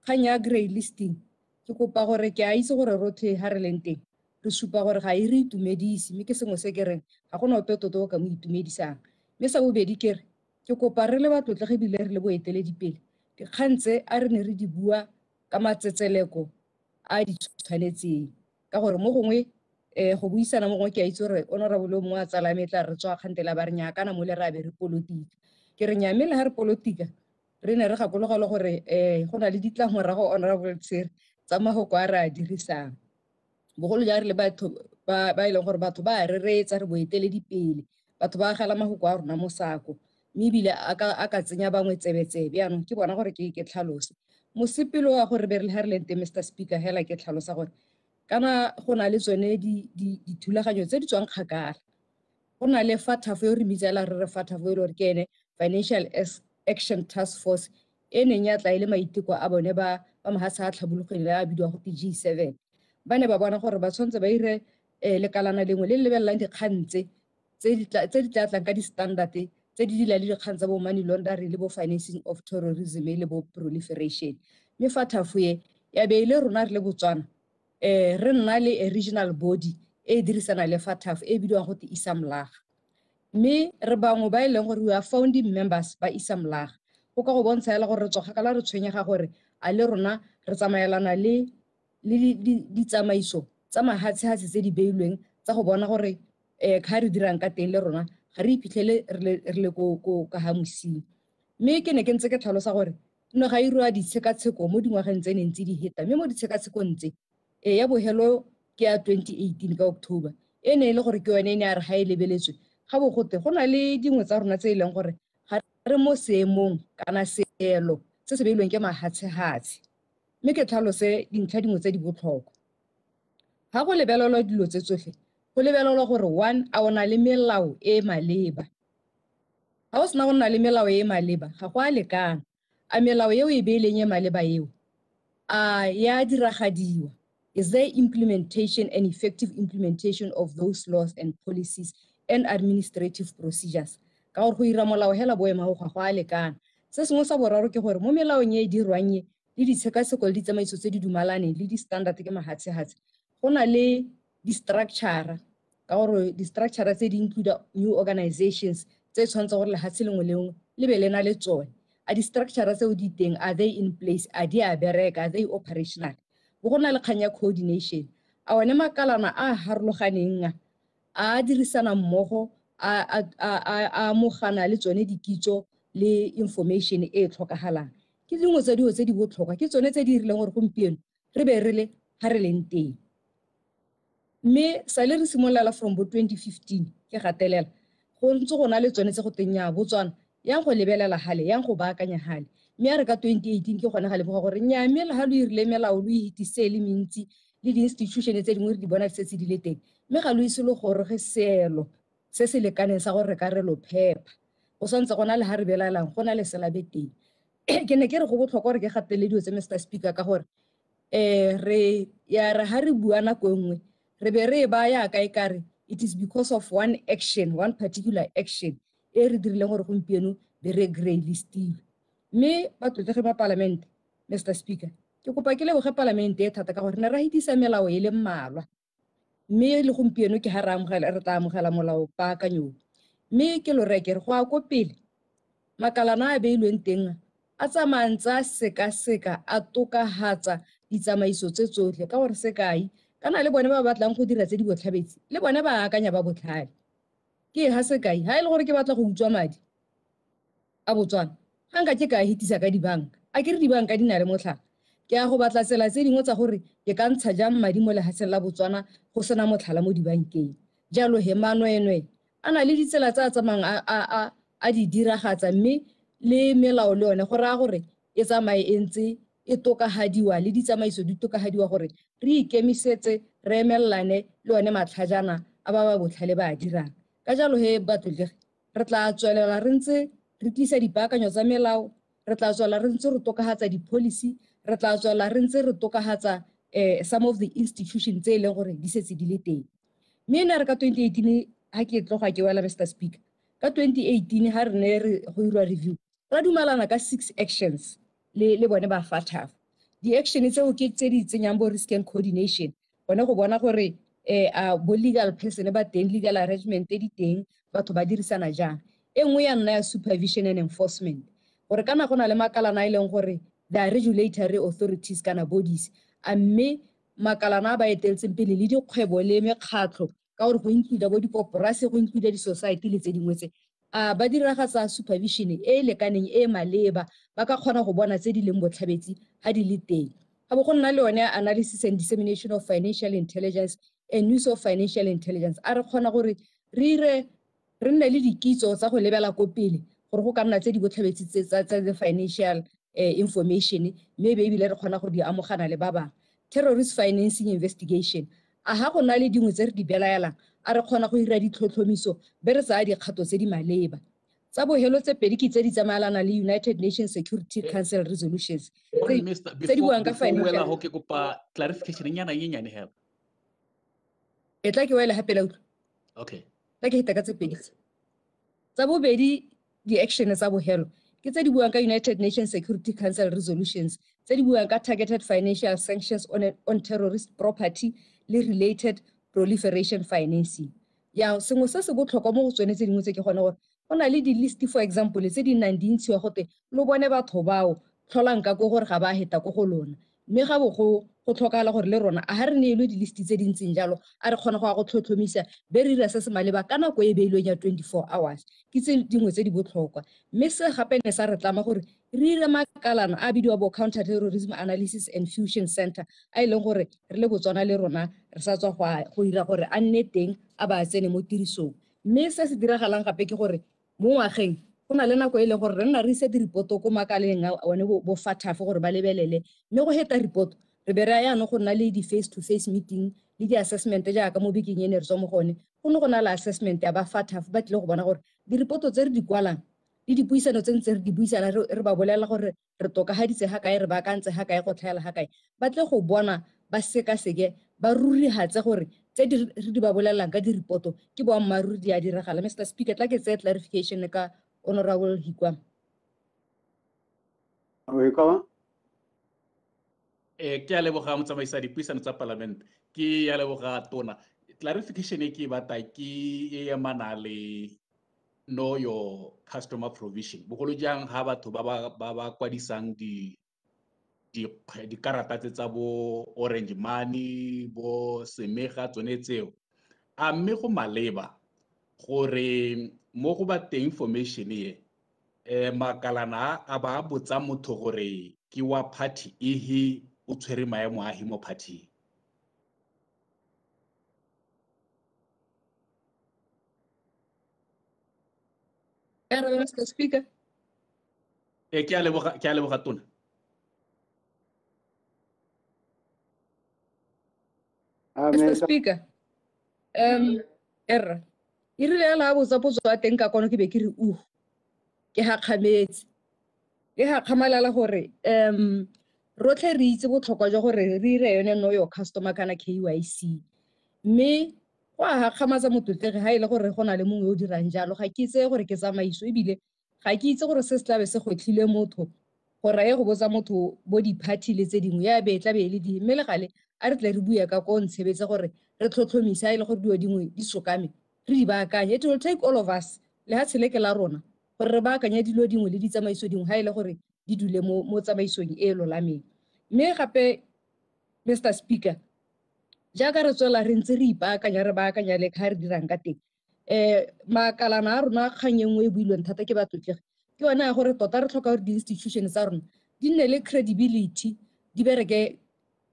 kgang ya grey listing ke kopa gore ke a itse gore rotlhe ha re leng teng re supa gore ga e re itumedise mme ke sengwe se ke reng ga gona ope tota o ka mo itumedisang mme sa bobedi ke re ke kopa re le batlotlege ebile re le boeteledipele dikgang tse a re ne re di bua ka matsetseleko a di tshwanetseng ka gore mo gongwe go buisana mo gongwe ke a itse gore honorable mongwe a tsala me tla re tswa kgantela ba re nyaakana mo le ra be re politika ke re nya mme le ha re politika re ne re gakologelwa gore go na le ditlamorago honorable Tsere tsa mafoko a re a dirisang bogolo ja re le batho ba e leng gore batho ba re reetsa re boeteledipele batho ba gala mafoko a rona mo sako mme ebile a ka tsenya bangwe tsebe-tsebe yaanong ke bona gore ke tlhalose mosepelo wa gore be re le ha re leng teng Mr. Speaker hela ke tlhalosa gore kana go na le tsone dithulaganyo tse di tswang kgakala go na le FATF yo re mitsela re FATF e le gore ke ene Financial Action Task Force e neng ya tla ile maiteko a bone ba mahatsha a tlhabologile a bidiwa go G7 ba ne ba bona gore ba tshwanetse ba ire lekalana lengwe le le lebelelang dikgang tse di tla tlang ka di-standard tse di dila le dikgang tsa bo money laundering le bo financing of terrorism le bo proliferation mme FATF ya be ile rona re le Botswana re nna le a regional body e dirisana le FATF e bidiwang go Isamlaga mme re bangwe ba e leng gore we are founding members ba Isamlaga go ka go bontsha hela gore re tswa kgakala re tshwenyega gore a le rona re tsamaelana le ditsamaiso tsa mahatshehatse tse di beilweng tsa go bona gore ka re dirang ka teng le rona ga re iphitlhele re le ko ka ha mosing mme ke ne ke ntse ke tlhalosa gore no ga irwa ditshekatsheko mo dingwageng tse neng tse di heta mme mo ditshekatshekong tse ya bogelo ke ya 2018 ka October e ne e le gore ke yone e ne a re ga e lebeletswe ga bogote go na le dingwe tsa rona tse e leng gore ga re mo seemong kana seelo se se beilweng ke mahatshehatse mme ke tlhalose dintlha dingwe tse di botlhokwa ga go lebelelwa dilo tse tsotlhe go lebelelwa gore one a ona le melao e maleba ga o sena go nna le melao e maleba ga go a lekana a melao eo e beileng e maleba eo a ya diragadiwa is there implementation and effective implementation of those laws and policies and administrative procedures ka gore go ira molao hela boema go ga go a lekana se sengwe sa boraro ke gore mo melaong e dirwang le ditshekatsheko le ditsamaiso tse di dumalaneng le di-standard ke mahatshehatse go na le di-structure ka gore di-structure tse di include new organizations tse tshwanetse gore lehatshe lengwe le lengwe le be le na le tsone a di-structure tseo di teng are they in place a di a bereka are they operational bo go na le kgang ya coordination a one makalana a harologaneng a dirisana mmogo a mogana le tsone dikitso le information e tlhokagalang ke dingwe tsa dilo tse di botlhokwa ke tsone tse di rileng gore gompieno re be re le ha re leng teng mme sa le re simolola from bo 2015 ke gatelela go ntse go na le tsone tse go tenya Botswana yang go lebelela hale yang go baakanya hale mme a re ka 2018 ke gone ga le boga gore nya mme le ha lo irile melao lo ihitise le mentsi le di-institution tse dingwe re di bona tse di le teng mme ga lo ise le gore ge seelo se se lekaneng sa gore re ka re lo phepa go santse gona le ha re belaelang go na le selabe teng ke ne ke re go botlhokwa gore ke gatele dio tse Mr. Speaker ka gore re ha re bua nako nngwe re be re ba ya ka ikare it is because of one particular action e re dirileng gore gompieno be re grey listing mme batlotlege ba parlamente Mr. Speaker ke kopa ke leboge parlamente e thata ka gore ne ra hitisa melao e le mmalwa mme le gompieno ke ha re tla amogela molao paakanyong mme ke lo reke re go a ko pele makalana a beilweng teng a tsamantsa seka-seka a tokahatsa ditsamaiso tse tsotlhe ka gore sekai kana le bone ba batlang go dira tse di botlhabetse le bone ba akanya ba botlhale ke ha sekai ha e le gore ke batla go utswa madi a Botswana ga nka ke ka hitisa ka dibanka a ke re dibanka di na le motlhala ke a go batla tsela tse dingwe tsa gore ke ka ntsha jang madi mo lehatsheng la Botswana go sena motlhala mo dibankeng jalo he manwenwe a na le ditsela tsa tsamang a di diragatsa mme le melao le yone go raya gore e tsamaye e ntse e tokahadiwa le ditsamaiso di tokahadiwa gore re ikemisetse re emelelane le yone matlhajana a ba botlhale ba a dirang ka jalo he batlotlege re tla tswelela re ntse re tlisa dipaakanyo tsa melao re tla tswela re ntse re tokahatsa di-policy re tla tswela re ntse re tokahatsa some of the institutions tse e leng gore di setse di le teng mme ne re ka 2018 ha ke tloga ke wela Mr. Speaker ka 2018 ha re go irwa review ra dumalana ka 6 actions le bone ba FATF di-action tseo ke tse di tsenyang bo risk and coordination gone go bona gore a bo legal person ba teng, legal arrangement di teng, batho ba dirisana jang. E nngwe ya nna ya supervision and enforcement gore kana go na le makalana a e leng gore the regulatory authorities kana bodies a mme makalana a ba eteletseng pele le dikgwebo le mekgatlho ka gore go include bo dikoporasi, go include di-society le tse dingwe tse a ba diragatsa supervision e lekaneng e maleba ba ka kgona go bona tse di leng botlhabetsi ga di le teng. Ga bo go nna le yone analysis and dissemination of financial intelligence and use of financial intelligence a re kgona gore re nne le dikitso tsa go lebela ko pele gore go ka nna tse di botlhabetsi tsa the financial information mme ebile re kgona go di amogana le ba bangwe. Terrorist financing investigation a ha go na le dingwe tse re di belaelang a re kgona go dira ditlhotlhomiso be re tsaya dikgato tse di maleba. Tsa bogelo tse pedi ke tse di tsamaelana le United Nations Security Council resolutions tse di buang ka financial ke kopa clarification nyana nyenyane hela e tla ke wela hape la utlwa. Okay, tla ke hita ka tse pedi tsa bobedi di-action tsa bogelo ke tse di buang ka United Nations Security Council resolutions tse di buang ka targeted financial sanctions on terrorist property le related proliferation financing. Ya sengwe se se botlhokwa mo go tsone tse dingwe tse ke gone gore go na le di-list for example tse di nnang di ntshiwa gote lo bone batho bao tlholang ka ko gore ga ba heta ko go lona mme ga bo go tlhokagala gore le rona a ha re neelwe di-list tse di ntseng jalo a re kgona go ya go tlhotlhomisa be re dira se se maleba ka nako e beilweng ya 24 hours ke tse dingwe tse di botlhokwa mme se gape ne sa re tlama gore re ire makalana a bidiwa bo counter terrorism analysis and fusion center a e leng gore re le Botswana le rona re sa tswa go dira gore a nne teng a ba tsene mo tirisong. Mme se se diragalang gape ke gore mo ngwageng go na le nako e leng gore re nna re ise di-report-o ko makaleng a one bo FATF gore ba lebelele mme go heta report re be re yaanong go nna le di-face to face meeting le di-assessment jaaka mo bekeng ene re tswa mo gone go ne go na le assessment ya ba FATF ba tlile go bona gore di-report-o tse re di kwalang le dipuisano tse ntse re di buisana re ba bolelela gore re tokagaditse ga kae, re baakantse ga kae, go tlhaela ga kae, ba tle go bona ba sekaseke ba rurihatse gore tse re di ba bolelelang ka di-report-o ke boammaaruri di a diragala. Mr. Speaker, tla ke tseye clarification ka Honorable Hikwa. ke a leboga motsamaisa dipuisano tsa parliament, ke a leboga tona. Clarification e ke batla ke e amana le know your customer provision, bogolo jang ha batho ba kwadisang dikarata tsa bo Orange Money, bo Semega, tsone tseo a mme go maleba gore mo go ba teng information e makalana a ba botsa motho gore ke wa party ehe o tshwere maemo a mo party. Mr. Speaker. Ke a leboga tona. Mr. Speaker, erra e rile ya la botsa potso a teng ka kono ke be ke re ke gakgametse ke gakgamalala gore rotlhe re itse botlhokwa jwa gore re ire yone know your customer kana KYC mme go a gakgamatsa mototlege ha ile gore go na le mongwe o dirang jalo ga ke itse gore ke tsamaiso ebile ga ke itse gore se se tlabe se gotlhile motho gore ye go botsa motho bo di-party le tse dingwe ya be tlabe e le di mme le gale a re tle re buya ka ko ntshebetse gore re tlhotlhomisa a ile gore dilo dingwe di sokame re di baakanye. It will take all of us le ha tsheleke la rona gore re baakanye dilo dingwe le ditsamaiso dingwe ha ile gore di dule mo tsamaisong e lolameng. Mme gape Mr. Speaker, jaaka re tswela re ntse re ipaakanya re baakanya le ka re dirang ka teng makalana a rona kgang e nngwe e builweng thata ke batlotlege ke yone ya gore tota re tlhoka gore di-institution tsa rona di nne le credibility di bereke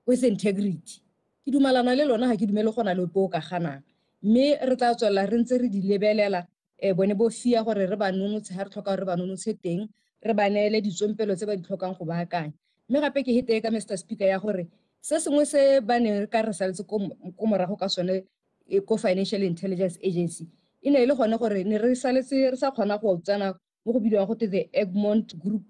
with integrity. Ke dumalana le lona ga ke dumele gona le po ka ganang mme re tla tswela re ntse re di lebelela bone bo fia gore re ba nonotshe ha re tlhoka gore re ba nonotshe teng re ba neele ditsompelo tse ba di tlhokang go baakanya. Mme gape ke hete ka Mr. Speaker ya gore se sengwe se ba ne re ka re saletse ko morago ka sone ko Financial Intelligence Agency e ne e le gone gore ne re saletse re sa kgona go tsena mo go bidiwang go te the Egmont Group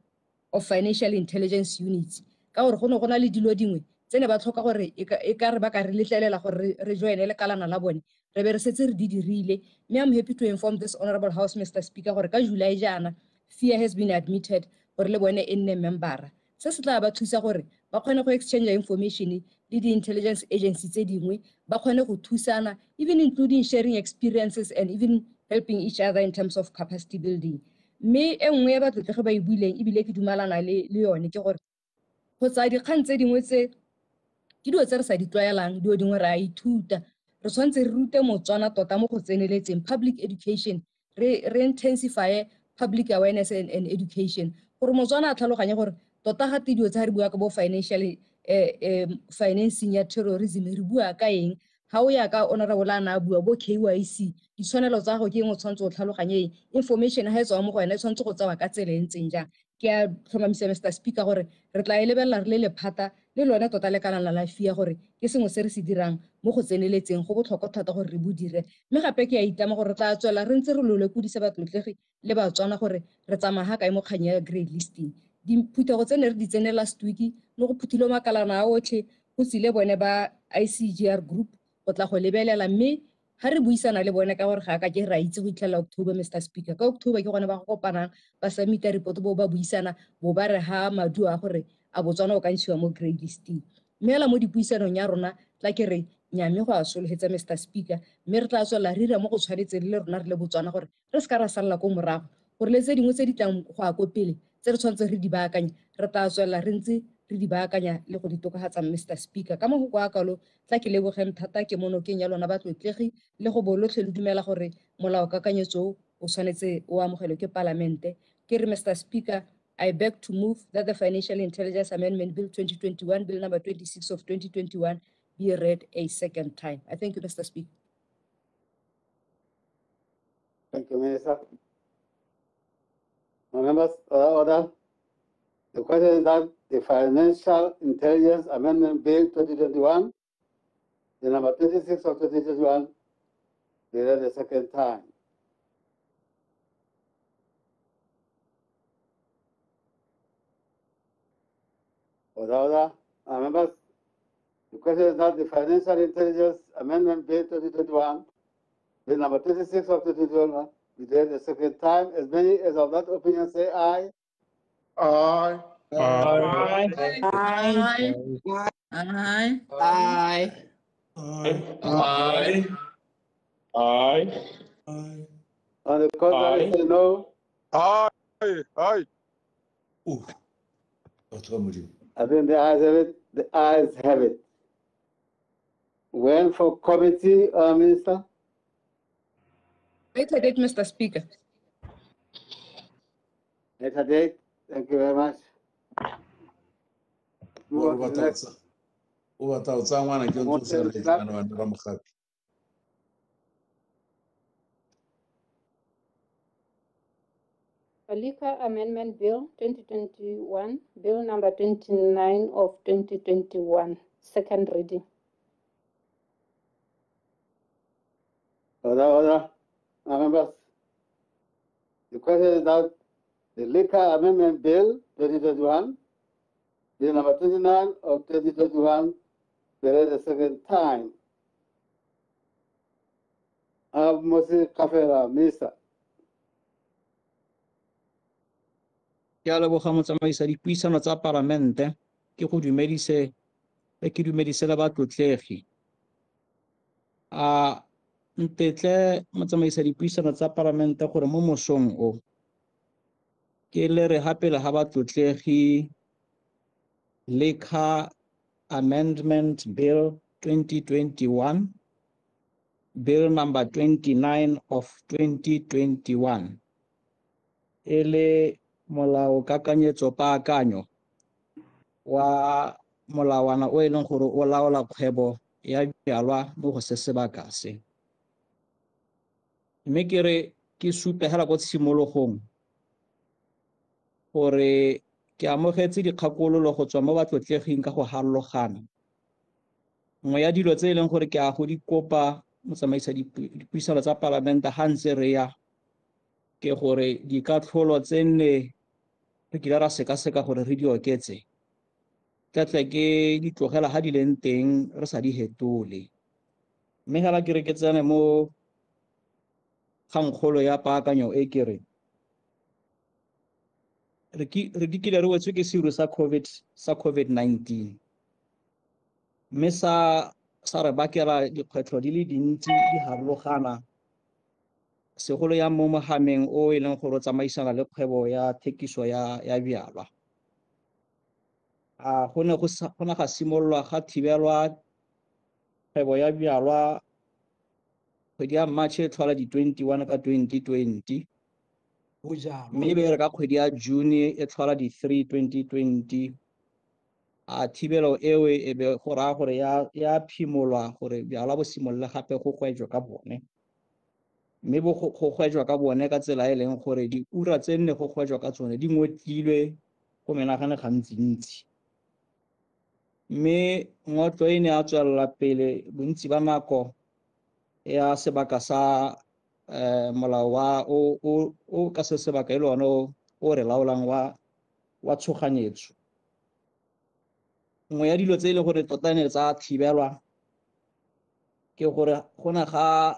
of Financial Intelligence Units ka gore go ne go na le dilo dingwe tse ne ba tlhoka gore e ka re ba ka re letlelela gore re joine le kalana la bone re be re setse re di dirile. Mme I'm happy to inform this honorable house, Mr. Speaker, gore ka July jaana FIA has been admitted gore le bone e nne membera se se tla ba thusa gore ba kgone go exchange information le di-intelligence agency tse dingwe ba kgone go thusana, even including sharing experiences and even helping each other in terms of capacity building. Mme e nngwe ya batlotlegi ba e buileng ebile ke dumalana le yone ke gore go tsaya dikgang tse dingwe tse ke dilo tse re sa di tlwaelang, dilo dingwe re a ithuta. Re tshwanetse re rute motswana tota mo go tseneletseng public education, re intensify public awareness and education gore motswana a tlhaloganye gore tota ga te dilo tse re bua ka bo financing ya terrorism re bua ka eng. Ha o ya ka honorable ana a bua bo KYC ditshwanelo tsa go ke eng o tshwanetse o tlhaloganye information ha e tswa mo go wena e tshwanetse go tsawa ka tsela e ntseng jang. Ke a tlhomamisa Mr. Speaker gore re tla e lebelela re le lephata le lone tota le kana la fia gore ke sengwe se re se dirang mo go tseneletseng go botlhokwa thata gore re bo dire. Mme gape ke a itama gore re tla tswela re ntse re lolopodisa batlotlegi le batswana gore re tsamaya ga kae mo kgang ya grade listing. Diphuthego tse ne re di tsene last week le go phuthile makalana a otlhe go tsile bone ba ICGR group go tla go lebelela, mme ha re buisana le bone ka gore ga ka ke ra itse go itlhela October Mr. Speaker. Ka October ke gone ba go kopanang ba submita report bo ba buisana bo ba re ha maduo a gore a botswana o ka ntshiwa mo grade listing. Mme la mo dipuisanong ya rona tla ke re nyame go a sologetsa Mr. Speaker, mme re tla tswela re dira mo go tshwanetse le rona re le botswana gore re ska ra salla ko morago gore le tse dingwe tse di tlang go a ko pele tse re tshwanetse re di baakanya re tla tswela re ntse re di baakanya le go di tokagatsa Mr. Speaker. Ka mo go kwa kalo tla ke lebogeng thata ke monokeng ya lona batlotlegi le go bolotlhe le dumela gore molao kakanyetso o tshwanetse o amogelwe ke palamente. Ke re Mr. Speaker, I beg to move that the Financial Intelligence Amendment Bill 2021, Bill number 26 of 2021, be read a second time. I thank you, Mr. Speaker. Thank you, Minister. Members, order. The question is that the Financial Intelligence Amendment Bill 2021, the number 26 of 2021, be read a second time. Order. Members, the question is that the Financial Intelligence Amendment Bill 2021, the number 26 of 2021, be read a second time. As many as of that opinion say aye. Aye. Aye. Aye. Aye. Aye. Aye. Aye. On the contrary, say no. Aye. Aye. I think the ayes have it. The ayes have it. When for committee, Minister? Later date, Mr. Speaker. Later date. Thank you very much. Move on to the next. Liquor Amendment Bill 2021, Bill number 29 of 2021, second reading. Order. Members, the question is that the Liquor Amendment Bill 2021, Bill number 29 of 2021, be read a second time. Mosi Kafela, Minister. Ke a leboga motsamaisa dipuisano tsa Palamente ke dumedise le batlotlegi. Ntetle motsamaisa dipuisano tsa Palamente gore mo mosong o ke le re hapela ha batlotlegi Liquor Amendment Bill 2021, Bill number 29 of 2021 ele molao kakanyetso paakanyo wa molawana o e leng gore o laola kgwebo ya bjalwa mo go se sebaka se. Mme ke re ke supegela ko tshimologong gore ke amogetse dikgakololo go tswa mo batlotleging ka go harologana. Nngwe ya dilo tse e leng gore ke a go di kopa motsamaisa dipuisano tsa Palamente ha ntse re ya ke gore dikatlholo tse nne re kile ra sekaseka gore re di oketse tlatle ke di tlogela ha di leng teng re sa di hetole. Mme ga ba ke re ke tsene mo kgangkgolo ya paakanyo e ke re re dikile re wetswe ke seru sa COVID-19 mme sa re bakela dikgwetlho di le dintsi di harologana segolo ya mo mogameng o e leng gore o tsamaisana le kgwebo ya thekiso ya bjalwa. Go ne ga simololwa ga thibelwa kgwebo ya bjalwa kgwedi ya March e tlhola di-21 ka 2020 mme e be re ka kgwedi ya June e tlhola di-3 2020. Thibelo eo e be go raya gore ya phimolwa gore bjalwa bo simolole gape go gwejwe ka bone mme go gwejwa ka bone ka tsela e leng gore diura tse nne go gwejwa ka tsone di ngotlilwe go menagane gantsi-ntsi mme ngotlo e ne a tswelela pele bontsi ba nako ya sebaka sa molao o ka se sebaka e le one o re laolang wa tshoganyetso. Nngwe ya dilo tse e le gore tota ne tsa thibelwa ke gore go na ga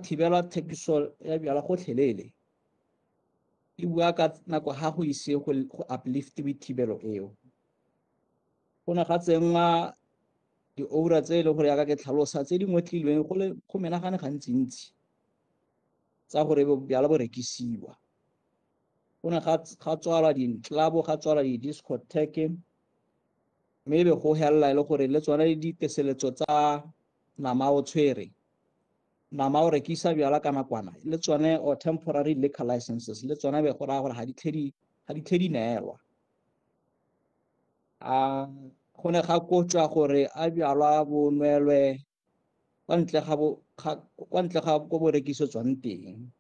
thibelwa thekiso ya bjalwa gotlhelele e bua ka nako ga go ise go upliftiwe thibelo eo. Go na ga tsenngwa di-oura tse e leng gore yaka ke tlhalosa tse di ngotlilweng go menagane gantsi-ntsi tsa gore bjalwa bo rekisiwa. Go ne ga tswalwa di-club, ga tswalwa di-discotheque mme e be go helela e le gore le tsona le diteseletso tsa nama o tshwere, nama o rekisa bjalwa ka nakwana le tsone or temporary liquor licenses le tsone be go raya gore ga di tle di neelwa. Go ne ga kotjwa gore a bjalwa bo nwelwe kwa ntle ga ko bo rekisetswang teng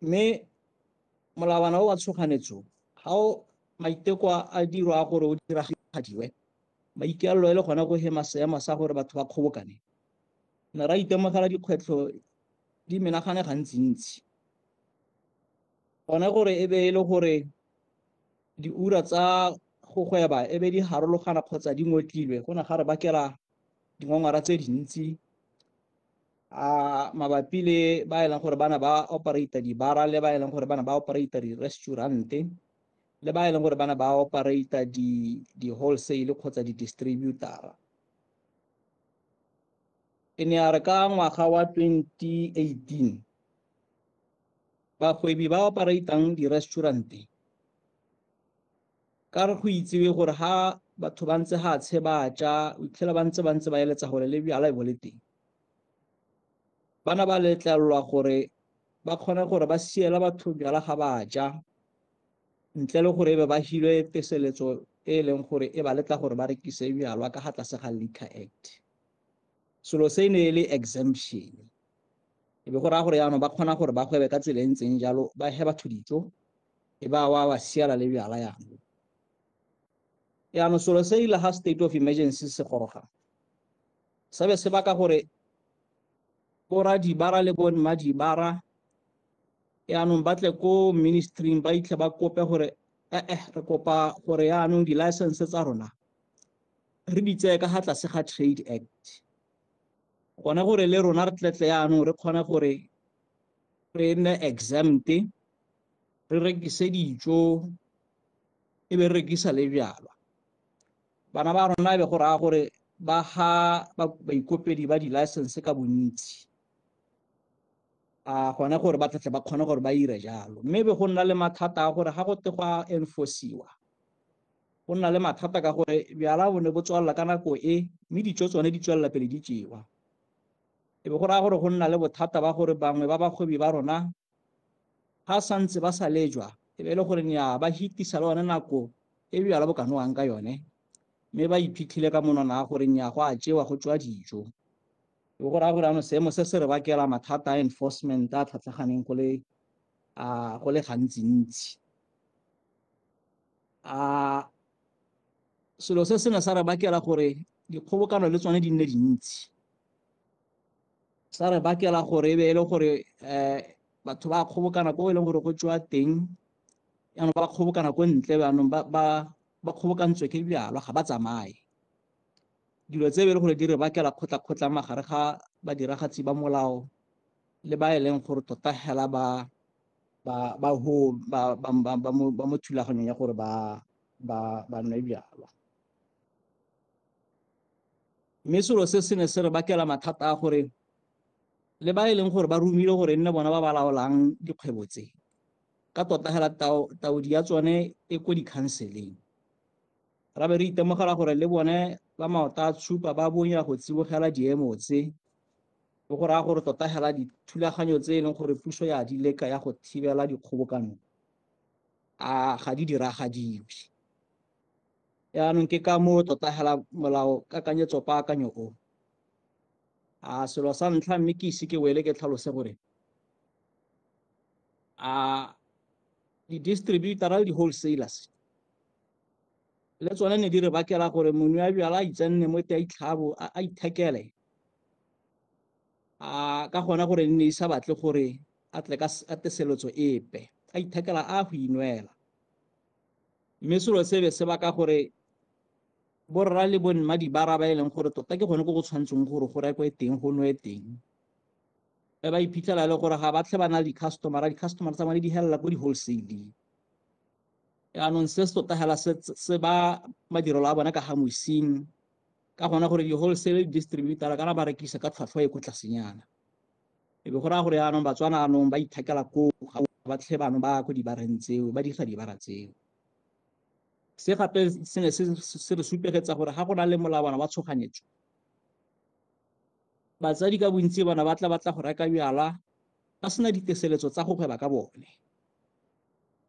mme molawana o wa tshoganetso ga o maiteko a dirwa gore o diragadiwe maikaelelo e le gona go hema seemo sa gore batho ba kgobokane ne ra itemogela dikgwetlho di menagane gantsi-ntsi gone gore e be e le gore diura tsa go gweba e be di harologana kgotsa di ngotlilwe go ne ga re bakela dingongora tse dintsi mabapi le ba e leng gore bana ba operate dibara le ba e leng gore bana ba operate di-restaurant-e le ba e leng gore bana ba operate di-wholesale kgotsa di-distributor-a. E ne ya re ka ngwaga wa 2018 bagwebi ba operatang di-restaurant-e ka re go itsewe gore ha batho ba ntse ga tshe ba ja o itlhela ba ntse ba eletsa gore le bjala e bo le teng bana ba letlelwa gore ba kgone gore ba siela batho bjala ga ba ja ntle le gore e be ba hilwe teseletso e leng gore e ba letla gore ba rekise bjalwa ka ga tlase ga Liquor Act. Selo se ne le exemption e be go raya gore yaanong ba kgona gore ba gwebe ka tsela e ntseng jalo ba he batho dijo e ba wa siela le bjala yaanong. Yaanong selo se ile ga state of emergency se goroga se be se baka gore bora dibara le bo nma dibara yaanong ba tle ko ministry ba itlhe ba kope gore re kopa gore yaanong di-license tsa rona re di tseye ka ga tlase ga Trade Act gone gore le rona re tletle yaanong re kgone gore re nne exempt re rekise dijo e be re rekisa le bjalwa. Bana ba rona e be go raya gore ba ga baikopedi ba di-license ka bontsi gone gore ba tletle ba kgone gore ba ire jalo mme be go nna le mathata a gore ga go te go a enforce-iwa go nna le mathata ka gore bjala bo ne bo tswalela ka nako e mme dijo tsone di tswelela pele di tsewa e be go raya gore go nna le bothata ba gore bangwe ba bagwebi ba rona ga santse ba sa lejwa e be e le gore nya ba hitisa le one nako e bjala bo ka nowang ka yone mme ba iphitlhile ka monwana gore nya go a jewa go tswa dijo e be go raya gore ano seemo se se re bakela mathata a enforcement a tlhatlhaganeng go le gantsi-ntsi. Selo se se ne sa re bakela gore dikgobokano le tsone di nne dintsi sa re bakela gore e be e le gore batho ba kgobokana ko e leng gore go tswa teng yaanong ba kgobokana ko ntle yaanong ba kgobokantswe ke bjalwa ga ba tsamaye dilo tse e be le gore di re bakela kgotla magare ga badiragatsi ba molao le ba e leng gore tota hela ba mo thulaganyong ya gore ba nwe bjalwa. Mme selo se se ne se re bakela mathata a gore le ba e leng gore ba romile gore nne bona ba ba laolang dikgwebo tse ka tota hela taodi ya tsone e ko di-counseleng. Ra be re itemogela gore le bone ba maoto a tshupa ba bonya go tsibogela diemo tse go go raya gore tota hela dithulaganyo tse e leng gore puso ya di leka ya go thibela dikgobokano ga di diragadiwe. Yaanong ke ka moo tota hela molao kakanyetso paakanyo o selo sa ntlha mme ke ise ke wele ke tlhalose gore di-distributor le di-wholesalers le tsone ne di re bakela gore monwe a bjala a itsenne mo te a itlhabo a ithekele ka gona gore nne isa batle gore a tle ka teseletso epe a ithekela a go inwela. Mme selo se be se baka gore borra le bonma di bara ba e leng gore tota ke gone go tshwantseng gore go rekwe teng go nwe teng ba iphitlhela le gore ga ba tle ba na le di-customer tsa bone di helela ko di-wholesaling. Yaanong se se tota hela se ba madirelo a bona ka ga mosing ka gona gore di-wholesale distributor kana ba rekisa ka tlhwatlhwa e ko tlasenyana. E be go raya gore yaanong batswana anong ba ithekela ko ga ba tle bano ba ko dibareng tseo ba dirisa dibara tseo. Se gape se ne se re supegetsa gore ga go na le molawana wa tshoganyetso batsadi ka bontsi bana batla go reka bjala ba sena diteseletso tsa go gweba ka bone.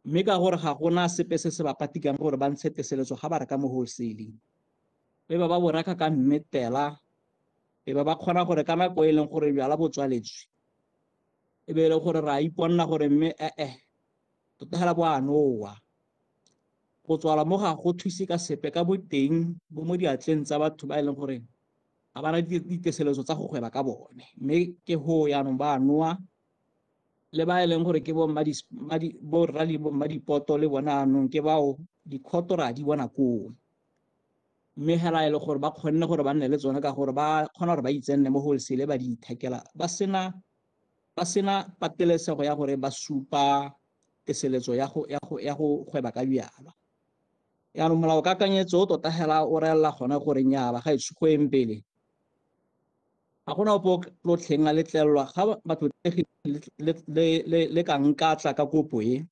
Mme ka gore ga gona sepe se se ba patikang gore ba ntshe teseletso ga ba reka mo wholesaling be ba bo reka ka mmetela be ba kgona gore ka nako e leng gore bjala bo tswaletswe e be le gore ra iponna gore mme tota hela bo a nowa go tswala mo ga go thuse ka sepe ka boteng bo mo diatleng tsa batho ba e leng gore ga ba na diteseletso tsa go gweba ka bone. Mme ke ho yaanong ba noa le ba e leng gore ke borra le bomma dipoto le bona anong ke bao dikhotora di bona koo. Mme hela e le gore ba kgonne gore ba nne le tsone ka gore ba kgona gore ba itsenne mo wholesale ba di ithekela ba sena patelesego ya gore ba supa teseletso ya go gweba ka bjala. Yaanong molao kakanyetso o tota hela o reella gona gore nnyaa ba ga go pele ga gona opo tlotlheng a letlelelwa ga batho le ka nkatla ka kopo e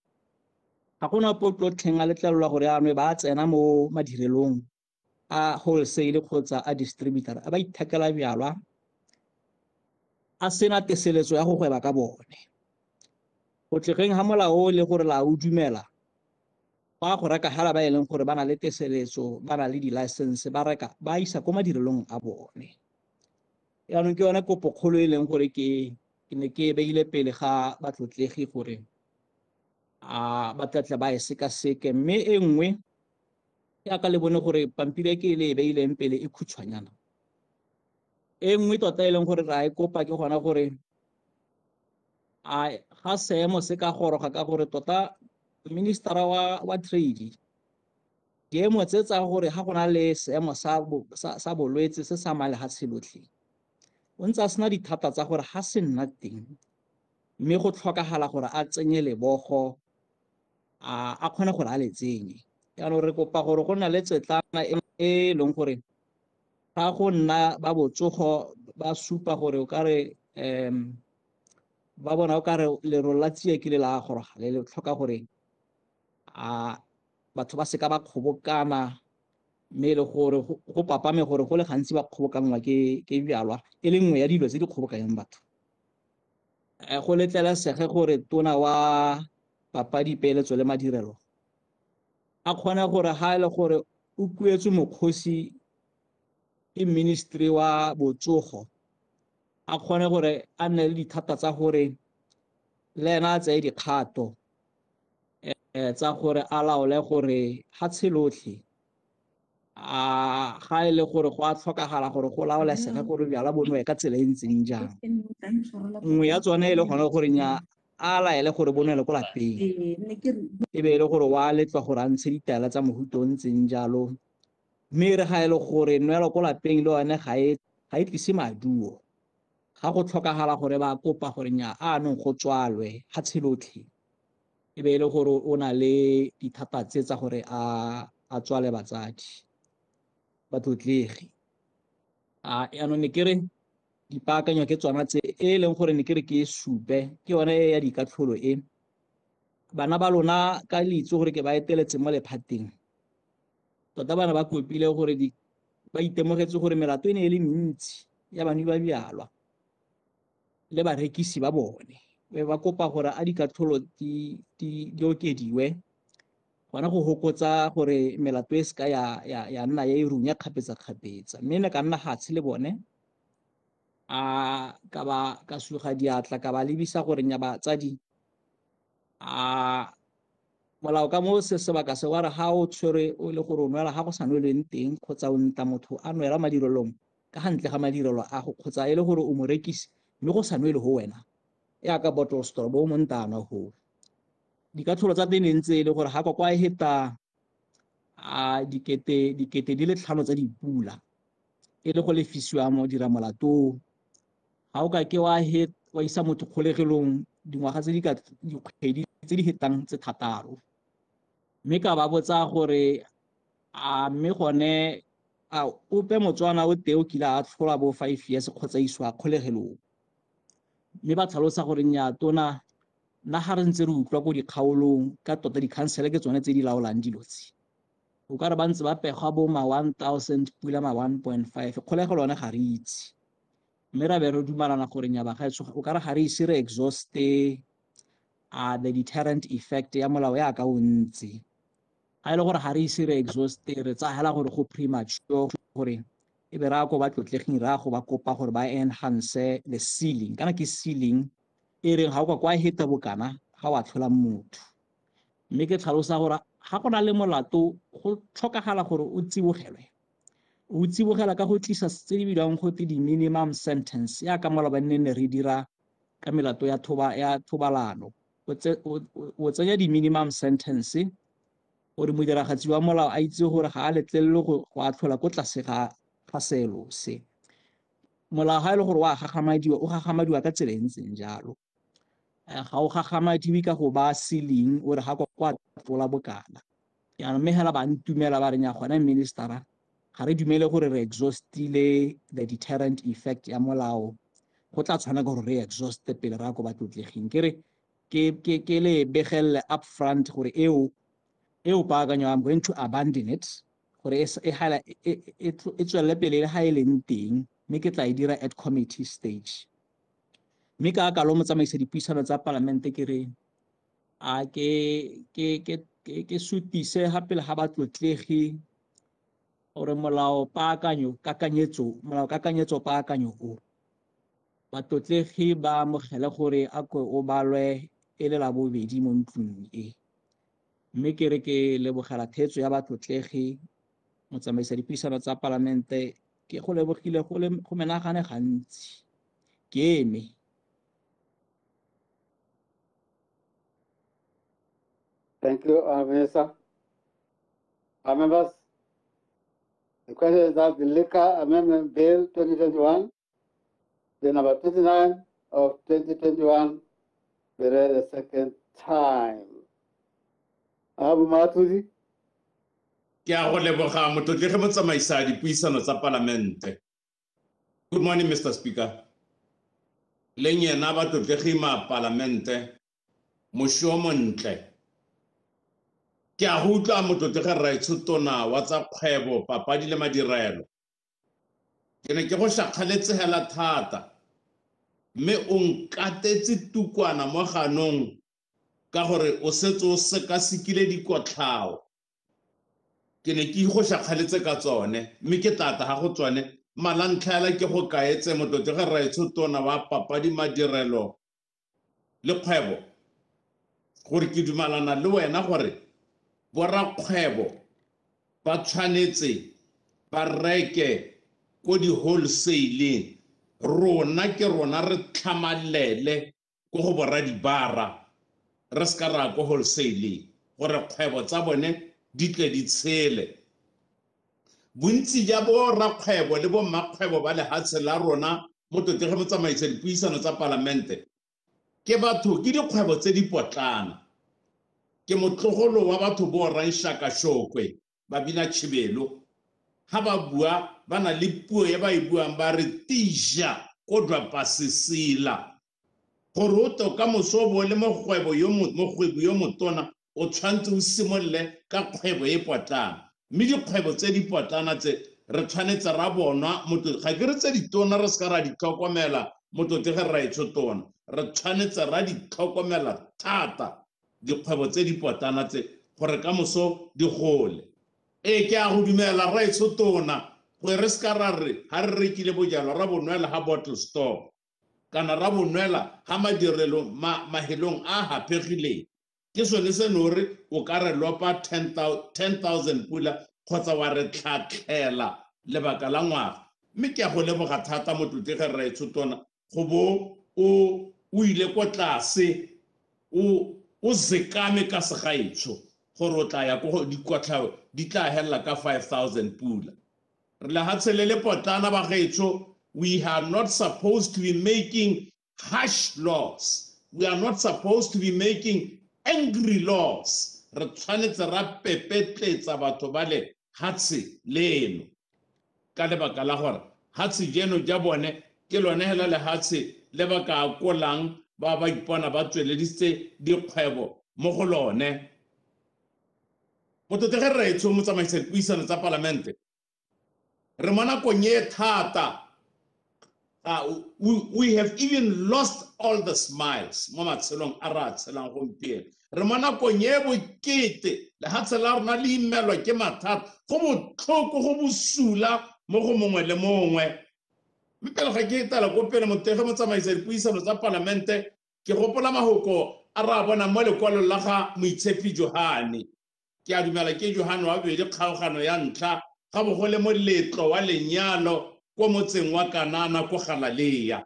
ga gona opo tlotlheng a letlelelwa gore yaanong ba tsena mo madirelong a wholesale kgotsa a distributor a ba ithekela bjalwa a sena teseletso ya go gweba ka bone. Go tlhegeng ga molao le gore la o dumela ba go reka hela ba e leng gore ba na le teseletso ba na le di-license ba reka ba isa ko madirelong a bone. Yaanong ke yone kopo kgolo e leng gore ke ne ke beile pele ga batlotlegi gore ba tlatle ba e sekaseke. Mme e nngwe yaka le bone gore pampiri e ke le e beileng pele e khutshwanyana e nngwe tota e leng gore ra e kopa ke gona gore ga seemo se ka goroga ka gore tota ministera wa trade diemo tse tsa gore ga go na le seemo sa bolwetse se sa male ga tshelotlhe o ntse a sena dithata tsa gore ga se nna teng mme go tlhokagala gore a tsenye lebogo a kgone gore a le tsenye. Yaanong re kopa gore go nna le tsetlana e leng gore ga go nna ba botsogo ba supa gore o kare ba bona o kare lerolo la tsia ke le la goroga le tlhoka gore batho ba seka ba kgobokana mme le gore go papame gore go le gantsi ba kgobokanngwa ke bjalwa e le nngwe ya dilo tse di kgobokanyang batho. Go letlelesege gore tona wa papadi peeletso le madirelo a kgone gore ga e le gore o kuetswe mokgosi ke ministry wa botsogo a kgone gore a nne le dithata tsa gore le ena a tseye dikgato tsa gore a laole gore ga tshelotlhe ga e le gore go a tlhokagala gore go laolesege gore bjala bonwe ka tsela e ntseng jang. Nngwe ya tsone e le gone gore nya a laele gore bonwele ko lapeng e be e le gore wa letlwa gore a ntshe ditaela tsa mohuta o ntseng jalo mme re ga e le gore nwelo ko lapeng le one ga e tlise maduo ga go tlhokagala gore ba kopa gore nya anong go tswalwe ga tshelotlhe e be e le gore o na le dithata tse tsa gore a tswale batsadi batlotlegi yaanong ne ke re dipaakanyo ke tsona tse e leng gore ne ke re ke supe ke yone ya dikatlholo e bana ba lona ka leitse gore ke ba eteletse mo lephateng tota bana ba kopile gore ba itemogetse gore melato e ne e le mentsi ya banwi ba bjalwa le barekisi ba bone ba kopa gore a dikatlholo di okediwe gona go hokotsa gore melato e seka ya nna ya e runya kgapetsa-kgapetsa mme ne ka nna hatshe le bone ka suga diatla ka ba lebisa gore nya batsadi molao ka mo sebaka se wa re ga o tshwere o le gore o nwela ga go sa nweleng teng kgotsa o nta motho a nwela madirelong ka gantle ga madirelo a go kgotsa e le gore o morekisi mme go sa nwele go wena yaka bottle store bo mo ntana go dikatlholo tsa teng ntse e le gore ga kwa e heta dikete di le 5 tsa dipula e le go lefisiwa mo dira molatong ga o ka ke wa isa motho kgolegelong dingwaga dikgwedi tse di hetang tse 6 mme ka ba botsa gore mme gone ope motswana o teo kile a tlhola bo 5 years kgotsa iswa kgolegelong mme ba tlhalosa gore nya tona nna ga re ntse re utlwa ko dikgaolong ka tota dikhansele ke tsone tse di laolang dilo tse o ka re ba ntse ba pegwa bo ma 1000 pula ma 1.5 kgolegelo yone ga re itse mme ra be re dumalana gore nya bagaetsho o ka re ga re ise re exhauste the deterrent effect ya molao ya ka o ntse ga e le gore ga re ise re exhauste re tsa hela gore go premature gore e be ra go ba tlotlegeng ra go ba kopa gore ba enhance the ceiling kana ke ceiling e reng ga o kwa heta bokana ga wa tlhola motho mme ke tlhalosa gore ga go na le molato go tlhokagala gore o tsibogela ka go tlisa tse di bidiwang go te di-minimum sentence ya ka molao ba nne re dira ka melato ya thobalano o tsenya di-minimum sentence gore modiragatsi wa molao a itse gore ga a letlelele go a tlhola ko tlase ga selo se molao ga e le gore o gagamadiwa ka tsela e ntseng jalo ga o gagamadiwe ka go ba ceiling ore ga kwa tlola bokana yaanong mme hela ba ntumela ba re nya gona ministera ga re dumele gore re exhaustile the deterrent effect ya molao go tla tshwana gore re exhauste pele ra go ba tlotlegeng ke le begelele up front gore eo paakanyo I'm going to abandon it gore e tswelele pele le ga e leng teng mme ke tla e dira at committee stage mme ka kalo motsamaisa dipuisano tsa palamente ke re ke sutise gape le ga batlotlegi gore molao kakanyetso paakanyo o batlotlegi ba amogele gore o balwe e le la bobedi mo ntlong e mme ke re ke lebogela theetso ya batlotlegi motsamaisa dipuisano tsa palamente ke go lebogile go menagane gantsi ke eme. Thank you, Minister. Members, the question is that the Liquor Amendment Bill 2021, the number 29 of 2021, be read a second time. Abu Matuzi. Ke a go leboga motlotlegi motsamaisa dipuisano tsa palamente. Good morning, Mr. Speaker. Le nyena batlotlegi ma palamente mošo montle. Ke a go utlwa motlotlegi Raitshotona wa tsa kgwebo papadi le madirelo. Ke ne ke go shakgaletse hela thata mme o nkatetse tukwana mo ganong ka gore o setse o sekasekile dikotlhao. Ke ne ke go shakgaletse ka tsone mme ke tata ga go tsone malantlhaela ke go kaetse motlotlegi Raitshotona wa papadi madirelo le kgwebo gore ke dumalana le wena gore borakgwebo ba tshwanetse ba reke ko di wholesale rona ke rona re tlhamalele ko go bora dibara re ska ra ko wholesale gore kgwebo tsa bone di tle di tshele bontsi ja borakgwebo le bommakgwebo ba lehatshe la rona motlotlegi motsamaisa dipuisano tsa palamente ke batho ke dikgwebo tse di potlana ke motlogolo wa batho bo rang Shaka Shokwe ba bina Chibelo ha ba bua ba na le puo ya ba e buang ba re tija kodwa pasisila gore o to ka mosobo le mogwebo yo motona o tshwantse o simolle ka kgwebo e potlana mme dikgwebo tse di potlana tse re tshwanetse ra bonwa motho ga ke re tse ditona re ska ra di tlhokomela motho te ge ra itshotona re tshwanetse ra di tlhokomela thata dikgwebo tse di potlana tse gore ka moso di gole ke a go dumela ra itshotona gore re ska ra re ha re rekile bojalwa ra bonwela ha bottle stop kana ra bonwela ha madirelo mahelong a hapegileng ke sone se nore o ka re lopa 10,000 pula kgotsa wa re tlhatlhela lebaka la ngwaga mme ke a go leboga thata motlotegi ra itshotona go bo o ile ko tlase o zekame ka segaetsho gore o tla ya go dikotlhao di tla hella ka 5,000 pula re le hatshelele potlana ba gaetsho. We are not supposed to be making harsh laws. We are not supposed to be making angry laws. Re tshwanetse ra pepetletsa batho ba le hatsi leno ka lebaka la gore hatsi jeno ja bone ke lone hela le hatsi le ba ka kolang ba ipona ba tsweleditse dikgwebo mo go lone motlotegi re etsho motsamaisa dipuisano tsa palamente re mona konye thata. We have even lost all the smiles mo matshelong a ra tshelang gompieno re mo nakong ye bokete le ha tshela rona le imelwa ke mathata go botlhoko go bosula mo go mongwe le mongwe mme pele ga ke etela ko pele motege motsamaisa dipuisano tsa palamente ke gopola mahoko a ra bona mo lekwalong la ga Moitshepi Johane ke a dumela ke Johane wa bobedi kgaogano ya ntlha ga bogole mo letlo wa lenyalo ko motseng wa Kanana ko Galaleya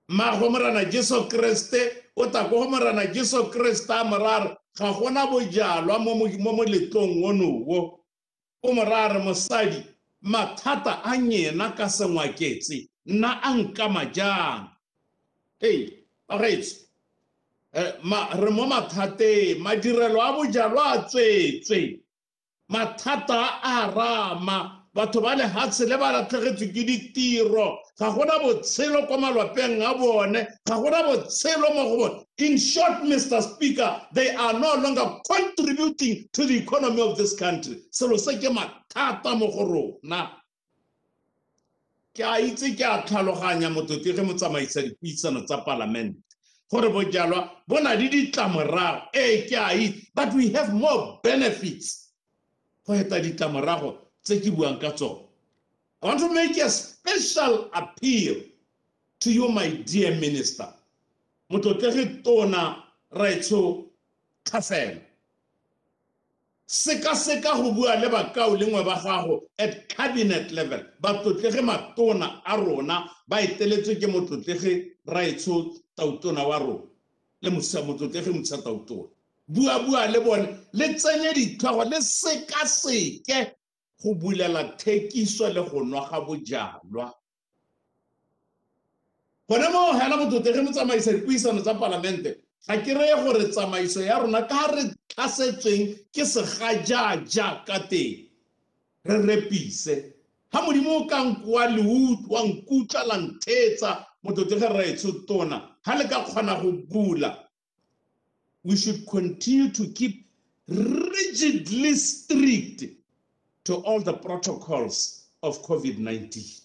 mmago morana Jesu Kriste o ta ko morana Jesu Kriste a morare ga gona bojalwa mo moletlong wonowo o morare mosadi mathata a nyena ka sengwaketse nna a nkama jang bagaetsho re mo mathateng madirelo a bojalwa a tswetswe mathata a rama batho ba le hatse le ba latlhegetswe ke ditiro ga gona botshelo kwa malapeng a bone ga gona botshelo mo go bone. In short, Mr. Speaker, they are no longer contributing to the economy of this country. Selo se ke mathata mo go rona ke a itse ke a tlhaloganya motlotegi motsamaisa dipuisano tsa palamente gore bojalwa bo na le ditlamorago ke a itse but we have more benefits go heta ditlamorago. I want to make a special appeal to you, my dear minister. Motlotegi Tona Raetsho Kafela. Seka go bua le bakao le ngwe ba gago at cabinet level. Batlotlegi matona a rona ba eteletswe ke motlotegi Raetsho Tautona wa rona. Le motlotegi Motsha Tautona. Bua le bone le tsenye ditlhogo le seka go bulela thekiso le go nwa ga bojalwa gone mo hela motlotegi motsamaisa dipuisano tsa palamente ga ke reye gore tsamaiso ya rona ka re tlhasetsweng ke segajaja ka teng re repise ha modimo o ka nkoa leutwa wa nkutla la nthetsa motlotegi Raetsho Tona ha le ka kgona go bula. We should continue to keep rigidly strict to all the protocols of COVID-19.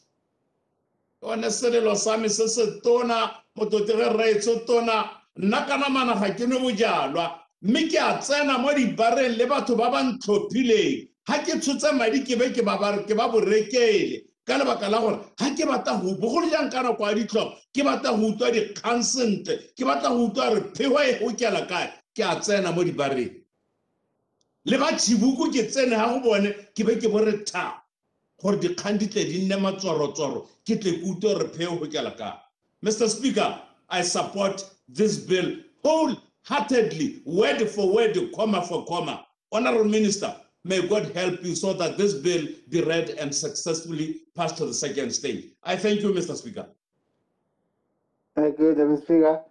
One selelo sa me se se tona motlotegi Raetsho Tona nna kana mana ga ke no bojalwa mme ke a tsena mo dibareng le batho ba ba ntlhophileng ha ke tshotse madi ke ba borekele ka lebaka la gore ha ke batla go bogolo jang ka nako ya ditlhopho ke batla go utlwa dikgang sentle ke batla go utlwa re phewa e go kela kae ke a tsena mo dibareng le ba Chibuku ke tsene ha go bone ke be ke bore tha gore dikgang di tle di nne matsorotsoro ke tle ke utlwe re pheo go kela kae. Mr. Speaker, I support this bill wholeheartedly, word for word, comma for comma. Honorable Minister, may God help you so that this bill be read and successfully passed to the second stage. I thank you, Mr. Speaker. Thank you, Mr. Speaker.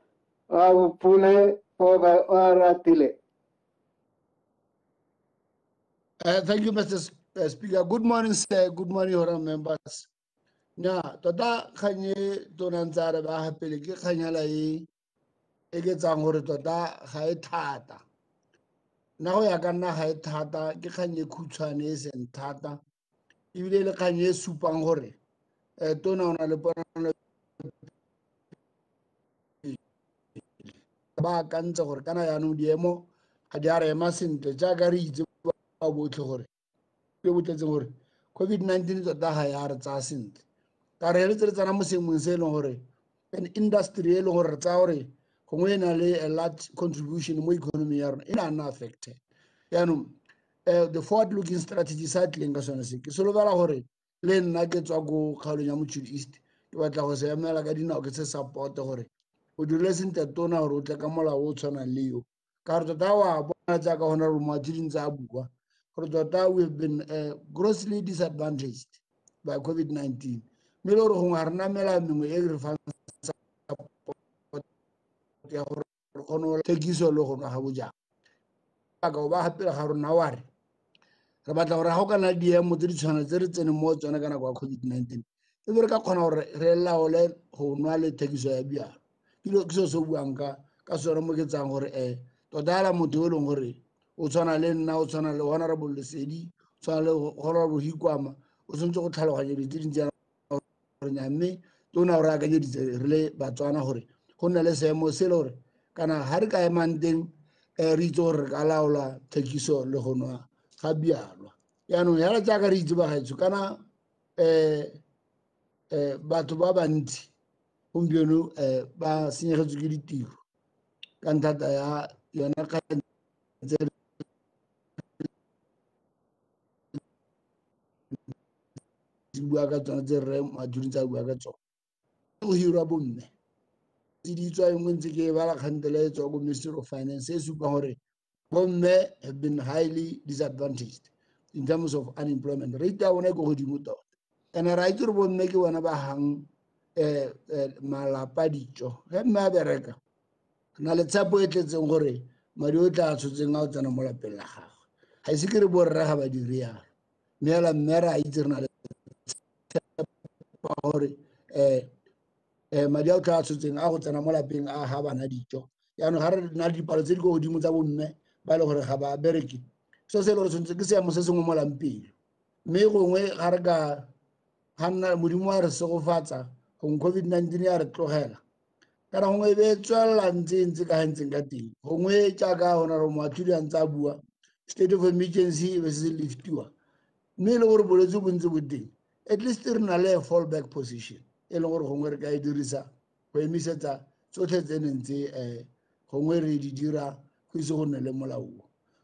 Pule Oratile. Thank you, Mr. Speaker. Good morning, sir. Good morning, honorable members. Nya tota khanye tonantsare ba hapele ke khanyala e ke tsang hore tota ga e thata. Na go ya ka nna ga e thata ke khanye khutshwane e seng thata. Ebile le khanye supang hore tona ona le ponalo ba ka ntse gore kana yaanong diemo ga di a re ema sentle jaaka re itse ba botlhe gore ke botletseng gore COVID-19 tota ga ya re tsaya sentle ka re re tsana mo seemong se e leng gore an industry e leng gore re tsaya gore gongwe e na le a large contribution mo economy ya rona e na nna affected yaanong the forward looking strategy sa tlileng ka sone se ke solofela gore le nna ke tswa ko kgaolong ya Mochudi East ke batla go se emela ka dinao ke se support gore o dirile sentle tona gore o tle ka molao o tshwanang le yo ka gore tota wa bona jaaka honorable Moatshedi ntse a bua gore tota we have been grossly disadvantaged by COVID-19 mme le gore gongwe ga re na mela mengwe e re fang ya gore re kgone go thekiso le go nwa ga bojang ka o ba gapela ga rona wa re re batla gore ga go kana diemo tse di tshwana tse re tsene mo tsone ka nako ya COVID-19 e be re ka kgona gore re laole go nwa le thekiso ya bialo ke so se buang ka sone mo ke tsang gore tota ala motho o leng gore o tshwana le nna o tshwana le honorable Lesedi o tshwana le honorable Hikwama o tshwanetse go tlhaloganya dilo tse dintsi gore nya mme tona gore akanyeditse re le Batswana gore go nna le seemo se le gore kana ga re ka emang teng re itse gore re ka laola thekiso le go nwa ga bialwa yaanong yala jaaka re itse bagaetsho kana batho ba bantsi gompieno ba senyegetswe ke ditiro ka nthata ya yona kgantse di bua ka tsona tse rre Moatshedi tsa bua ka tsona go hirwa bomme tse di tswa engwe ntse ke bala kgantele e tswa ko Ministry of Finance e supang gore bomme have been highly disadvantaged in terms of unemployment rate ya bona e ko godimo tota and-e ra itse gore bomme ke bona ba gang malapa dijo ge mme a bereka na le tshepo e tletseng gore madi o tla tshotseng a o tsena mo lapeng la gagwe ga ise ke re borre ga ba dire yalo mme ela mme re a itse re na le tshepo gore madi a o tla tshotseng a go tsena mo lapeng a ga bana dijo yaanong ga re na le dipalo tse di ko godimo tsa bomme ba e le gore ga ba bereke so se e le gore tshwanetse ke seemo se sengwe mo lampelo mme gongwe ga re ka ga nna modimo wa re segofatsa gongwe COVID-19 ya re tlogela kana gongwe e be tswelela ntse ka ntseng ka teng gongwe jaaka honorable Moatshedi a ntse a bua state of emergency e be se liftiwa mme e le gore bolwetse bo ntse bo teng at least re na le fallback position e leng gore gongwe re ka e dirisa go emisetsa tsotlhe tse neng tse gongwe re di dira go ise go nne le molao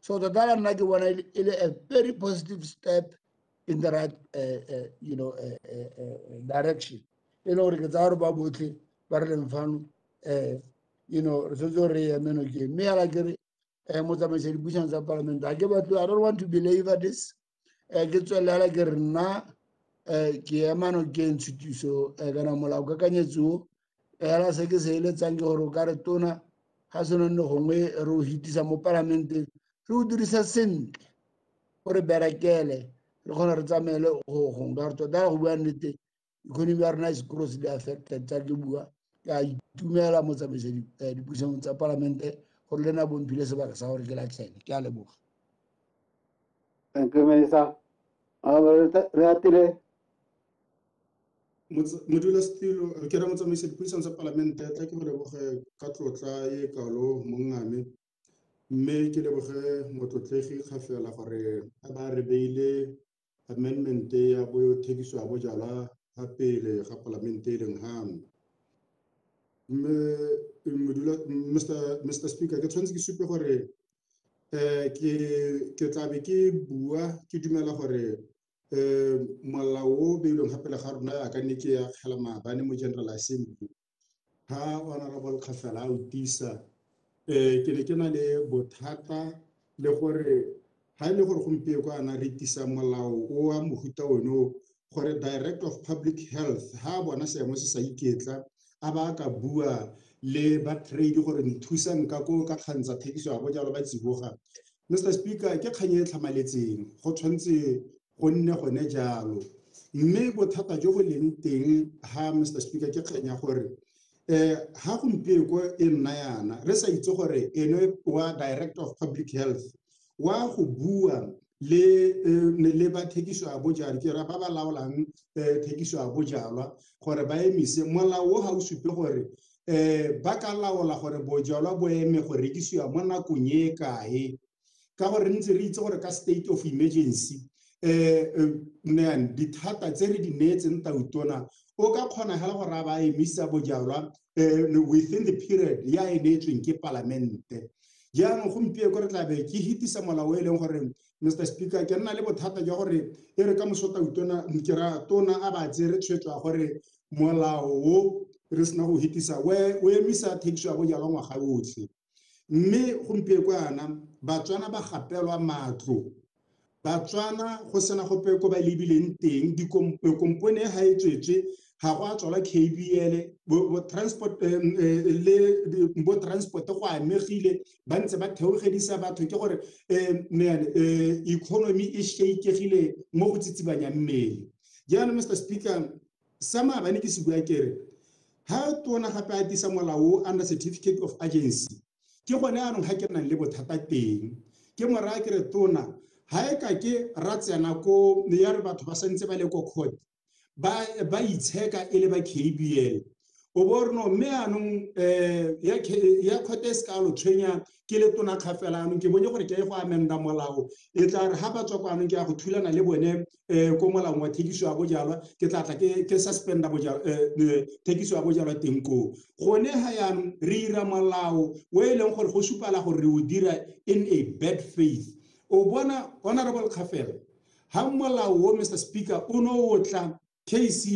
so tota la nna ke bona e le a very positive step in the right direction e le gore ke tsaya gore ba botlhe ba re leng fano re tshwanetse gore re eme nokeng mme ala kere motsamaisa dipuisano tsa palamente ga ke batle I don't want to belabor this ke tswelela ke re nna ke ema nokeng tshutiso kana molao kakanyetso ela se ke se eletsang ke gore o ka re tona ga se nonne gongwe re o hitisa mo palamenteng re o dirisa sentle gore berekele re kgona re tsamaele gongwe ka gore tota go bua nnete economy ya rona is grossly affected tsa ke bua ke a itumela motsamaisa dipuisanong tsa palamente gore le na bomphile sebaka sa gore ke latlhele ke a leboga. Thank you, Minister. Re atile. Modulasetilo ke ra motsamaisa dipuisano tsa palamente tla ke go leboge ka tlotla e kalo mo ngame mme ke leboge motlotlegi ga fela gore a ba re beile amendment ya bo thekiso ya bojalwa ga pele ga palamente e leng gangwe mme Mr. Speaker ke tshwanetse ke supe gore ke tla be ke bua ke dumela gore molao o beilweng gape le ga rona ya ka nne ke ya kgela maabane mo General Assembly ha honorable Kgafela a o tisa ke ne ke na le bothata le gore ha ile gore gompieno kwa ana re tisa molao o wa mohuta ono gore Director of Public Health ha bona seemo se sa iketla a ba ka bua le ba trade gore nthusa nka ko ka kgantsa thekiso ya bojalwa ba tsiboga Mr. Speaker ke kganye tlhamaletseng go tshwantse go nne gone jalo mme bothata jo go leng teng ha Mr. Speaker ke kganya gore ha gompieko e nna yana re sa itse gore ene wa Director of Public Health wa go bua le ba thekiso a bojalwa ke ra ba ba laolang thekiso a bojalwa gore ba emise molao o ha o supe gore ba ka laola gore bojalwa bo eme go rekisiwa mo nakong e kae ka gore ntse re itse gore ka state of emergency dithata tse re di neetseng tautona o ka kgona hela gore ba emisa bojalwa within the period ya e neetsweng ke palamente jaanong gompieko re tlabe ke hitisa molao e leng gore Mr. Speaker ke nna le bothata jwa gore e re ka moso tautona ke ra tona a ba tsere tshwetso ya gore molao o re sena go hitisa o emisa thekiso ya bojalwa ngwaga otlhe mme gompieko yana batswana ba gapelwa matlo batswana go sena gope ko ba lebileng teng dikompone ha e tswetswe ha go a tswala KBL bo transport go amegile ba ntse ba theogedisa batho ke gore economy e shakeegile mo go tsitsibanya mmele jaanong Mr. Speaker sa maabane ke se bua kere ha tona gape a tisa molao under certificate of agency ke gone anong ha ke nang le bothata teng ke mora ke re tona ha e ka ke ratsena ko ya re batho ba sentse ba le ko court ba itsheka ele ba KBL o borno me anong ya court ska lo tshwenya ke le tona khafela anong ke bone gore ke go amenda molao e tla re ha ba tswa kwa anong ke a go thulana le bone ko molao wa thekiso ya bojalwa ke tla tla ke suspenda bojalwa thekiso ya bojalwa teng ko gone ha ya re ira molao o e leng gore go supala gore re o dira in a bad faith o bona honorable Khafela ha molao o Mr. Speaker o no otla case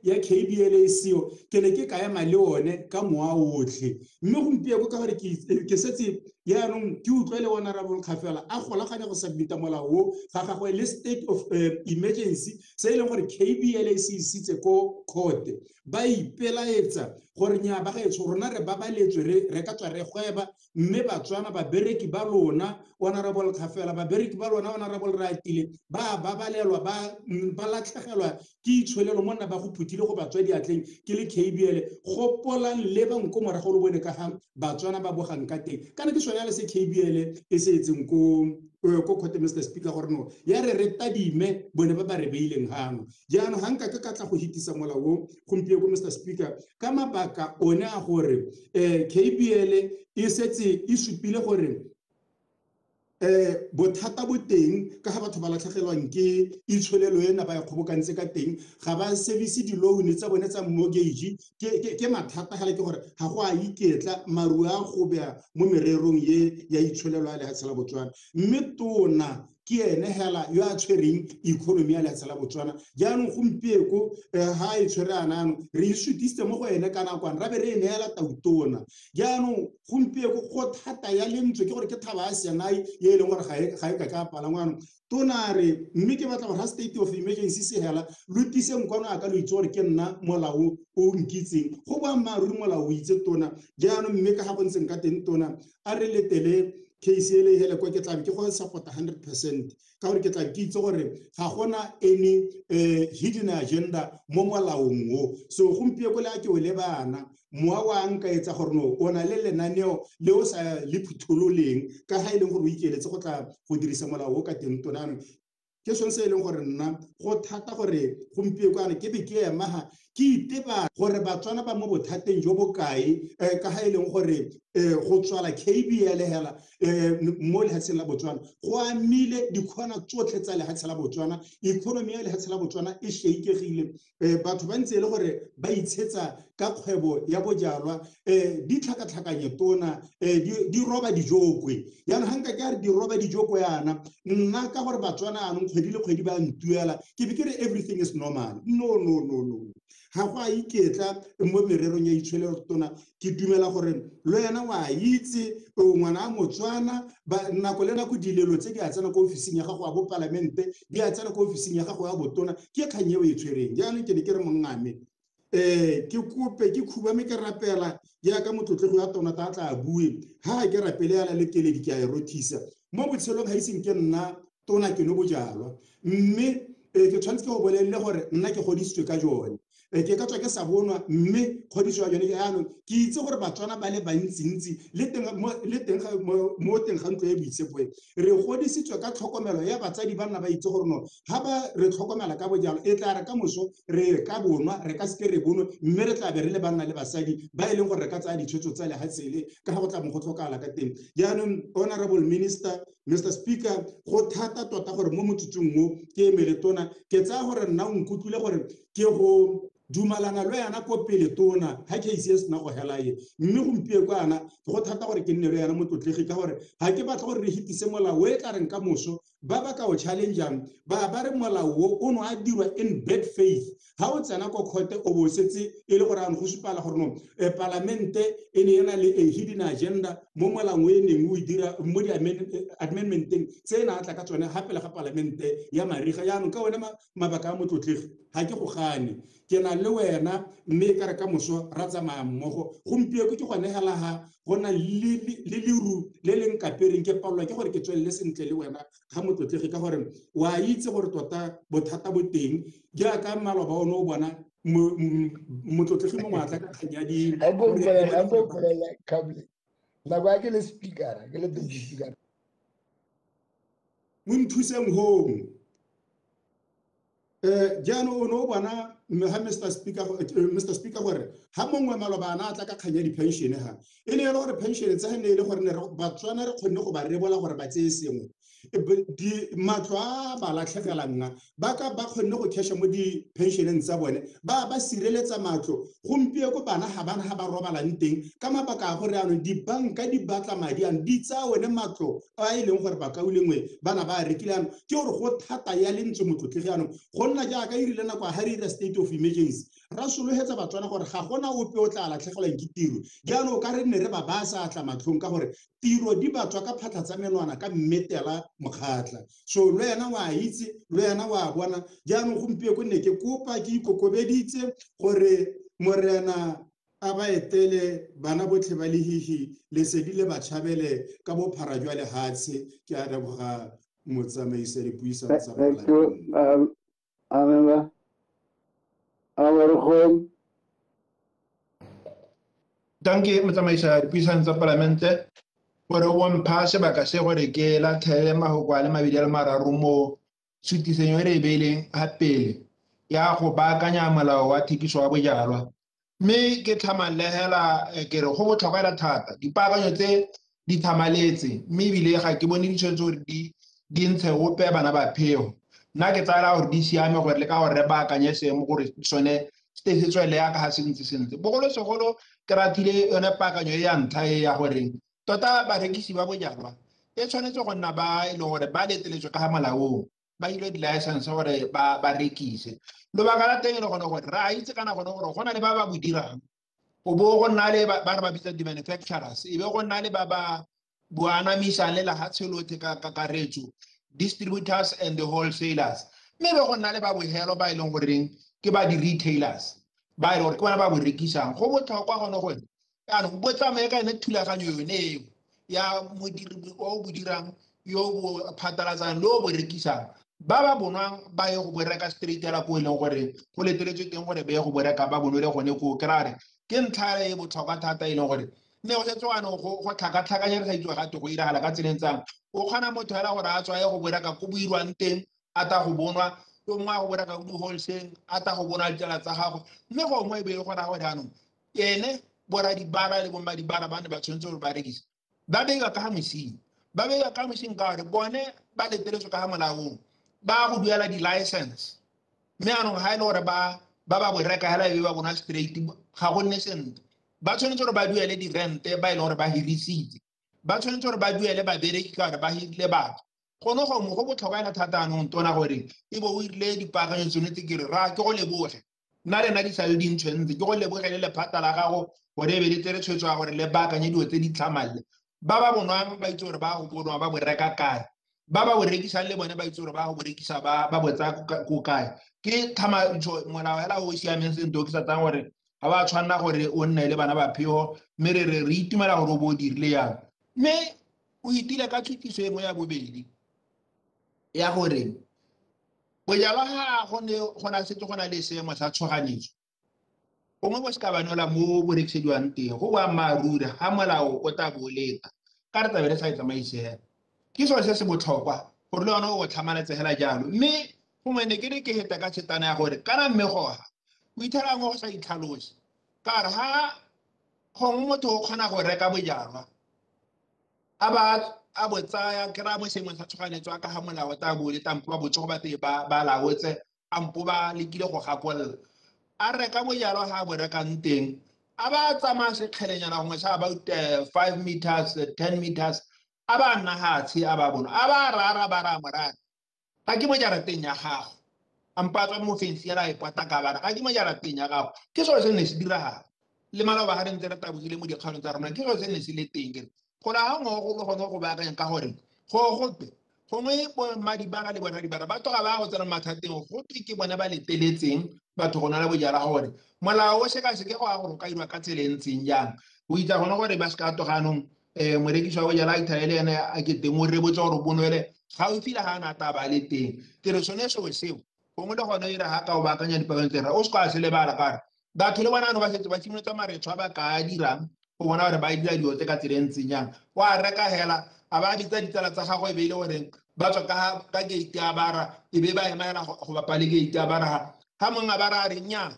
ya KBL seo ke ne ke ka ema le one ka moa otlhe mme gompieko ka gore ke setse ya nong ke utlwele honorable Khafela a golaganya go submita molao o ga gagwe le state of emergency se ile gore KBL se sitse ko court ba ipelaetsa gore nya ba gaetso rona re babaletswe re ka tswa re gweba mme batswana ba bereki ba lona honorable Khafela ba bereki ba lona honorable Ratile ba babalelwa ba latlhegelwa ke itshwelelo monna ba go phutile go batswa diatleng ke le KBL go polang le ba nko morago lo bone ka ga batswana ba bogang ka teng kana ke sona le se KBL e se etseng ko court Mr. Speaker gore no ya re tadime bone ba ba re beileng hano jaanong ha nka ka tla go hitisa molao o gompieko Mr. Speaker ka mabaka one a gore KBL e setse e supile gore bothata bo teng ka ga batho ba latlhegelwang ke itshwelelo ena ba ya kgobokantse ka teng ga ba service di-loan tsa bone tsa mortgage ke mathata gale ke gore ga go a iketla maru a go bea mo mererong ye ya itshwelelo a lehatshe la Botswana mme tona ke ene hela yo a tshwereng economy ya lehatshe la Botswana jaanong gompieko ha e tshwere anano re isutiste mo go ene ka nakwana ra be re ene hela tautona jaanong gompieko go thata ya lentswe ke gore ke thaba a senai ye e leng gore ga e ka palangwano tona re mme ke batla gore ha state of emergency se hela lutise nkwano a ka lo itse gore ke nna molao o nkitseng go ba maruri molao o itse tona jaanong mme ka ga go ntseng ka teng tona a re letele case ele hele kwa ke tla ke go support 100% ka gore ke tla ke itse gore ga gona any hidden agenda mo molaong o so gompieko le a ke o le bana moa wa nka etsa gore no ona le lenaneo le o sa le phuthololeng ka ha ile gore o ikeletse go tla go dirisa molao o ka teng tonano ke sone se e leng gore nna go thata gore gompieko ane ke be ke emaga ke iteba gore batswana ba mo bothateng jo bokae ka ha e leng gore go tswala KBL hela mo lehatsheng la Botswana go amile dikgona tsotlhe tsa lehatshe la Botswana economy ya lehatshe la Botswana e shakeegile batho ba ntse le gore ba itshetsa ka kgwebo ya bojalwa di tlhakatlhakanye tona di roba dijokwe yana hanka ke re di roba dijokwe yana nna ka gore batswana anong kgwedi le kgwedi ba ntuela ke be ke re everything is normal no ha go a iketla mo mererong ya itshwelelo tona ke dumela gore lo yana wa itse ngwana a Motswana ba nako le nako dilelo tse di a tsena ko ofising ya gago a bo parlamente di a tsena ko ofising ya gago ya botona ke kganye o e tshwereng jaanong ke ne ke re mongame ke kope ke khubame ke rapela ya ka motlotlego ya tona ta tla bue ha ke rapele ya le keledi ke a e rothisa mo botshelong ga iseng ke nna tona ke no bojalwa mme ke tshwanetse ke go bolelele gore nna ke godisitswe ka jone ke ka tswa ke sa bonwa mme kgodiso ya yone yaanong ke itse gore batswana ba le bantsintsi le teng mo teng ga ntlo e boitshepo re godisitswe ka tlhokomelo ya batsadi ba nna ba itse gore no ga ba re tlhokomela ka bojalo e tla re ka moso re ka bonwa re ka seke re bonwe mme re tla be re le banna le basadi ba e leng gore re ka tsaya ditshwetso tsa lehatsele ka ga go tla mo go tlhokagala ka teng jaanong honorable minister Mr. Speaker go thata tota gore mo motsotsong mo ke emele tona ke tsaya gore nna o nkutlwile gore ke go dumalana le yana ko pele tona ha ke ise sena go hela ye mme gompieko ana go thata gore ke nne le yana motlotlegi ka gore ha ke batla gore re hitise molao e tla reng ka moso ba ba ka o challengeang ba re molao o no a dirwa in bad faith ha o tsena ko khote o bo setse e le gore an go supala gore no parlamente e ne ena le a hidden agenda mo molao e neng o dira mo di amendmenteng tse na tla ka tsone hape le ga parlamente ya mariga ya no ka wena mabaka a motlotlegi ha ke go gane ke na le wena mme ka re ka moso ra tsamaya mmogo gompieko ke go negela ha gona le liru le leng kapereng ke palwa ke gore ke tswelele sentle le wena ga motlotlegi ka gore wa itse gore tota bothata bo teng jaaka maloba ono o bona motlotlegi mo maatla ka kganya di nako ya ke le speakera ke le deputy speaker mo nthuseng home jaanong o no bona ha Mr. Speaker gore ha mongwe maloba ana a tla ka kganya di-pension ha e ne e le gore pension tsa ne e le gore batswana re kgonne go ba rebola gore ba tseye sengwe matlo a ba latlhegelang ba kgonne go casha mo di-pensioneng tsa bone ba sireletsa matlo gompieko bana ga bana ga ba robalang teng ka mabaka a gore anong dibanka di batla madi ano di tsaya one matlo a e leng gore ba kaulengwe bana ba rekile ano ke gore go thata ya lentswe motlotlegi anong go nna jaaka e rile nako ga re ira state of emergency ra sologetsa batswana gore ga gona ope o tla latlhegelwang ke tiro jaanong ka re nne re ba sa tla matlhong ka gore tiro di batswa ka phatlha tsa menwana ka mmetela mokgatla so le yena wa itse le yena wa bona jaanong gompieko nne ke kopa ke ikokobeditse gore morena a ba etele bana botlhe ba lehihi lesedi le ba tšhabele ka bophara jwa lehatshe ke a leboga motsamaisi dipuisano tsa Amemba. Amarkhon. Danke motsamaisa dipuisano tsa parlamente gore o mpha sebaka se gore ke la thele mahoko a le mabedi a le mararo mo sutisenyo e re beileng ga pele ya go baakanya molao wa thekiso wa bojalwa mme ke tlhamallegela ke re go botlhokwa thata dipaakanyo tse di thamaletse mme ebile ga ke bone di tshwanetse gore di ntshe gope bana ba pheo nna ke tsaya gore di siame gore le ka gore re baakanye seemo gore sone se tswele ya ka ga se ntse sentle bogolosegolo ke ratile yone paakanyo e ya ntlha e ya gore tota barekisi ba bojalwa e tshwanetse go nna ba e leng gore ba letleletswe ka ga molaong ba ile di-license gore ba rekise lobaka la teng e le gone gore re a itse kana gone gore go na le ba ba bo dirang go bo go nna le ba re ba bitsa di-manufacturers e be go nna le ba ba boanamisang le lehatshe lotlhe ka kakaretso distributors and the wholesalers mme be go nna le ba bohelo ba e leng goreng ke ba di-retailers ba e le gore ke bona ba bo rekisang go botlhokwa gone gore yaanong bo tsamaye ka yone thulaganyo yone eo ya modiri o bo dirang yo bo phatlalatsang le o bo rekisang ba ba bonwang ba ye go bo reka straight la ko e leng gore go leteletswe teng gore ba ye go bo reka ba bonole gone ko kry-a re ke ntlha e botlhokwa thata e leng gore mme go setse anong go tlhakatlhakanya re sa itse gate go iragala ka tselentsang o kgona motho hela gore a tswa ye go bo reka ko bo irwang teng a ta go bonwa yo mongwe a go bo reka ko di-wholesale a ta go bona ditsela tsa gagwe mme gongwe e be e gore a gore anong ene bora dibara le bomma dibara ba ne ba tshwanetse gore ba rekisa ba bega ka ga mosing ba bega ka mosing ka gore bone ba leteletswe ka ga molaong ba go duela di-license mme anong ga e le gore ba bo reka hela e be ba bona straight ga go nne sentle ba tshwanetse gore ba duele di-rente ba e leng gore ba hirisitse ba tshwanetse gore ba duele babereki ka gore ba hirile batho gone go botlhokwa ela thata anong tona gore e bo o irile dipaakanyo tsone tse ke re ra ke go leboge nna rena di sa le dintshwentse ke go lebogele lephata la gago gore e be le tere tshwetso ya gore le baakanye dilo tse di tlhamalle ba ba bonwang ba itse gore ba go bonwa ba bo reka kae ba ba bo rekisang le bone ba itse gore ba go bo rekisa ba bo tsaya ko kae ke tlhamatso molao hela o siameng sente o ke sa tsang gore ga ba tshwanela gore o nne le bana ba pheo mme re itumela gore o bo o dirile yang mme o itile ka tshutiso engwe ya bobedi ya gore bojalwa ga go na setse go na le seemo sa tshoganyetso gongwe bo se ka banola mo bo rekisediwang teng go boammaaruri ga molao o tla bo leta ka re tabele sa e tsamaisega ke selo se se botlhokwa gore le yone o tlhamaletsegela jalo mme gongwe ne ke re ke heta ka setana ya gore kana mmegoga o ithela ngo go sa itlhalose ka re ga gongwe motho o kgona go reka bojalwa a bo tsaya ke ra mo seemong sa tshoganyetso a ka ga molao o tla bo leta mpo ba botse go bateng ba laotse a mpo ba lekile go gakolola a reka bojalwa ga a bo rekang teng a ba tsamaya sekgelenyana gongwe sa about 5 meters 10 meters a ba nna hatshe a ba bona a ba rara ba ra morara ga ke mo jarateng ya gago a mpa tswa mo fensi ya ra ipata ka bana ga ke mo jarateng ya gago ke selo se ne se diragala le maloba ga re ntse re tabogile mo dikgaolong tsa rona ke selo se ne se le teng kere go la ga ngwe go gone go baakanyang ka gore go gope gongwe madibara le bona dibara ba toga ba go tsena mathateng go twe ke bone ba leteletseng batho go na le bojala gore molao o sekaseke go ya gore o ka dirwa ka tsela e ntseng jang o itsa gone gore ba se ka toganong morekisi wa bojala a ithae le ene a ke teng o rebotse gore bonwele ga o fila ga a nata ba le teng tire sone seo seo gongwe le gone ira ga ka o baakanya dipakang tsera o se ka se lebala kare batho le bona ano ba setse ba simolotsa maretho a ba ka dirang go bona gore ba dira dilo tse ka tsela e ntseng jang wa reka hela a ba bitsa ditsala tsa gago e be ile gore ba tswa ka gate a bara e be ba emaela go bapa le gate a bara ga mongwe a bara a re nnyaa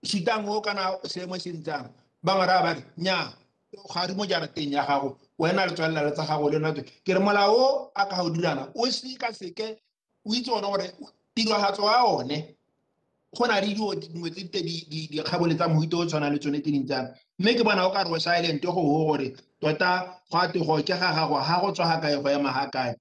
sitang o kana seemo se ntsang bangwe ra ba re nnyaa ga re mo jarateng ya gago wena le tswalela le tsa gago le nna ke re molao a ka go dirana o seke o itse one gore tiragatso ya one go na le dilo dingwe tse dikgabole tsa mohuta o tshwana le tsone tse dintsana mme ke bona o ka re o silent go gore tota go a tego ke ga gago ga go tswa ga kae go ema ga kae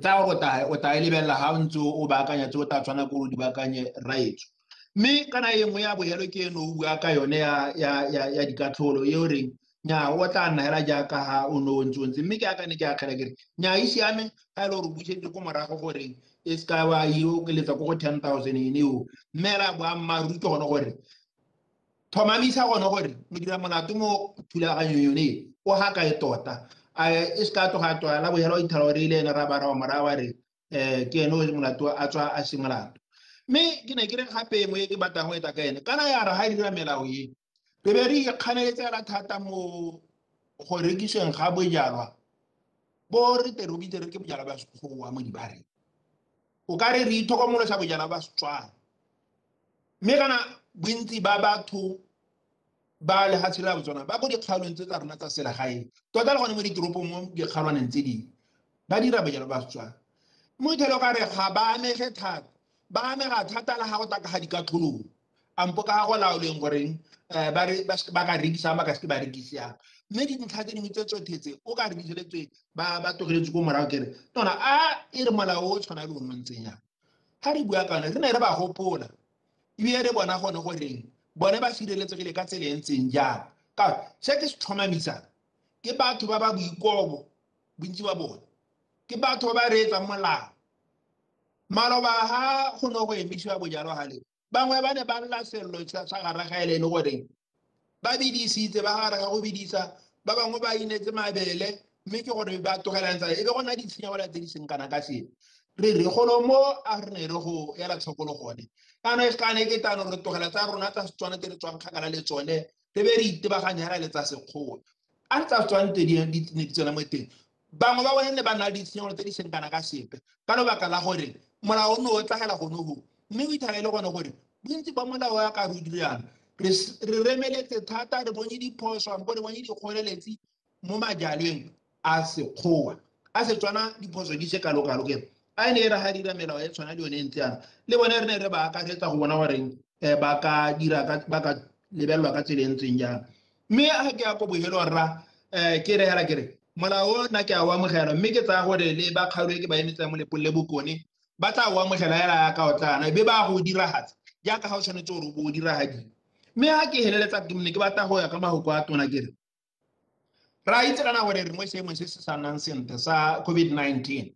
tsa go o ta e lebelela ga o ntse o baakanya tse o tla tshwana ko di baakanye raetso mme kana e nngwe ya boelo ke eno o bua ka yone ya dikatlholo e o reng nya o tla nna hela jaaka ha o no ntse mme ke akane ke akgela kere nya e siame ga ile gore bušetse ko morago gore e ska wa yo ke letsa go 10,000 eneo mme ra boammaaruri ke gone gore thomamisa gone gore mo dira molato mo thulaganyo yone o ga ka e tota e ska toga la bohelo ithala gore ile ene ra bara wa mora wa re ke eno molato a tswa a simolato mme ke ne ke re gape mo e ke batlang go eta ka ene kana ya re ga e dira melao e re be re ikganeletsela thata mo go rekiseng ga bojalwa bo re tere o bitse re ke bojalwa ba sekgowa mo dibareng o ka re itlhokomolosa bojalwa ba Setswana mme kana bontsi ba batho ba lehatshe la Botswana ba go dikgaolong tse tsa rona tsa selegae tota le gone mo ditoropong mo dikgaolwaneng tse dingwe ba dira bojalwa ba Setswana mo ithelo ka re ga ba amege thata ba amega thata le ga go taka ga dikatlholong ampo ka go laoleng goreng ba ka rekisa ba ka se ba rekisiang mme dintlha tse dingwe tse tsothetse o ka re diseletswe ba togeletse ko morago kere tona a e re molao o tshwana le o ntseng yang ga re bua kana re ne re ba gopola ebile re bona gone goreng bone ba sireletsegile ka tsela e ntseng jang ka se ke se tlhomamisa ke batho ba ba boikobo bontsi ba bone ke batho ba reetsang molao maloba ga go no go emisiwa bojalwa gale bangwe ba ne ba lla sello sa garagaele le gore ba bidisitse ba gare ga go bidisa ba bangwe ba inetse mabele mme ke gore ba togelantsa e be gona ditshenyegelo tse di seng kana ka se re golo mo a re ne re go ela tlhokolo gone kana e skane ke tano re togela tsa rona tsa Setswana tse re tswang kgakala le tsone re be re itebaganya hela le tsa sekgowa a tsa Setswana tse di ne di tsena mo teng bangwe ba bone ne ba na ditshenyegelo tse di seng kana ka sepe ka lebaka la gore molao no o tlagela gone go mme o ithala le gone gore bontsi ba molao ya ka re dirang re remeletse thata re bone diphoso ampo re bone dikgoreletsi mo majalweng a sekgowa a Setswana diphoso di se kalo-kalo ke a ne re ga dira melao e tshwana le yone ntse yana le bone re ne re ba akaretsa go bona gore ba ka lebelelwa ka tsela e ntseng jang mme ga ke ya ko bohelong rra ke re hela kere molao nna ke a o amogela mme ke tsaya gore le ba kgaolo e ke ba emetsang mo lepong le bokone ba tla o amogela hela ya ka o tlana e be ba go diragatsa jaaka ga o tshwanetse gore o bo o diragadi mme ga ke heleletsa ke mne ke batla go ya ka mahoko a tona kere ra itse kana gore re mo seemong se se sa nnang sentle sa COVID-19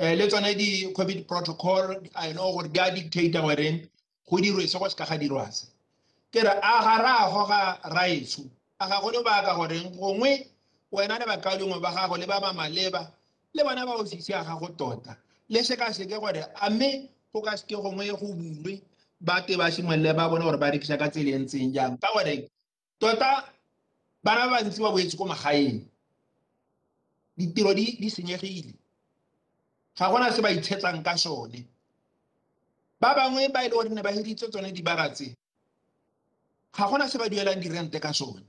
le tsone di-COVID protocol I know gore di a dictator goreng go dirwe se go se ka ga dirwa se ke re a ga ra goga raetso a ga go le ba ka goreng gongwe wena le bakalongwe ba gago le ba ba maleba le bona ba ofisi ya gago tota le sekaseke gore a mme go ka seke gongwe go bulwe ba te ba simolole ba bone gore ba rekisa ka tsela e ntseng jang ka gore tota bana ba bantsi ba boetse ko magaeng ditiro di senyegile ga gona se ba itshetsang ka sone ba bangwe ba ile gore ne ba hiritse tsone dibaratse ga gona se ba duelang dirente ka sone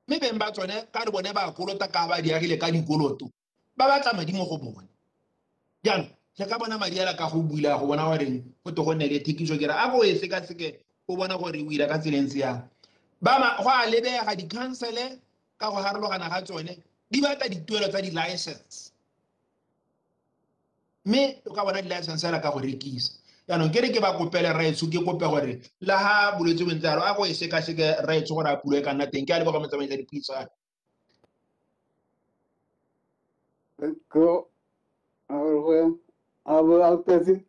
mme beng ba tsone ka re bone ba kolota ka ba di agile ka dikoloto ba batla madi mo go bone jaanong re ka bona madi ala ka go buila go bona goreng go to go nne le thekiso ke ra a go e sekaseke go bona gore o ila ka tseleng se yang go a lebega di-councele ka go harologana ga tsone di batla dituelo tsa di-license mme o ka bona di-license ala ka go rekisa yaanong ke re ke ba kopele raetso ke kope gore le ha bolwetse bo ntse jalo a go e sekaseke raetso gore a pulo e ka nna teng ke a leboga motsamaisi ya dipuisano Go, I'll test it.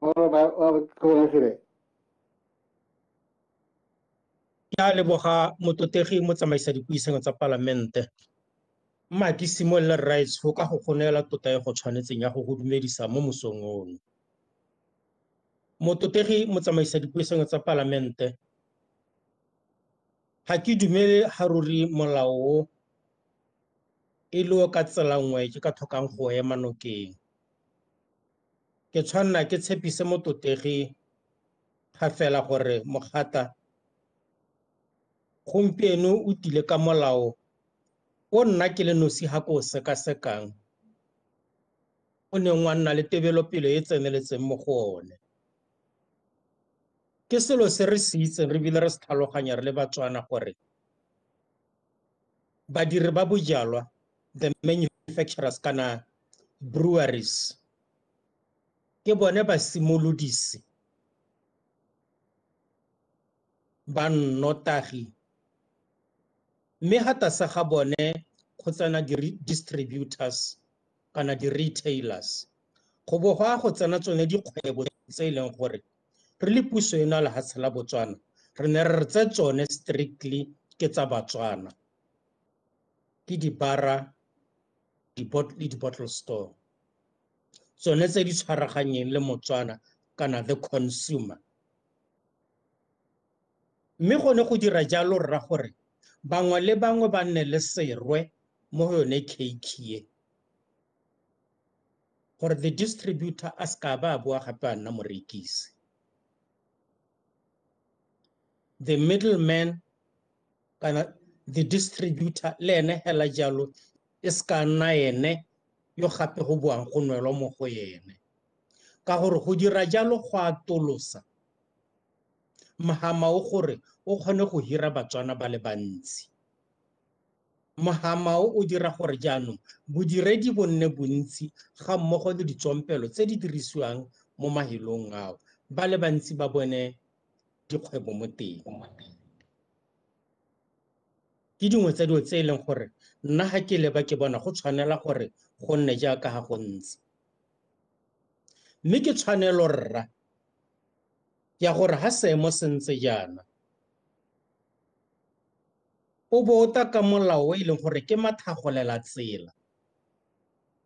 Or about Korea. Ya leboga mototegi mo tsamaisa dipuisano tsa palamente mma ke simolla rights go ka go gonela tota e go tshwanetseng ya go go dumedisa mo mosong ono mototegi mo tsamaisa dipuisano tsa palamente ga ke dumele ga ruri molao e le ka tsela nngwe ke ka tlhokang go ema nokeng ke tshwanna ke tshepise mototegi ga fela gore mogata gompieno o tile ka molao o nna ke le nosi ga ko o sekasekang o neng wa nna le tebelopele e tseneletseng mo go one ke selo se re se itseng re bile re se tlhaloganya re le batswana gore badiri ba bojalwa the manufacturers kana breweries ke bone basimolodisi ba nnotagi mme ga tlase ga bone go tsena di-distributors kana di-retailers go bo go a go tsena tsone dikgwebo tse e leng gore re le puso eno a lefatshe la Botswana re ne re tse tsone strictly ke tsa Batswana ke dibara le di-bottle store tsone tse di tshwaraganyeng le Motswana kana the consumer mme gone go dira jalo rra gore bangwe le bangwe ba nne le serwe mo yone cake ye gore the distributor a ska ba boa gape a nna morekisi the middleman kana the distributor le ene hela jalo e ska nna ene yo gape go boang go nwelwa mo go ene ka gore go dira jalo go atolosa mohamao gore o kgone go hira Batswana ba le bantsi mohamao o dira gore jaanong bodiredi bo nne bontsi ga mmogo le ditswampelo tse di dirisiwang mo mahelong ao ba le bantsi ba bone dikgwebo mo teng ke dingwe tsa dilo tse e leng gore nna ga ke leba ke bona go tshwanela gore go nne jaaka ga go ntse mme ke tshwanelo rra ya gore ha seemo se ntse jaana o bota ka molao e leng gore ke mathagolela tsela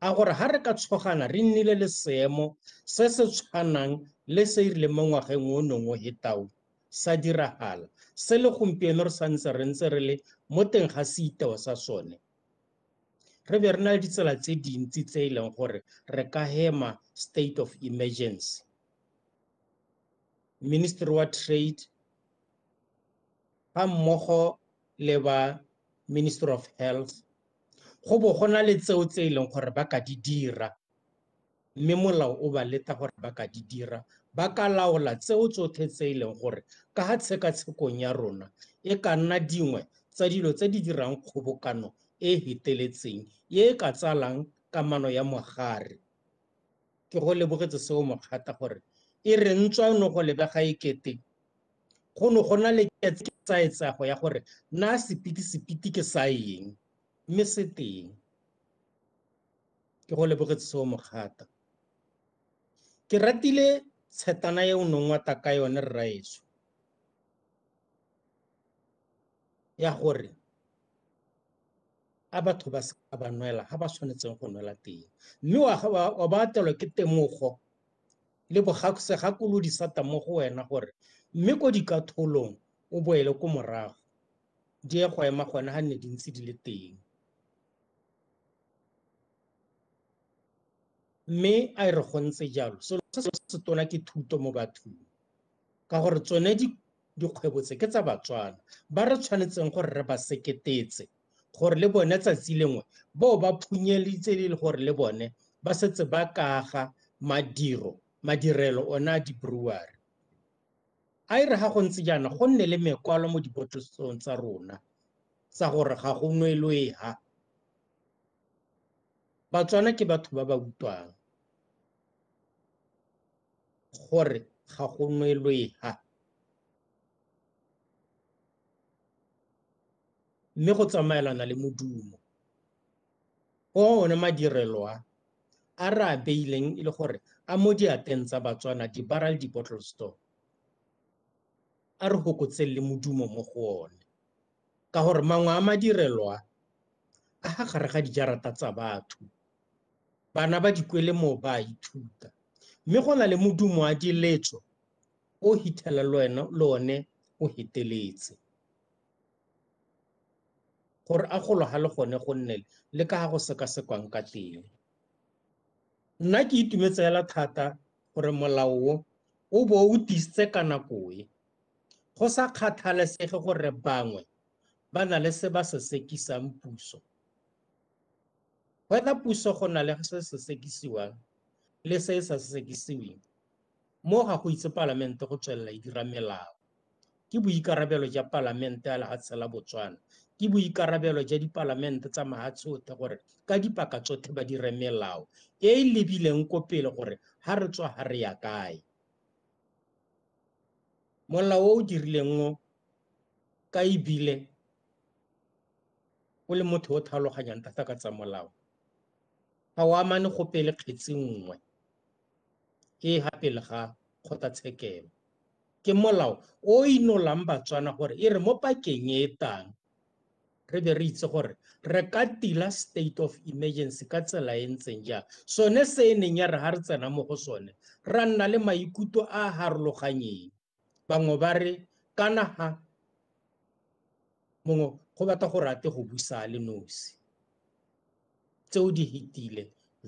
a gore ha re ka tshogana re nnile le seemo se se tshwanang le se irile mo ngwageng o nongwe hetao sa diragala se le gompieno re santse re ntse re le mo teng ga seiteo sa sone re be re na le ditsela tse dintsi tse e leng gore re ka hema state of emergency Ministry wa Trade ga mmogo le ba Ministry of Health go bo go na le tseo tse e leng gore ba ka di dira mme molao o ba leta gore ba ka di dira ba ka laola tseo tsotlhe tse e leng gore ka ga tshekatshekong ya rona e ka nna dingwe tsa dilo tse di dirang kgobokano e heteletseng e ka tsalang kamano ya mogare ke go lebogetse seo mogata gore e re ntswa no go lebega ekete go no go na le ketsaetsago ya gore na sepiti ke sa eng mme se teng ke go lebogetse seo mogata ke ratile tshetana e o neng wa ta ka yone rraetso ya gore a batho ba se ba nwela ga ba tshwanetseng go nwela teng mme wa ba atelwa ke temogo le bogakolodi sata mo go wena gore mme ko dikatholong o boele ko morago di ye go ema gone ga nne di ntse di le teng mme a re go ntse jalo selo se se tona ke thuto mo bathong ka gore tsone dikgwebo tse ke tsa batswana ba re tshwanetseng gore re ba seketetse gore le bone tsatsi lengwe bo ba phunyeleditse le gore le bone ba setse ba kaga madirelo ona di-brewery a re ga go ntse jaana go nne le mekwalo mo dibotlolong tsa rona sa gore ga go nwelweha batswana ke batho ba ba utlwang gore ga go nwelweha mme go tsamaelana le modumo o one madirelo a re a beileng e le gore a mo diateng tsa batswana di-bar le di-bottle store a re gokotse le modumo mo go one ka gore mangwe a madirelo a ga gare ga dijarata tsa batho bana ba dikwele mo ba ithuta mme go na le modumo a diletso o hitela le one o heteletse gore a golo ga le gone go nne le ka ga go sekasekwang ka teng nna ke itumetse fela thata gore molao o bo o tiisitse ka nako e go sa kgathalesege gore bangwe ba na le se ba se sekisang puso whether puso go na le se se sekisiwang le se sa se sekisiweng mo ga go itse palamente go tswelela e dira melao ke boikarabelo ja palamente a lefatshe la Botswana ke boikarabelo ja dipalamente tsa mafatshe otlhe gore ka dipaka tsotlhe ba dire melao e e lebileng ko pele gore ha re tswa ha re ya kae molao o dirileng o ka ebile o le motho o tlhaloganyang thata ka tsa molao ga o amane go pele kgetsi nngwe e ga pele ga kgotlatshekelo ke molao o inolang batswana gore e re mo pakeng e tang re be re itse gore re ka tila state of emergency ka tsela e ntseng jang sone se e neng ya re ga re tsena mo go sone ra nna le maikutlo a harologanyeng bangwe ba re kana ha mongwe go batla go rate go busa le nosi tseo di hitile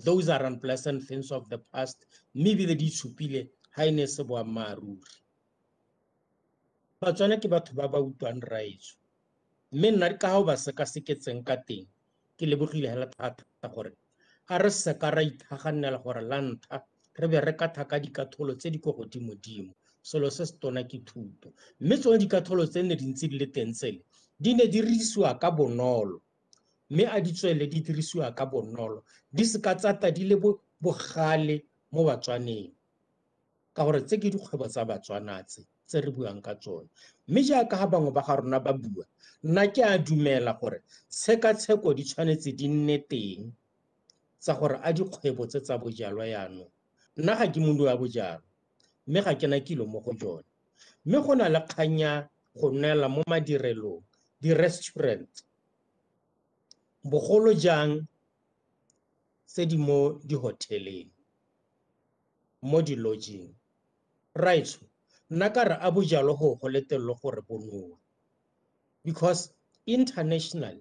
those are unpleasant things of the past mme ebile di tshupile ga e ne se boammaaruri batswana ke batho ba ba utlwang raetso mme nna ka ga o ba sekaseketseng ka teng ke lebogile hela thata gore a re seka ra ithagannela gore la ntlha re be re ka thaka dikatholo tse di ko godimo-dimo selo se se tona ke thuto mme tsone dikatholo tse ne di ntse di le teng tsele di ne di dirisiwa ka bonolo mme a di tswele di dirisiwa ka bonolo di seka tsata di le bogale mo batswaneng ka gore tse ke dikgwebo tsa batswana tse re buang ka tsone mme jaaka ga bangwe ba ga rona ba bua nna ke a dumela gore tshekatsheko di tshwanetse di nne teng tsa gore a dikgwebo tse tsa bojalwa yaanong nna ga ke mongwe wa bojalwa mme ga ke na kilo mo go jone mme go na le kgang ya go nwela mo madirelong di-restaurant bogolo jang tse di mo di-hoteleng mo di-lodging right nna ka re a bojalo go letelelo gore bonowa because international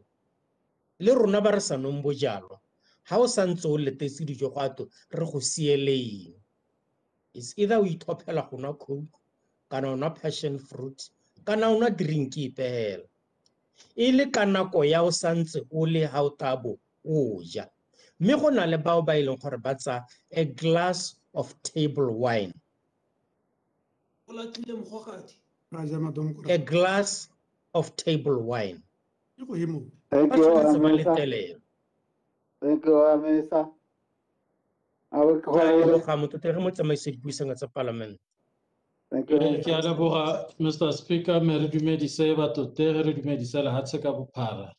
le rona ba re sa nong bojalwa ga o santse o letetse dijo go ato re go sieleng it's either o ithopela go nwa coke kana o nwa passion fruit kana o nwa drink ipela e le ka nako ya o santse o le ga o tabo o ja mme go na le bao ba e leng gore ba tsa a glass of table wine a glass of table wine Thank you, Amisa. Thank you, Amisa. I will call Thank you. Ke a leboga Mr. Speaker me re dumedise batotege re dumedise lehatshe ka bophara.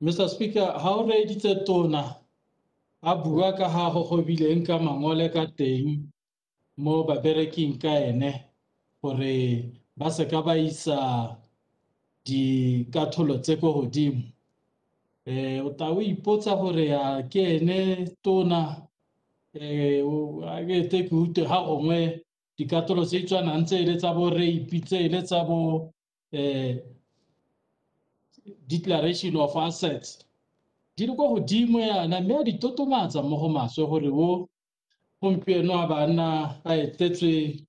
Mr. Speaker ha o reeditse tona a bua ka ha go gobileng ka mangole ka teng mo babereking ka ene gore ba se ka ba isa dikatolo tse ko godimo o ta o ipotsa gore a ke ene tona a ke te ke utlwe ha gongwe dikatolo tse tshwanang tse le tsa bo rape tse le tsa bo declaration of assets di le ko godimo yana mme a di totomatsa mo go maswe gore wo gompieno a banna a etetswe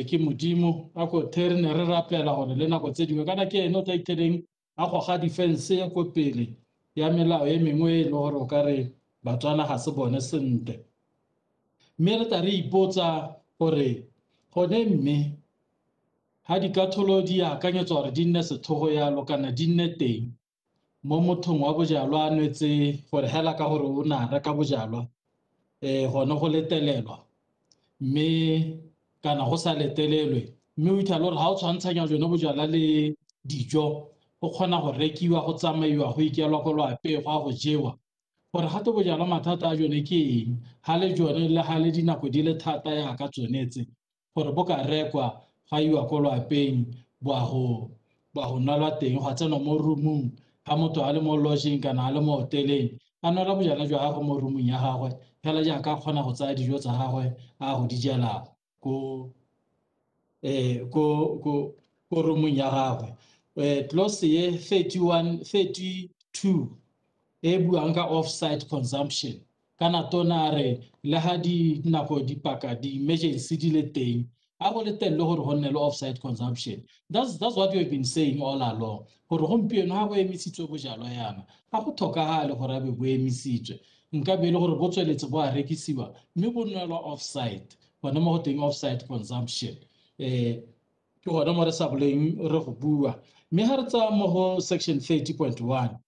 ke modimo a ko there ne re rapela gore le nako tse dingwe kana ke ene o tla itheleng a goga defense ya ko pele ya melao e mengwe e le gore o ka re batswana ga se bone sentle mme re tla re ipotsa gore gone mme ha dikatolo di akanyetswa gore di nne sethogo yalo kana di nne teng mo mothong wa bojalwa a nwetse gore hela ka gore o nara ka bojalwa gone go letelelwa mme kana go sa letelelwe mme o ithala gore ha o tshwantshanya jone bojalwa le dijo go kgona go rekiwa go tsamaiwa go ikelwa ko loapego a go jewa gore gape bojalwa mathata a jone ke eng ha le jone le ha le dinako di le thata ya ka tsonetse gore bo ka rekwa ga iwa ko loapeng bo a go nalwa teng go tsenwa mo roomong ha motho a le mo lodging kana a le mo hoteleng a nwela bojalwa jwa gagwe mo roomong ya gagwe fela jaaka a kgona go tsaya dijo tsa gagwe a go di jela ko roomong ya gagwe clause ye 32 e buang ka off-site consumption kana tona re le ha dinako dipaka di-emergency di le teng a go le telle gore go nne le off-site consumption that's what we have been saying all along gore gompieno ga go emisitswe bojalwa yana ga go tlhokagale gore a be bo emisitswe nka be e le gore bo tsweletse bo a rekisiwa mme bo nwelwa off-site gone mo go teng off-site consumption ke gone mo re sa boleng re go bua mme ga re tsaya mo go section 30.1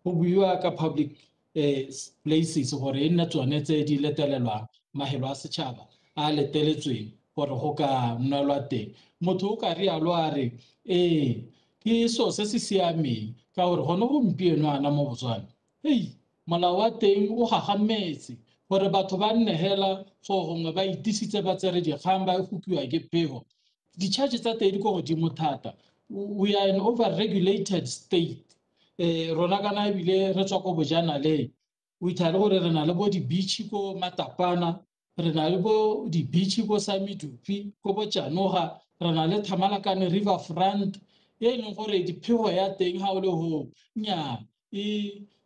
go buiwa ka public places gore e nne tsone tse di letelelwang mahelo a setšhaba a leteletsweng gore go ka nnelwa teng motho o ka rialo a re ke so se se siameng ka gore gone gompieno ana mo Botswana molao wa teng o gagametse gore batho ba nne hela go gongwe ba itisitse ba tsere dikgang ba gopiwa ke phego di-charge tsa teng di ko godimo thata we are an over-regulated state rona kana ebile re tswa ko bojanaleng o ithale gore re na le bo di-beach ko Matapana re na le bo di-beach ko Samidupi ko Bojanoga re na le Thamalakane river front e leng gore diphego ya teng ha o le ho nya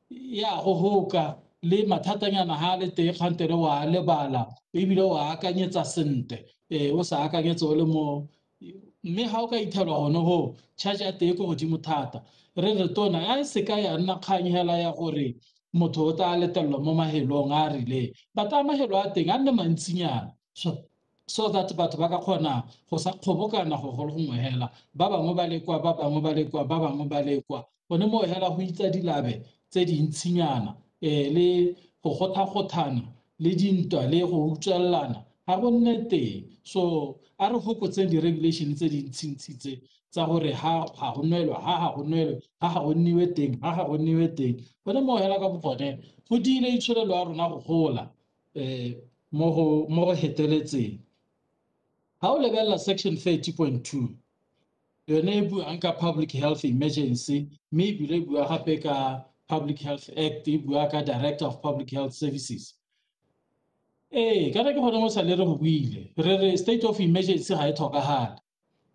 ya go hoka le mathatanyana ha le teng kgantere wa lebala ebile wa akanyetsa sente o sa akanyetsa o le mo mme ha o ka ithelwa gone ho charge ya teng go godimo thata re tona a se ka ya nna kgang hela ya gore motho o tla letelelwa mo mahelong a rile ba ta mahelo a teng a nne mantsinyana so that batho ba ka kgona go sa kgobokana go gongwe hela ba bangwe ba lekwa ba bangwe ba lekwa ba bangwe ba lekwa gone mo hela go itsa dilabe tse dintsinyana le go gothagothana le dintwa le go utswellana ga go nne teng so a re hokotseng di-regulation tse dintshintshitse tsa gore ha go nwelwa ha go nwelwe ha go nniwe teng ha go nniwe teng gone mo hela ka bogone go diile itshwarelo ya rona go gola mo go heteletseng ha o lebelela section 30.2 yone e buang ka public health emergency mme ebile e bua gape ka Public Health Act e bua ka Director of Public Health Services kana ke gone mo sa le re go buile re re state of emergency ga e tlhokagala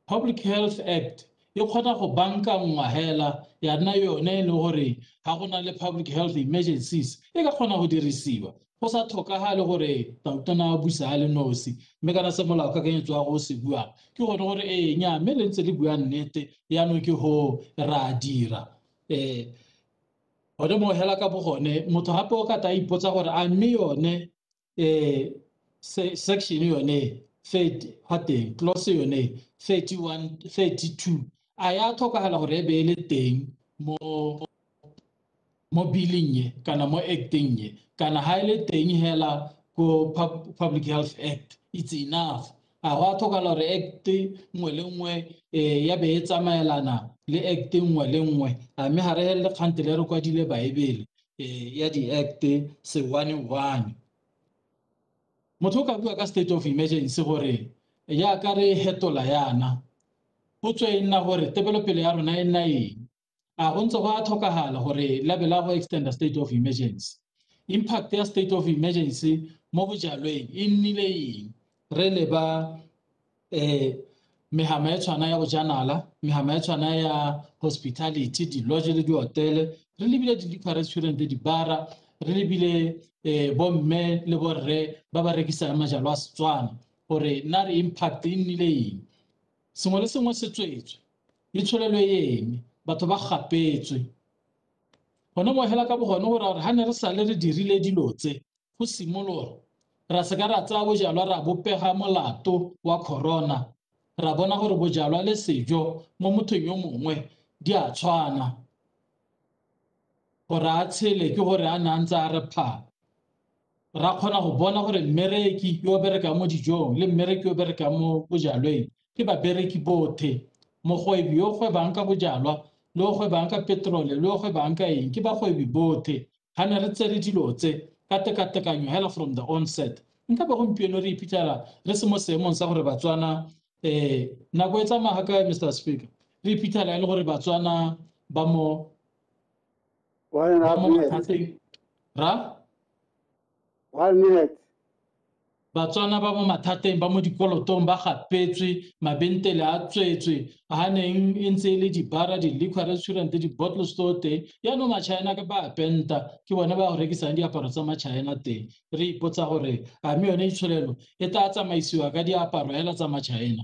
Public Health Act e kgona go banka ngwahela ya nna yone le gore ga go na le public health emergencies e ka kgona go dirisiwa go sa tlhokagale gore tautona a busa a le nosi mme kana se molao ka kenyetso wa go se buang ke gone gore nya mme le ntse le bua nnete yaanong ke go ra dira gone mo hela ka bogone motho gape o ka ta ipotsa gore a mme yone section yone teng clause yone 32 a ya tlhokagala gore e be le teng mo billing ye kana mo acting ye kana ha ile teng hela ko Public Health Act it's enough a go tlhokagala gore act nngwe le nngwe ya be e tsamaelana le act nngwe le nngwe a mme ha re hele kgante le re kwadile baebele ya di-act se 1 motho o ka bua ka state of emergency gore ya ka re hetola yana potso e nna gore tebelopele ya rona e nna eng a go ntse go a tlhokagala gore level ya go extenda state of emergency impact ya state of emergency mo bojalweng e nnile eng re leba mehama e tshwana ya bojanala mehama e tshwana ya hospitality di-lodge le di-hotele re lebile di-liquor restaurant dibara re lebile bomme le borre ba ba rekisang majalo a Setswana gore na re impact e nnile eng sengwe le sengwe se tswetswe e tsholelo eng batho ba gapetswe gone mo hela ka bogone gore ha ne re sale re dirile dilo tse go simolola ra se ka ra tsaya bojalwa ra bopega molato wa corona ra bona gore bojalwa le sejo mo mothong yo mongwe di a tshwana gore a tshele ke gore a ne a ntse a re pha ra kgona go bona gore mmereki yo bereka mo dijong le mmereki yo bereka mo bojalweng ke babereki bothe mogwebi yo gwebang ka bojalwa le o gwebang ka petrole le o gwebang ka eng ke bagwebi bothe ga ne re tsere dilo tse ka tekatekanyo hela from the onset nka ba gompieno re iphitlhela re se mo seemong sa gore batswana nako e tsamaya ka Mr. Speaker re iphitlhela e le gore batswana ba mo 1.5 minutes. mathateng ra 1 minute. batswana ba mo mathateng ba mo dikolotong ba gapetswe mabentele a tswetswe ha neng e ntse le dibara di-liquor restaurant di-bottle store teng yaanong ma-China ke ba penta ke bone ba go rekisang diaparo tsa ma-China teng re ipotsa gore a mme yone itsholelo e tla tsamaisiwa ka diaparo hela tsa ma-China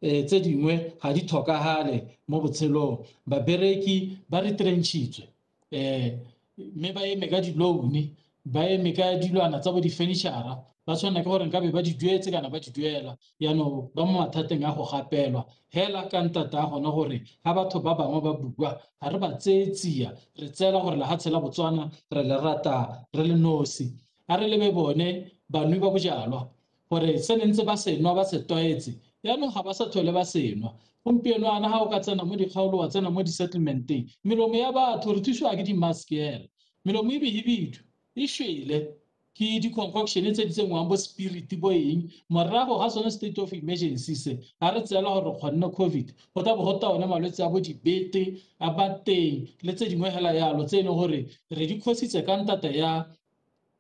tse dingwe ga di tlhokagale mo botshelong babereki ba re trenchitswe mme ba eme ka di-loan ba eme ka dilwana tsa bo di-furniture-a ba tshwana ke gore nkabe ba di duetse kana ba di duela yaanong ba mo mathateng a go gapelwa hela ka ntata a gona gore ga batho ba bangwe ba bua ga re ba tseye tsia re tseela gore lehatshe la Botswana re le rata re le nosi a re lebe bone banwi ba bojalwa gore se ne ntse ba senwa ba se tlwaetse yaanong ga ba sa tlhole ba senwa gompieno ana ga o ka tsena mo dikgaolo wa tsena mo di-settlementeng melomo ya batho re thusiwa ke di-mask hela melomo e behibidu e shwele ke di-concoction tse di tsengwang bo spirit bo eng morago ga sone state of emergency se ga re tseela gore kgonne COVID go tla bo go ta one malwetse a bo dibete a ba teng le tse dingwe hela yalo tse e leng gore re di kgositse ka ntata ya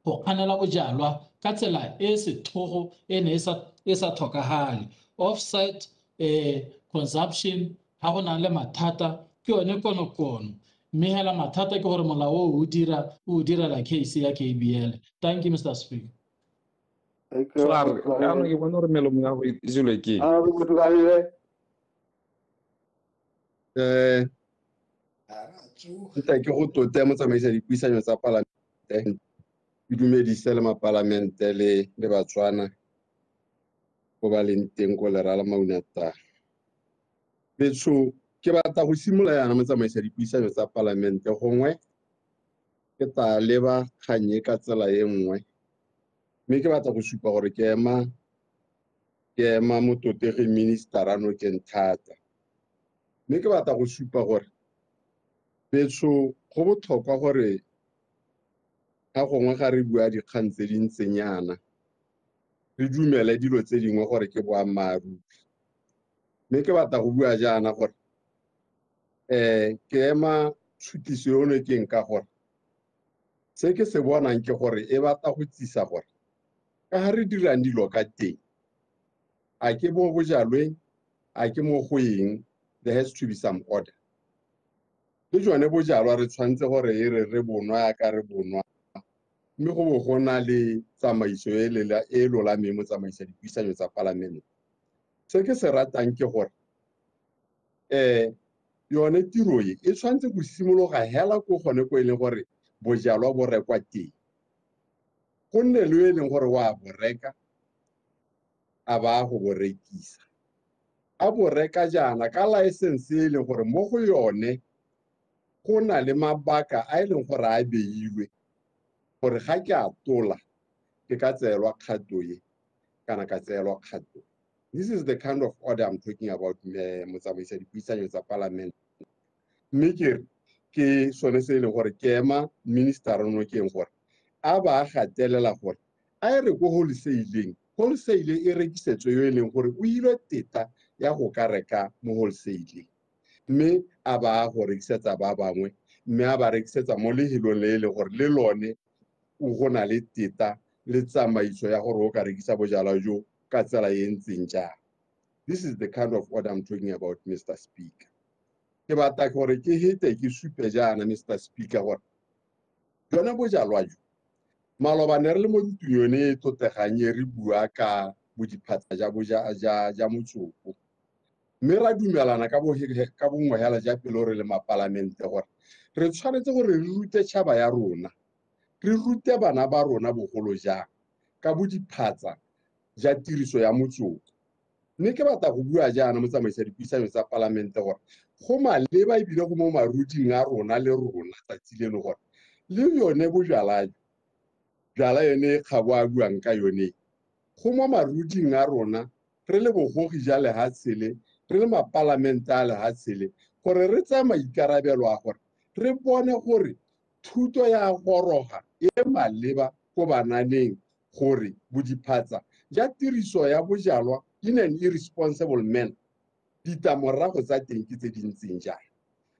go kganela bojalwa ka tsela e sethogo e ne e sa tlhokagale offsite consumption ha go nang le mathata ke yone konokono mme hela mathata ke gore molao o direla case ya KBL. Thank you, Mr. Speaker. Thank you. Sir, yaanong ke bona gore melomo ya go e jelwe ke nta ke go tota motsamaisa dipuisano tsa palamente ke dumedise le mapalamente le Batswana go ba leng teng ko lerala Maunatag. Betso ke batla go simolola yana motsamaisa dipuisano tsa palamente gongwe ke tla leba kganye ka tsela e nngwe mme ke batla go supa gore ke ema mototegi ministera Nokeng Thato mme ke batla go supa gore betso go botlhokwa gore ga gongwe ga re bua dikgang tse di ntsenyana re dumele dilo tse dingwe gore ke boammaaruri mme ke batla go bua jaana gore ke ema tshutiso yo Nokeng ka gore se ke se bonang ke gore e batla go tsisa gore ka ga re dirang dilo ka teng a ke mo bojalweng a ke mo go eng there has to be some order le jone bojalwa re tshwanetse gore e re bonwa ya ka re bonwa mme go bo go na le tsamaiso e lolameng mo tsamaisa dipuisano tsa palamente se ke se ratang ke gore yone tiro e tshwanetse go simologa hela ko gone ko e leng gore bojalwa bo rekwa teng go nne le e leng gore wa bo reka a ba go bo rekisa a bo reka jaana ka license e leng gore mo go yone go na le mabaka a e leng gore a beilwe gore ga ke a tola ke ka tseelwa kgato e kana ka tseelwa kgato. This is the kind of order I'm talking about motsamaisa dipuisano tsa palamente mme ke sone se e leng gore ke ema ministera Nokeng gore a ba gatelela gore a re go wholesaleng e rekisetswe yo e leng gore o ile teta ya go ka reka mo wholesale mme a ba go rekisetsa ba bangwe mme a ba rekisetsa mo lehelong le le gore le lone o go na le teta le tsamaiso ya gore o ka rekisa bojalwa jo ka tsela e ntseng jang. This is the kind of what I'm talking about, Mr. Speaker. Ke batla gore ke hete ke supe jaana, Mr. Speaker, gore jone bojalwa jo malobane re le mo ntong e toteganye re bua ka bodiphatsa ja motsoko mme ra dumelana ka bongwe hela ja pele re le mapalamente gore re tshwanetse gore re rute tšhaba ya rona re rute bana ba rona bogolo jang ka bodiphatsa ja tiriso ya motsoko mme ke batla go bua jaana motsamaisa dipuisano tsa palamente gore go maleba ebile go mo maruding a rona le rona tsatsi leno gore le yone bojala yone ga bo a buang ka yone go mo maruding a rona re le bogogi ja lehatshele re le mapalamente a lehatshele gore re tsaya maikarabelo a gore re bone gore thuto ya goroga e maleba ko bananeng gore bodiphatsa ja tiriso ya bojalwa in an irresponsible man ditamorago tsa teng ke tse di ntseng jang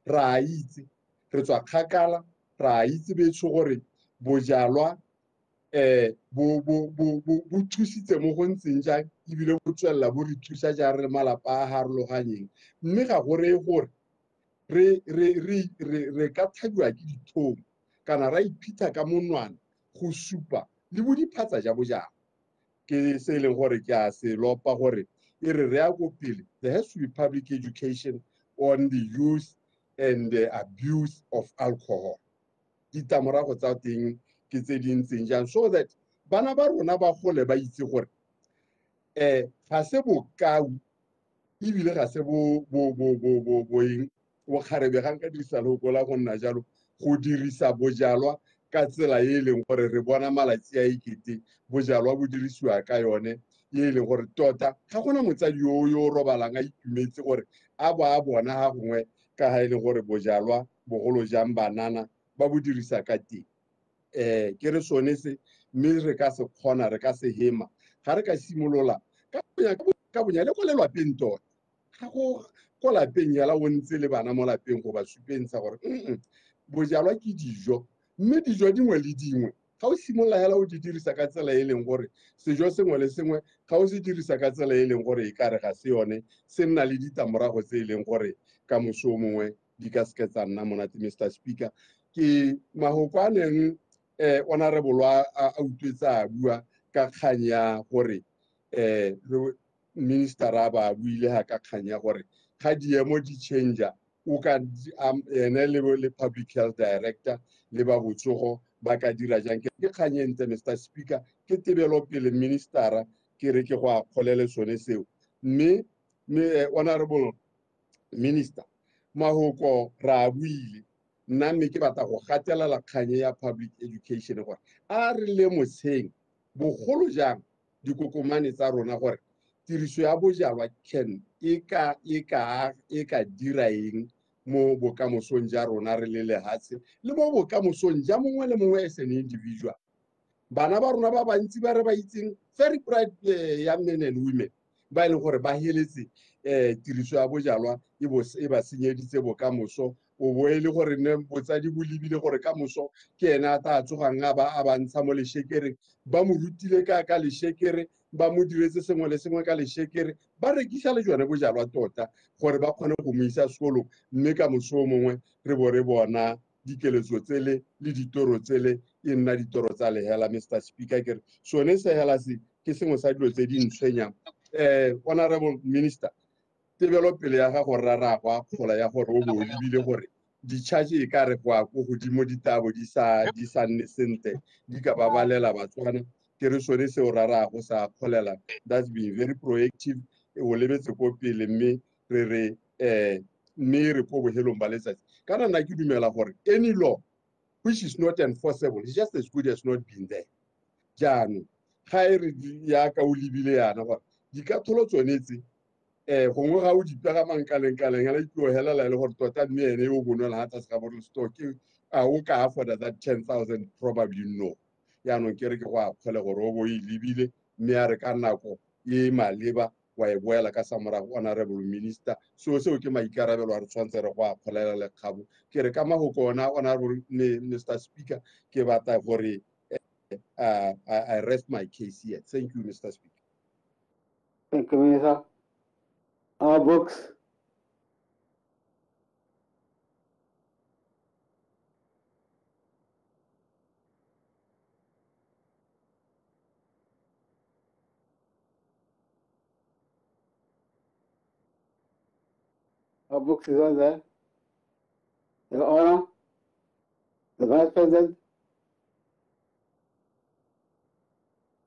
ra itse re tswa kgakala ra itse betso gore bojalwa bo thusitse mo go ntseng jang ebile bo tswelela bo re thusa ja re malapa a harologanyeng mme ga gore gore re ka thabiwa ke dithomo kana ra iphitha ka monwana go supa le bodiphatsa ja bojalwa ke se e leng gore ke a se lopa gore e re ya go pele there has to be public education on the use and the abuse of alcohol ditamorago tsa teng ke tse di ntseng jang so that bana ba rona ba gole ba itse gore ga se bokau ebile ga se bokgarebe ga nka dirisa leoko la go nna jalo go dirisa bojalwa ka tsela e e leng gore re bona malatsi a ikete bojalwa bo dirisiwa ka yone e e leng gore tota ga gona motsadi yo robalang a itumetse gore a bo a bona ga gongwe ka ga e leng gore bojalwa bogolo jang banana ba bo dirisa ka teng ke re sone se mme re ka se kgona re ka se hema ga re ka simolola ka bonya le ko lelwapeng tota ga go ko lapeng yala o ntse le bana mo lapeng go ba supentsha gore bojalwa ke dijo mme dijo dingwe le dingwe ga o simolola hela o di dirisa ka tsela e leng gore sejo sengwe le sengwe ga o se dirisa ka tsela e leng gore e kare ga se yone se nna le ditamorago tse e leng gore ka moso o mongwe di ka seke tsa nna monate Mr. Speaker ke mahoko a neng honorable a utlwetsa a bua ka kgang ya gore minister a ba buile ha ka kgang ya gore ga diemo di changer o ka ene le public health director le ba botsogo ba ka dira jang ke kgang e ntle Mr. Speaker ke tebelo pele ministera ke re ke go a kgolele sone seo mme honorable minister mahoko ra buile nna mme ke batla go gatelela kganye ya public education gore a re le motsheng bogolo jang dikokomane tsa rona gore tiriso ya bojalwa can e ka dira eng mo bokamosong ja rona re le lehatshe le mo bokamosong ja mongwe le mongwe as an individual bana ba rona ba bantsi ba re ba itseng very bright young men and women ba e leng gore ba heletse tiriso ya bojalwa e ba senyeditse bokamoso o bo e le gore ne botsadi bo lebile gore ka moso ke ena a tla tsogang a ba ntsha mo leshekereng ba mo rutile ka leshekere ba mo diretse sengwe le sengwe ka leshekere ba rekisa le jone bojalwa tota gore ba kgone go mo isa sekolong mme ka moso o mongwe re bo re bona dikeletso tsele le ditoro tsele e nna ditoro tsa lehela Mr. Speaker ke re sone se hela se ke sengwe sa dilo tse di ntshwenyang honorable minister tebelo pele ya ga go rara go a kgola ya gore o bo lebile gore di-charge e ka re go godimo ditabo di sa nne sentle di ka babalela batswana ke re sone seo rarago sa kgolela that's been very proactive o lebetse ko pele mme mme re ko bohelong ba letsatsi kana nna ke dumela gore any law which is not enforceable is just as good as not being there jaanong ga e re yaka o lebile yana gore dikatlholo tsonetse gongwe ga o di pega mankaleng-kaleng hela ke o helela le gore tota mme ene o bonela ha tsa se ga bottle stock a o ka afforda that 10,000 probably no yaanong ke re ke go a kgole gore o bo e lebile mme a re ka nako e maleba wa e boela ka sa morago honorable minister so seo ke maikarabelo a re tshwantse re go a kgolela lekgabo ke re ka mafoko ona honorable Mr. Speaker ke batla gore I rest my case here. Thank you, Mr. Speaker. Thank you, Minister. Our books. Our books is on there. Your Honor, the Vice President.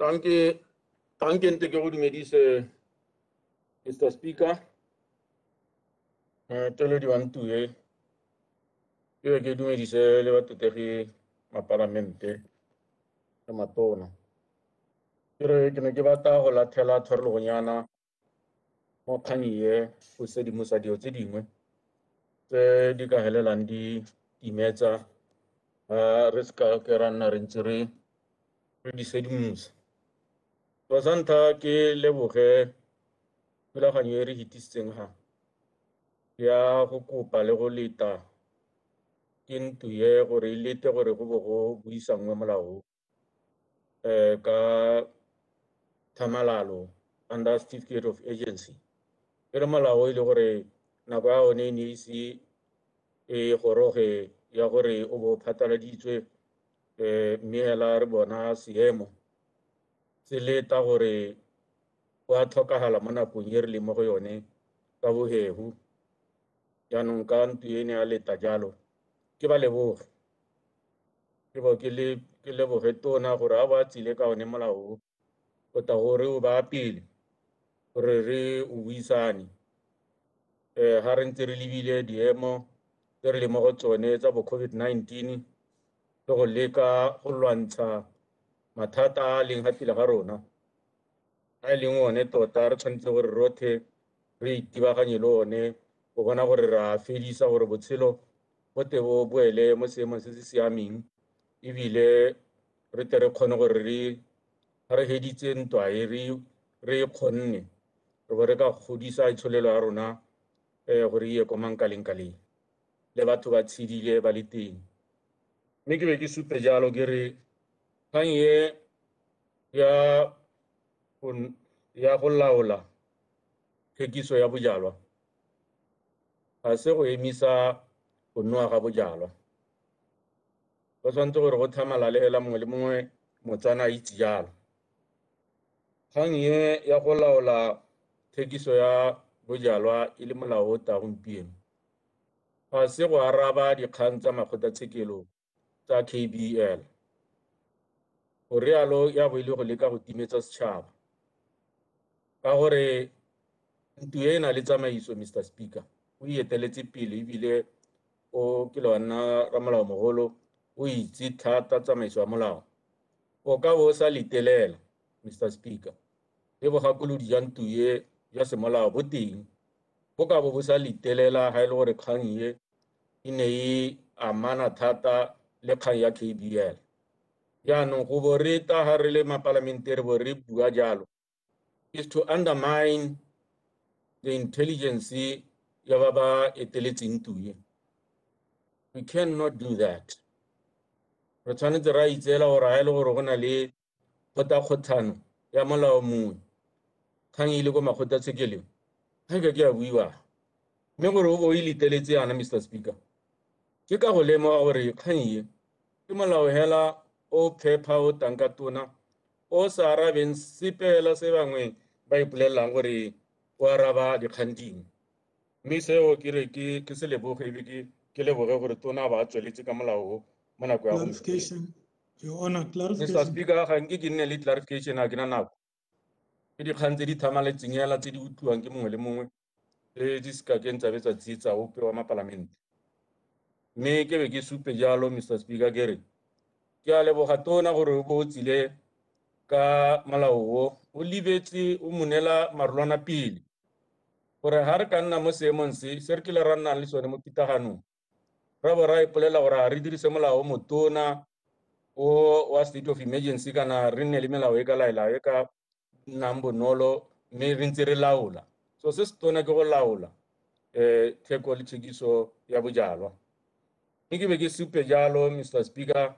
Danke, nte ke go dumedise Mr. Speaker. Tele di wantuye. Ke ke dumedise le batotegi mapalamente le matona. Ke ne ke batla go lathela tshwarelogonyana mo kganye go sedimosa dio tse dingwe tse di ka helelang di imetsa re ska ke ra nna re ntse re di sedimosa. Santa ke leboge pelaganyo e re hitisitseng ha ya go kopa le go leta ke ntuye gore e lete gore go bo go buisangwe molao ka thamalalo under certificate of agency e re molao e le gore nako ya one ne ise e goroge ya gore o bo phatlaladitswe mme hela re bona seemo se leta gore go a tlhokagala mo nakong e re le mo go yone ka bohehu jaanong ka ntuye ne a leta jalo ke ba leboge ke leboge tona gore a ba tsile ka one molao o ta gore o ba pele gore re o buisane ha re ntse re lebile diemo tse re le mo go tsone tsa bo COVID-19 le go leka go lwantsha mathata a leng gatile ga rona a e leng one tota re tshwanetse gore rothe re itibaganye le one go bona gore ra fedisa gore botshelo bo te bo boele mo seemong se se siameng ebile re tle re kgone gore re heditse ntwa e re kgonne re bo re ka godisa itsholelo ya rona gore e ye ko mankaleng-kaleng le batho ba tshedile ba le teng mme ke be ke supe jalo ke re kgang e ya go laola thekiso ya bojalwa ga se go emisa go nowa ga bojalwa go tshwanetse gore go thamalale hela mongwe le mongwe motsana a itse jalo kgang e ya go laola thekiso ya bojalwa e le molao o ta gompieno ga se go araba dikgang tsa makgotlatshekelo tsa KBL go rialo ya bo ile go leka go timetsa setšhaba ka gore ntuye e na le tsamaiso Mr. Speaker o eteletse pele ebile o ke le wa nna ramolao mogolo o itse thata tsamaiso ya molao o ka bo sa letelela Mr. Speaker le bogakolodi ja ntuye ja semolao bo teng bo ka bo bo sa letelela ga e le gore kgang e ne e amana thata le kgang ya KBL jaanong go bo re ta ga re le mapalamente re bo re bua jalo is to undermine the intelligence ya ba ba eteletseng tuye. We cannot do that. Re tshwanetse ra itseela gore ga e le gore go na le kgothakgothano ya molao mongwe kgang ile ko makgotlatshekelong ga ke a buiwa mme gore o bo e leteletse yana Mr. Speaker ke ka go lemoga gore kgang ke molao hela o phepa o tanka tona o sa arabeng sepela se bangwe ba ipolelang gore o araba dikgang dingwe mme seo ke re ke se leboge ebe ke leboge gore tona ba tsweletse ka molao mo nako ya clarification your honor Mr. clarification Speaker ga nke ke nne le clarification a ke na nako ke dikgang tse di thamaletseng hela tse di utlwiwang ke mongwe le mongwe le di ska ke ntse betsa tsietsa ope wa mapalamente mme ke be ke supe jalo Mr. Speaker ke re ke a leboga tona gore o bo tsile ka molao o libetse o monela marulwana pele gore ha re ka nna mo seemong se re ke le ra nnang le sone mo pitaganong ra bo ra ipolela gore a re dirise molao motona wa state of emergency kana re nne le melao e ka laela e ka nnang bonolo mme re ntse re laola. So se se tona ke go laola theko le thekiso ya bojalwa. Mme ke be ke supe jalo Mr. Speaker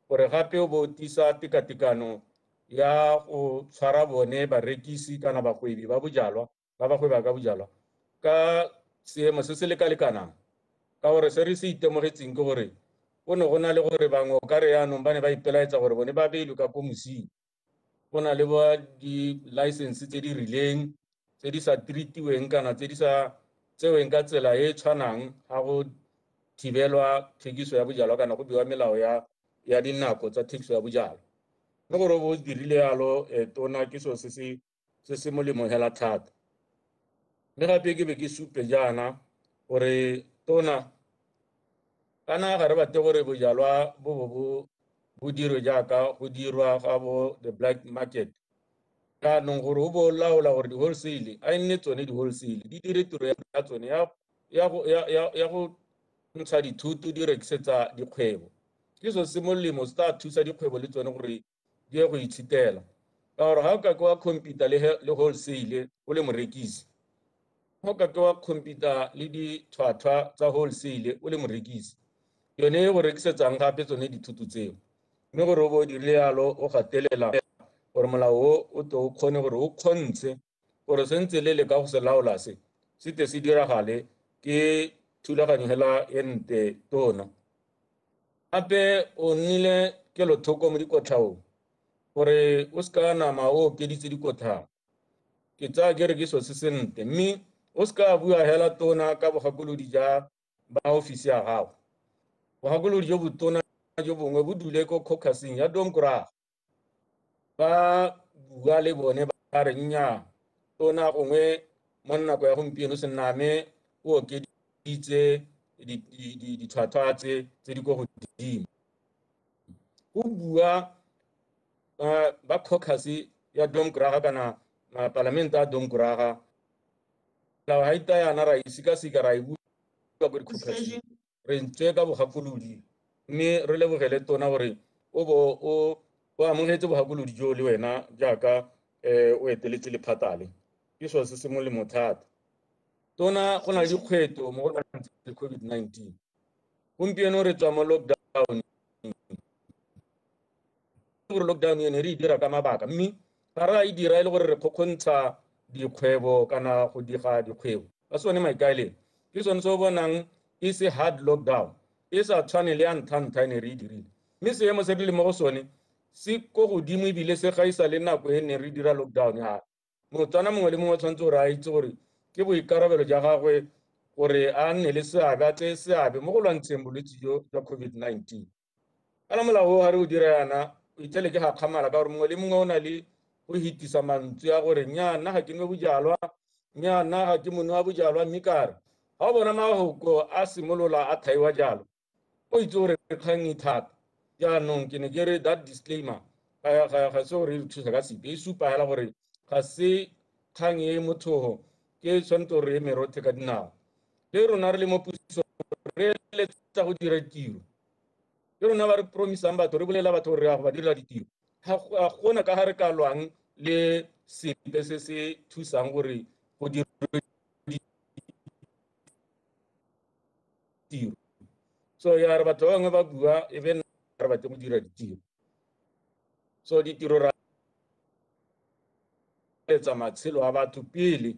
gore gape o bo tisa tekatekano ya go tshwara bone barekisi kana bagwebi ba bojalwa ba bagweba ka bojalwa ka seemo se se lekalekanang, ka gore se re se itemogetseng ke gore go ne go na le gore bangwe o ka re yaanong ba ne ba ipelaetsa gore bone ba beilwe ka ko mosing. Go na le ba di-license tse di rileng tse di sa treatiweng kana tse di sa tseweng ka tsela e tshwanang ga go thibelwa thekiso ya bojalwa kana go bewa melao ya dinako tsa thekiso ya bojalwa. Mme gore bo dirile yalo tona ke so se se molemo hela thata. Mme gape ke be ke supe jaana gore tona kana ga re batle gore bojalwa bo dirwe jaaka go dirwa ga bo the black market, jaanong gore o bo laola gore di-wholesale a nne tsone di-wholesale di dire tiro ya tsone ya go ntsha dithoto di rekisetsa dikgwebo. Ke so se molemo se tla thusa dikgwebo le tsone gore di ye go itshitela, ka gore ga o ka ke wa compete le wholesale o le morekisi, ga o ka ke wa compete le ditlhwatlhwa tsa wholesale o le morekisi, yone e go rekisetsang gape tsone dithoto tseo. Mme gore o bo dirile yalo o gatelela gore molao o to o kgone gore o kgontshe gore se ntse le ka go se laola se te se diragale ke thulaganyo hela e nte tona. Gape o nnile kelothoko mo dikotlhaong gore o se ka nama o okeditse dikotlhao. Ke tsaya ke re ke so se sente, mme o se ka bua hela tona ka bogakolodi ja ba ofisi ya gago. Bogakolodi jo botona jo bongwe bo dule ko caucusing ya Domkuraga ba bua le bone ba re nnyaa tona gongwe mo nako ya gompieno se name o okeditse ditlhwatlhwa tse di ko godimo. Go bua ba caucus ya Domkuraga kana palamente ya Domkuraga lao ha ita yana ra isikasika ra e bua ko di-caucusing re ntse ka bogakolodi, mme re lebogele tona gore o bo o amogetse bogakolodi jo le wena jaaka o eteletse lephatale. Ke so se se molemo thata. Tona go na le dikgwetlho mo go lwantsheng COVID-19. Gompieno re tswa mo lockdown, gore lockdown ene re e dira ka mabaka, mme ga re a e dira e le gore re kgokgontsha dikgwebo kana go diga dikgwebo ka sone maikaelelo. Ke sone se o bonang e se hard lockdown, e sa tshwane le ya ntlha ene re e dirile, mme seemo se re le mo go sone se ko godimo ebile se gaisa le nako e ne re dira lockdown ya motswana mongwe le mongwe tshwanetse gore a itse gore ke boikarabelo ja gagwe gore a nne le seabe a tse seabe mo go lwantsheng bolwetse jo jwa COVID-19. Kana molao o ga re o dira yana o itlhele ke gakgamala ka gore mongwe le mongwe o na le go hitisa mantswe ya gore nnyaa nna ga ke nwe bojalwa, nnyaa nna ga ke monwe wa bojalwa, mme kare ga o bona mafoko a simolola a thaiwa jalo o itse gore kgang thata. Jaanong ke ne ke re that disclaimer ga se gore e thusa ka sepe, e supa hela gore ga se kgang e mothogo ke tshwanetse gore e merothe ka dinao. Le rona re le mo pusong re eletsa go dira tiro, le rona ba re promisang batho re bolela batho gore re a go ba direla ditiro. Ga gona ka ga re ka lwang le sepe se se thusang gore go dira tiro. So ya re batho ba bangwe ba bua e be re batle go dira ditiro. So ditiro ra letsa matshelo a batho pele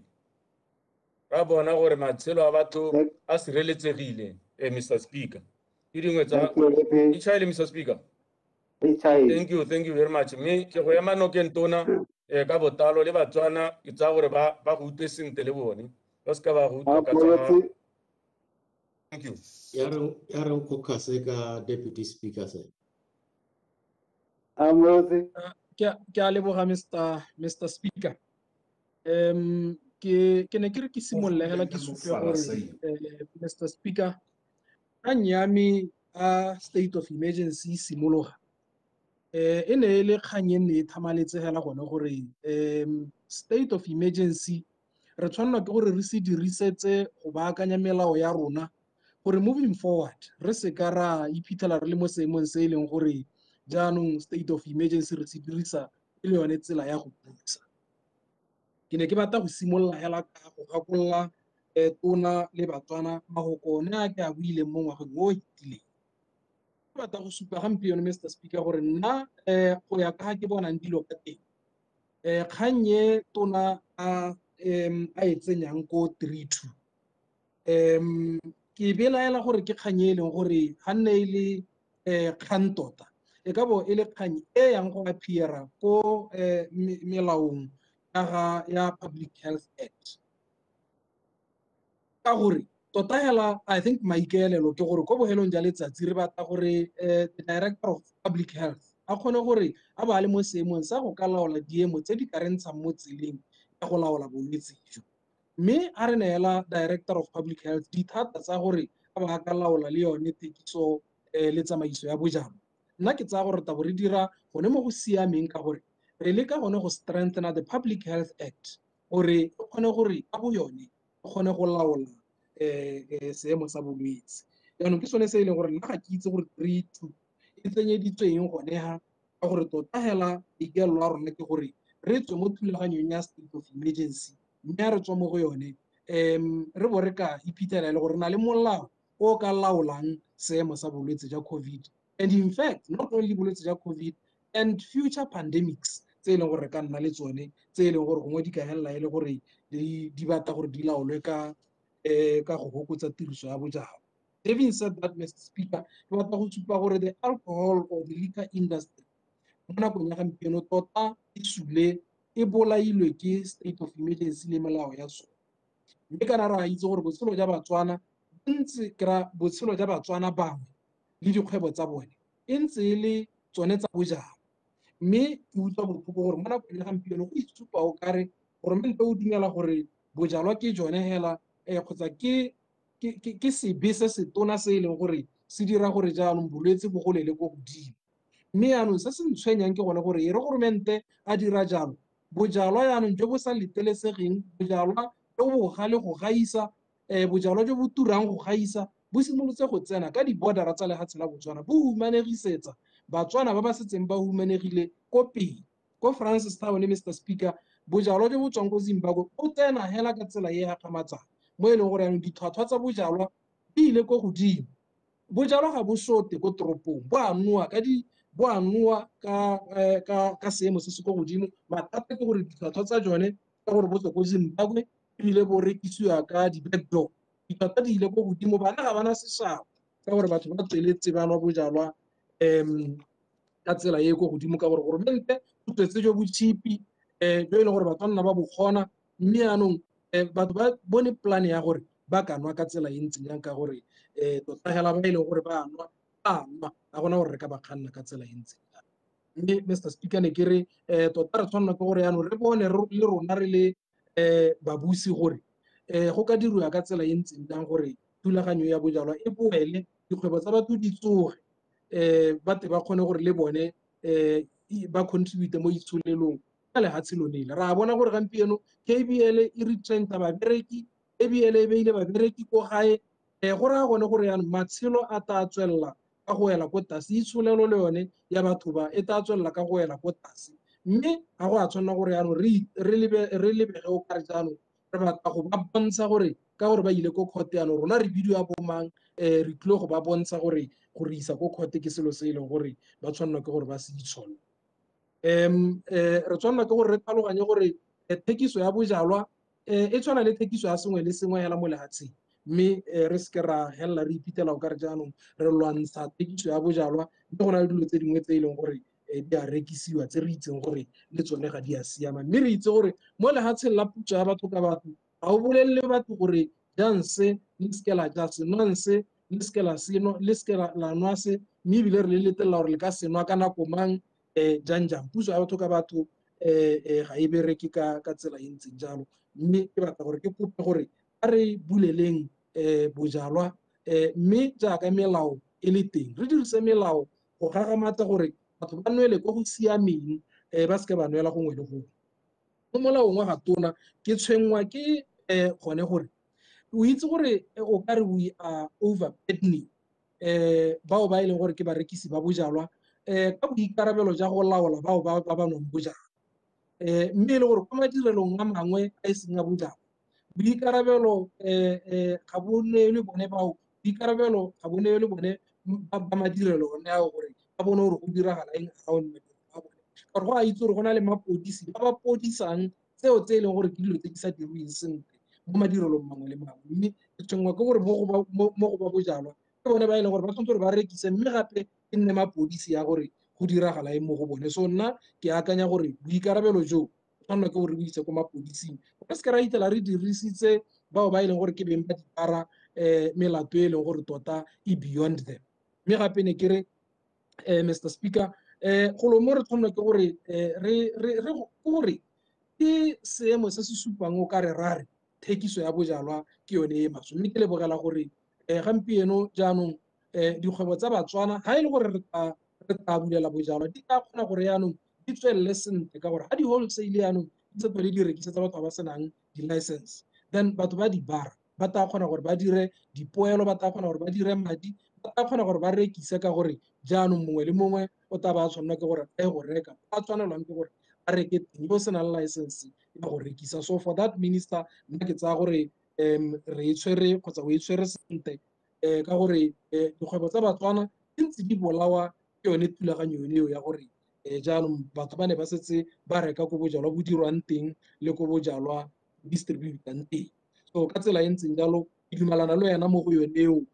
ra bona gore matshelo a batho a sireletsegile. Mr. Speaker, ke dingwe tsa itšhaile Mr. Speaker. Thank you very much. Me ke go ema nokeng tona ka botalo le batswana ke tsa gore ba go utlwe sentle le bone ba se ka ba go utlwa ka tsa. Thank you. Ya re caucus ka Deputy Speaker se. Ke a leboga Mr. Speaker. Ke ne ke re ke simolla hela ke supe gore Mr. Speaker a nyame a state of emergency simologa e ne e le kgang e nne e thamaletse hela gone gore state of emergency re tshwanela ke gore re se dirisetse go baakanya melao ya rona gore moving forward re se ka ra iphitlhela re le mo seemong se e leng gore jaanong state of emergency re se dirisa e le yone tsela ya go busa. ke ne ke batla go simolola hela ka go gakolola tona le batswana magoko one a ke a buileng mo ngwageng o o fetileng. Ke batla go supa gampieno Mr. Speaker gore nna go ya ka ke bonang dilo ka teng kgang e tona a e tsenyang ko 3-2 ke belaela gore ke kgang e leng gore ga nne e le kgang tota e ka bo e le kgang e yang go appeara ko melaong ya Public Health Act ka gore tota hela I think maikaelelo ke gore ko bohelong ja letsatsi re batla gore the Director of Public Health a kgone gore a ba le mo seemong sa go ka laola diemo tse di ka re ntshang mo tseleng ya go laola bolwetse jo, mme a re neela Director of Public Health dithata tsa gore a ba ka laola le yone thekiso le tsamaiso ya bojalwa. Nna ke tsaya gore tabo re dira gone mo go siameng ka gore re le ka gone go strengthen the Public Health Act gore e kgone gore ka bo yone e kgone go laola seemo sa bolwetse. Yaanong ke sone se e leng gore nna ga ke itse gore 3-2 e tsenyeditsweng gone ha ka gore tota hela ikelo la rona ke gore re tswe mo thulaganyong ya state of emergency mme re tswa mo go yone re bo re ka iphitlhela le gore na le molao o ka laolang seemo sa bolwetse ja COVID, and in fact not only bolwetse ja COVID and future pandemics tse e leng gore re ka nna le tsone tse e leng gore gongwe di ka helela e le gore di batla gore di laolwe ka go fokotsa tiriso ya bojalwa. Having said that, Mr. Speaker, ke batla go supa gore the alcohol or the liquor industry mo nakong ya gampieno tota e sule e bolailwe ke state of emergency le melao ya sone. Mme kana re a itse gore botshelo ja batswana ntse kra botshelo ja batswana bangwe le dikgwebo tsa bone e ntse e le tsone tsa bojalwa, mme ke utlwa botlhoko gore mo nakong ya gampieno go itshupa o kare goromente o dumela gore bojalwa ke jone hela kgotsa ke sebe se se tona se e leng gore se dira gore jaanong bolwetse bo golele ko godimo. Mme yaanong se se ntshwenyang ke gone gore e re goromente a dira jalo bojalwa yaanong jo bo sa letelesegeng, bojalwa jo bo gale go gaisa bojalwa jo bo turang go gaisa bo simolotse go tsena ka di-bordera tsa lefatshe la Botswana bo humanegisetsa batswana ba ba setseng ba humanegile ko pele ko Francistown. Mr. Speaker, bojalwa jo bo tswang ko Zimbabwe o tsena hela ka tsela e ya gamatsang mo e leng gore yaanong ditlhwatlhwa tsa bojalwa di ile ko godimo. Bojalwa ga bo sote ko toropong bo a noa ka seemo se se ko godimo. Mathata ke gore ditlhwatlhwa tsa jone ka gore bo tswa ko Zimbabwe ebile bo rekisiwa ka di-backdoor, ditlhwatlhwa di ile ko godimo, bana ga bana sešabo ka gore batho ba tsweletse ba nwa bojalwa ka tsela e e ko godimo ka gore goromente o tswetse jo bo cheapi jo e leng gore batho ba nna ba bokgona, mme yaanong batho ba bone plan ya gore ba ka nwa ka tsela e ntseng yang ka gore tota hela ba e leng gore ba nwa ga gona gore re ka ba kganna ka tsela e ntseng. Mme Mr. Speaker, ne ke re tota re tshwanela ke gore yaanong re bone le rona re le babusi gore go ka diriwa ka tsela e ntseng jang gore thulaganyo ya bojalwa e boele, dikgwebo tsa batho di tsoge bate ba kgone gore le bone ba contribute mo itsholelong ka lehatshe lone ile. Ra bona gore gampieno KBL e retrencha babereki, KBL e beile babereki ko gae go raya gone gore yaanong matshelo a tla tswelela ka go ela ko tlase, itsholelo le yone ya batho ba e tla tswelela ka go ela ko tlase. Mme ga go a tshwanela gore yaanong re lebege o kare jaanong re batla go ba bontsha gore ka gore ba ile ko court yaanong rona re bidiwa bomang re tlile go ba bontsha gore gore isa ko court ke selo se e leng gore ba tshwanelwa ke gore ba se itshole. Re tshwanelwa ke gore re tlhaloganye gore thekiso ya bojalwa e tshwana le thekiso ya sengwe le sengwe hela mo lehatsheng, mme re seke ra helela re iphitlhela o kare jaanong re lwantsha thekiso ya bojalwa mme go na le dilo tse dingwe tse e leng gore di a rekisiwa tse re itseng gore le tsone ga di a siama. Mme re itse gore mo lehatsheng la puso ya batho ka batho ga o bolelele batho gore janse le seke la ja senwanse, le seke la seno, le seke la nwa se, mme ebile re le letelela gore le ka senwa ka nako mang jang. Puso ya batho ka batho ga e bereke ka tsela e ntseng jalo, mme ke batla gore ke kope gore a re buleleng bojalwa mme jaaka melao e le teng re dirise melao go gagamatsa gore batho ba nwele ko go siameng ba seke ba nwela gongwe le gongwe. Mo molaong wa ga tona ke tshwenngwa ke gone gore o itse gore o kare we are overburdening bao ba e leng gore ke barekisi ba bojalwa ka boikarabelo ja go laola bao ba nwang bojalwa. mme e le gore kwa madirelong a mangwe a e seng a bojalo boikarabelo ga bo neelwe bone bao boikarabelo ga bo neelwe bone ba madirelo one ao gore ba bone gore go diragala eng around a bone gore go a itse gore go na le mapodisi ba ba podisang tseo tse e leng gore ke dilo tse di sa diriweng sentle mo madirelong mangwe le mangwe mme ke tshwenngwa ke gore mo go ba bojalwa ke bone ba e leng gore ba tshwanetse gore ba rekise mme gape e nne mapodisi ya gore go diragala eng mo go bone so nna ke akanya gore boikarabelo jo tshwanela ke gore bo itse ko mapodising re se ke ra itela re dirisitse bao ba e leng gore ke beng ba dipara melato e leng gore tota e beyond them mme gape ne ke re Mr. Speaker golo mo re tshwanela ke gore ke seemo se se supang o ka re rare thekiso ya bojalwa ke yone e maswe mme ke lebogela gore gampieno jaanong dikgwebo tsa batswana ga e le gore re tla bulela bojalwa di ka kgona gore yaanong di tswelele sentle ka gore ga di-wholesale yaanong di sa tlhole di rekisetsa batho ba ba senang di-license then batho ba di-bar ba tla kgona gore ba dire dipoelo ba tla kgona gore ba dire madi ba tla kgona gore ba rekise ka gore jaanong mongwe le mongwe o tla ba tshwanela ke gore a ye go reka ba tshwanelwang ke gore a reke teng yo senang license ya go rekisa so for that minister nna ke tsaya gore re e tshwere kgotsa o e tshwere sentle ka gore dikgwebo tsa batswana di ntse di bolawa ke yone thulaganyo yone eo ya gore jaanong batho ba ne ba setse ba reka ko bojalwa bo dirwang teng le ko bojalwa distributang teng so ka tsela e ntseng jalo ke dumelana le yena mo go yone eo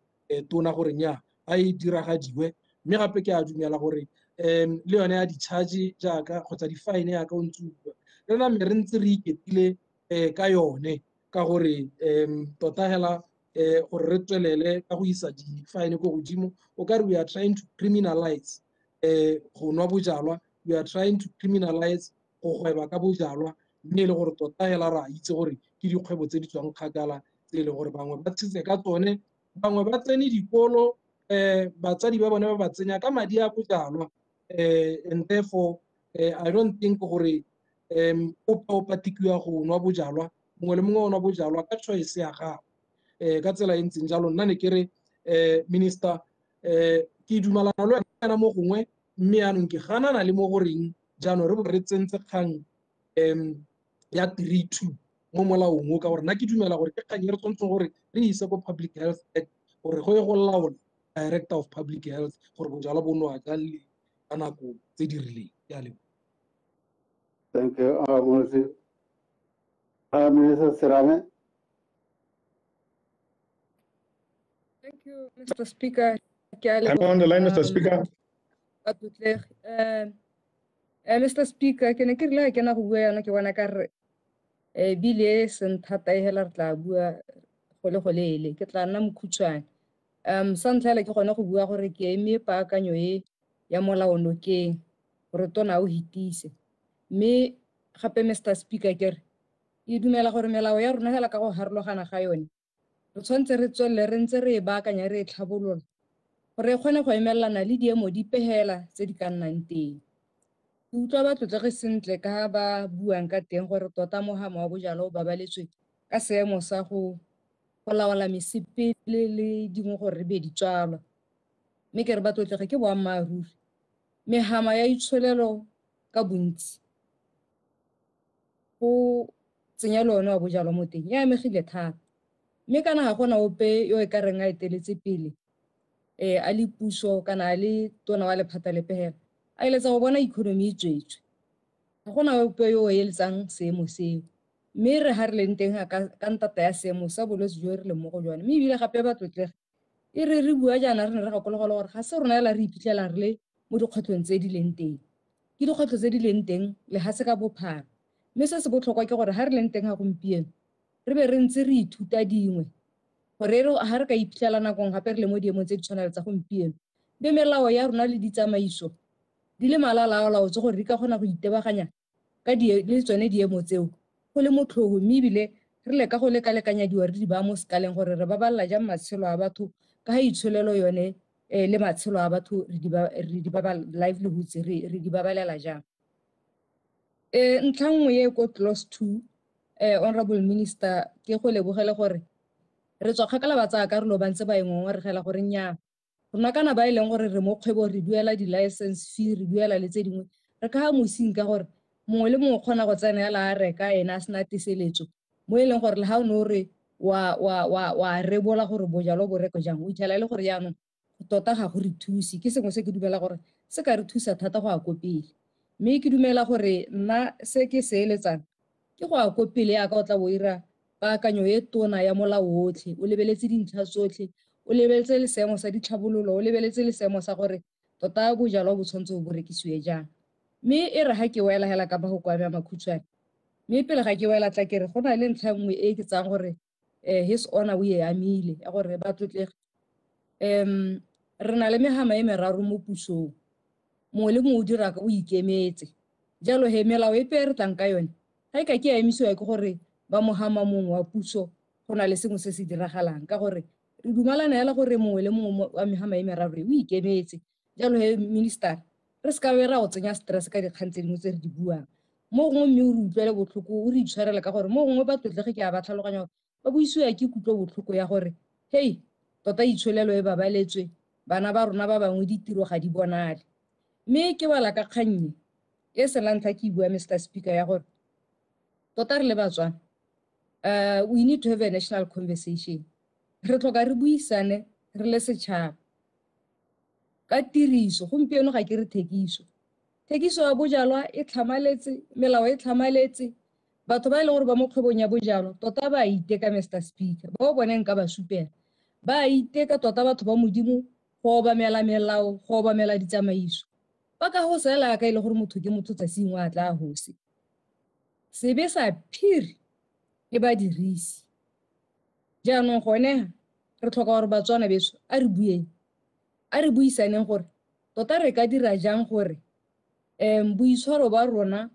tona gore nya a e diragadiwe mme gape ke a dumela gore le yone ya di-charge jaaka kgotsa di-fine yaka o ntse o bua le rena mme re ntse re iketile ka yone ka gore tota hela gore re tswelele ka go isa di-fine ko godimo o ka re we are trying to criminalize go nwa bojalwa we are trying to criminalize go gweba ka bojalwa mme e le gore tota hela ra itse gore ke dikgwebo tse di tswang kgakala tse e leng gore bangwe ba tshetse ka tsone bangwe ba tsene dikolo batsadi ba bone ba ba tsenya ka madi a bojalwa and therefore I don't think gore o patikiwa go nwa bojalwa mongwe le mongwe o nwa bojalwa ka choice ya gago ka tsela e ntseng jalo nna ne ke re minister ke dumalana le wena mo gongwe mme yaanong ke ganana le mo goreng jaanong re bo re tsentse kgang ya 3-2 mo molaong o ka gore nna ke dumela gore ke kgang e re tshwanetseng gore re ise ko Public Health Act gore go ye go laola Director of Public Health gore bojalwa bo nowa jang le ka nako tse di rileng ya lebo. Thank you, Minister Serame. Thank you, Mr. Speaker. I'm on the line, Mr. Speaker. Mr. Speaker, ke ne ke re ke na go bua yana ke bona ka re bile seng thata e hela re tla bua go le golele ke tla nna mokhutswane sa ntlha ke gona go bua gore ke eme paakanyo e ya molaonokeng gore tona o hitise mme gape Mr. Speaker ke re e dumela gore melao ya rona hela ka go harologana ga yone re tshwanetse re tswelele re ntse re e baakanya re e tlhabolola gore e kgone go emelelana le diemo di pehela tse di ka nnang teng ke utlwa ba tlotlege sentle ka ba buang ka teng gore tota mogama wa bojalwa o babaletswe ka seemo sa go laola mesepele le dingwe gore re be di tswalwa mme ke re ba tlotlege ke boammaaruri megama ya itsholelo ka bontsi go tsenya le one wa bojalwa mo teng ya amegile thata mme kana ga gona ope yo e ka reng a eteletse pele a le puso kana a le tona wa lephata le pehela a eletsa go bona economy e tswetswe ga gona ope yo o eletsang seemo seo mme re ha re leng teng ka ntata ya seemo sa bolwetse jo re leng mo go jone mme ebile gape ba tlotlege e re bua jaana re ne re gakologelwa gore ga se rona hela re iphitlhelang re le mo dikgwetlhong tse di leng teng ke dikgwetlho tse di leng teng le ga se ka bophara mme se se botlhokwa ke gore ha re leng teng ga gompieno re be re ntse re ithuta dingwe gore ha re ka iphitlhela nakong gape re le mo diemong tse di tshwana le tsa gompieno be melao ya rona le ditsamaiso di le malalaolaotse gore di ka kgona go itebaganya ka le tsone diemo tseo go le motlhogo mme ebile re leka go lekalekanyadiwa re di ba mo sekaleng gore re babalela jang matshelo a batho ka ga itsholelo yone le matshelo a batho livelihoods re di babalela jang ntlha nngwe ye ko clause 2 honorable minister ke go lebogele gore re tswa kgakala ba tsaya karolo ba ntse ba engongwaregela gore nnyaa rona kana ba e leng gore re mo kgwebo re duela di-license fee re duela le tse dingwe re ka ga mosing ka gore mongwe le mongwe kgona go tsena yala a reka ena a sena tiseletso mo e leng gore le ha o ne o re wa rebola gore bojalo bo reko jang o itlhela le gore jaanong tota ga go re thusi ke sengwe se ke dumela gore se ka re thusa thata go ya ko pele mme ke dumela gore nna se ke se eletsang ke go ya ko pele ya ka o tla bo ira paakanyo e tona ya molao otlhe o lebeletse dintlha tsotlhe o lebeletse le seemo sa ditlhabololo o lebeletse le seemo sa gore tota bojalo bo tshwanetse bo rekisiwe jang mme e re ga ke wela hela ka ba go kwamea makhutshwane mme pele ga ke wela tla ke re go na le ntlha nngwe e ke tsang gore his honor o e amile ya gore ba tlotlege re na le megama e meraro mo pusong mongwe le mongwe o dira ka o ikemetse jalo he melao e pe re tlang ka yone ga e ka ke a emisiwa ke gore ba mogama mongwe wa puso go na le sengwe se se diragalang ka gore re dumalana hela gore mongwe le mongwe wa megama e meraro o ikemetse jalo he minister re se ka be ra go tsenya stress ka dikgang tse dingwe tse re di buang mo gongwe mme o re utlwele botlhoko o re itshwarela ka gore mo gongwe ba tlotlege ke a ba tlhaloganya gore ba buisiwa ke kutlo botlhoko ya gore hei tota itshwelelo e babaletswe bana ba rona ba bangwe ditiro ga di bonale mme ke bala ka kgannye e se lantlha ke bua Mr. Speaker ya gore tota re le batswana we need to have a national conversation re tlhoka re buisane re le setšhaba ka tiriso gompieno ga ke re thekiso ya bojalwa e tlhamaletse melao e tlhamaletse batho ba e leng gore ba mo kgwebong ya bojalwa tota ba iteka Mr. Speaker ba o boneng ka ba supela ba iteka tota batho ba modimo go obamela melao go obamela ditsamaiso ba ka go sela ka ile gore motho ke motho tsa sengwe a tla hose sebe sa phiri e ba dirisi jaanong gone re tlhoka gore batswana beso a re bueng a re buisaneng gore tota re ka dira jang gore boitshwaro ba rona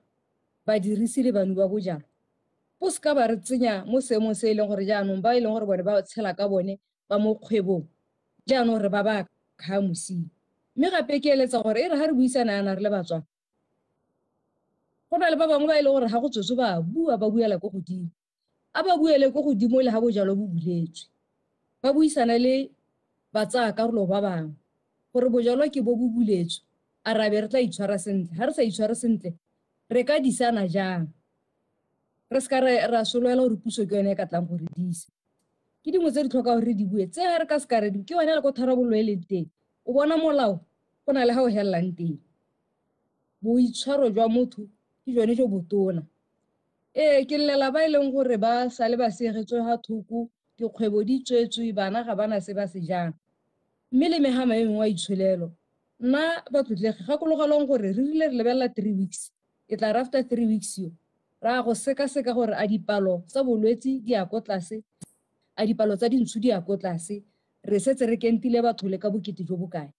ba dirisi le banu ba bojalo bo se ka ba re tsenya mo seemong se e leng gore jaanong ba e leng gore bone ba tshela ka bone ba mo kgwebong jaanong re ba ba khamosing mme gape ke eletsa gore e re ga re buisana yana re le batswana go na le ba bangwe ba e leng gore ga go tsotso ba buela ko godimo a ba buele ko godimo le ga bojalo bo buletswe ba buisana le batsaya karolo ba bangwe gore bojalo ke bo buletswe a rabe re tla itshwara sentle ga re sa itshwara sentle re ka disana jang re se ka ra solwela gore puso ke yone e ka tlang gore disa ke dingwe tse di tlhoka gore re di bue tse ga re ka se ka re ke yone le ko tharabololo e leng teng o bona molao go na le ga o helelang teng boitshwaro jwa motho ke jone jo botona ke llela ba e leng gore ba sale ba segetswe ga thoko dikgwebo di tswetswe bana ga bana se ba se jang mme le megama e mengwe wa itshwelelo nna batlotlege gakologelong gore re rile re lebelela 3 weeks e tla re after 3 weeks yo ra go seka gore a dipalo tsa bolwetse di ya ko tlase a dipalo tsa dintsho di ya ko tlase re setse re kentile batho le ka bokete jo bokae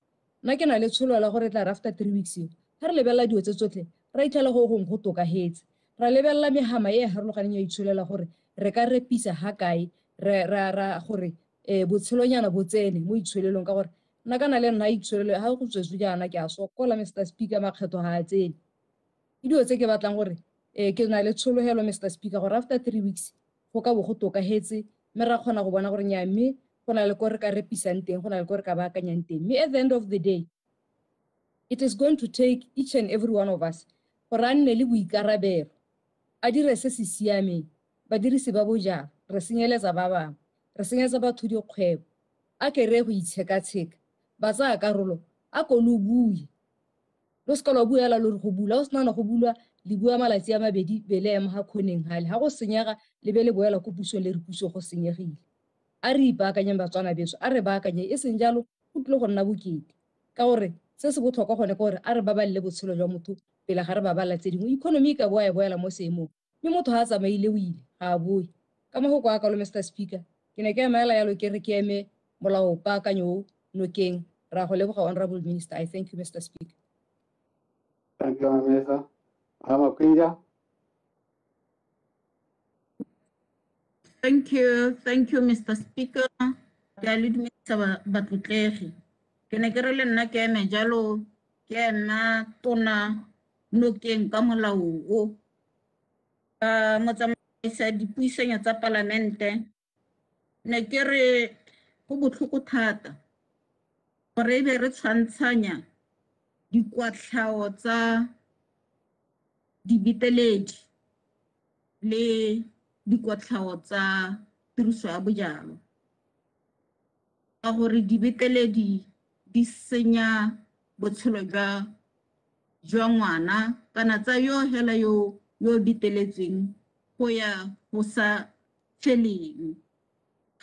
nna ke na le tsholo la gore tla re after 3 weeks yo ga re lebelela dio tse tsotlhe ra itlhela go gongwe go tokagetse ra lebelela megama e harologaneng ya itsholela gore re ka repisa ga kae ra gore botshelonyana bo tsene mo itshwelelong ka gore nna kana le nna itshwelelo ga go tswetswe jaana ke a sokola Mr. Speaker makgetho ga a tsene ke dio tse ke batlang gore ke na le tshologelo Mr. Speaker gore after 3 weeks go ka bo go tokagetse mme ra kgona go bona gore nya mme go na le ko re ka repisang teng go na le ko re ka baakanyang teng mme at the end of the day it is going to take each and every one of us gore a nne le boikarabelo a dire se se siameng badirisi ba bojang re senyeletsa ba bangwe re senyetsa batho dikgwebo a ke re go itsheka-tsheka ba tsaya karolo a ko lo bue lo se ka lo buela lo re go bula o senana go bulwa le bua malatsi a mabedi bele ema ga khoneng hale ga go senyega le be le boela ko pusong le re puso go senyegile a re ipaakanyeng batswana beso a re baakanye e seng jalo go tlile go nna bokete ka gore se se botlhokwa gone ke gore a re babalele botshelo jwa motho pele ga re babala tse dingwe economy ka boela mo seemong mme motho ga a tsamaile o ile ga a boe ka mogoko a kalo Mr. Speaker ke ne ke emaela yalo ke re ke eme molao paakanyo o nokeng ra go leboga honorable minister. I thank you Mr. Speaker. Thank you, Minister. Amakwija. Thank you, Mr. Speaker. Ke a le dumedisa batlotlegi. Ke ne ke re le nna ke eme jalo ke ema tona nokeng ka molao o. Motsamaisa dipuisanyo tsa palamente ne ke re go botlhoko thata gore ebe re tshwantshanya dikwatlhao tsa dibeteledi le dikotlhao tsa tiriso ya bojalwa ka gore dibeteledi di senya botshelo jwa ngwana kana tsa yo hela yo beteletsweng go ya go sa feleng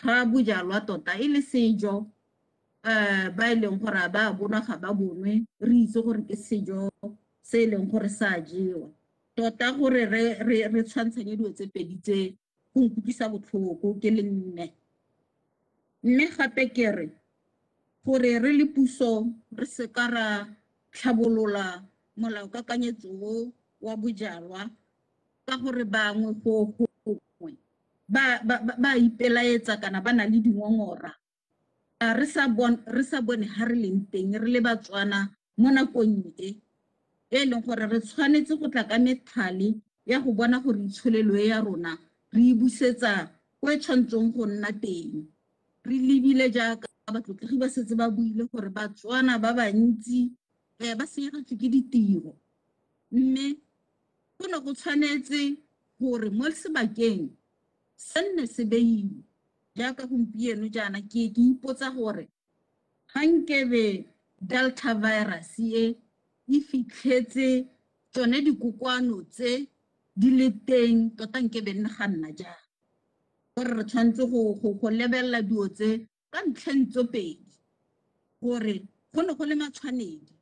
ga bojalwa tota e le sejo ba e leng gore ba bonwa ga ba bonwe re itse gore ke sejo se e leng gore sa jewa tota gore re tshwantshanye dilo tse pedi tse go nkutlwisa botlhoko ke le nne mme gape ke re gore re le puso re se ka ra tlhabolola molaokakanyetso wa bojalwa ka gore bangwe gongwe ba ipelaetsa kana ba na le dingongora re sa bone ha re leng teng re le Batswana mo nakong e leng gore re tshwanetse go tla ka methale ya go bona gore itsholelo ya rona re e busetsa go e tshwantseng go nna teng re lebile jaaka batlotlegi ba setse ba buile gore Batswana ba bantsi ba senyegetswe ke ditiro mme go ne go tshwanetse gore mo sebakeng se nne se beiwe jaaka gompieno jaana ke ipotsa gore ga nkebe Delta virus e fitlhetse tsone dikokoano tse di le teng tota nkebe nne ga nna jang gore re tshwanetse go lebelela dilo tse ka ntlheng tso pedi gore go ne go le matshwanedi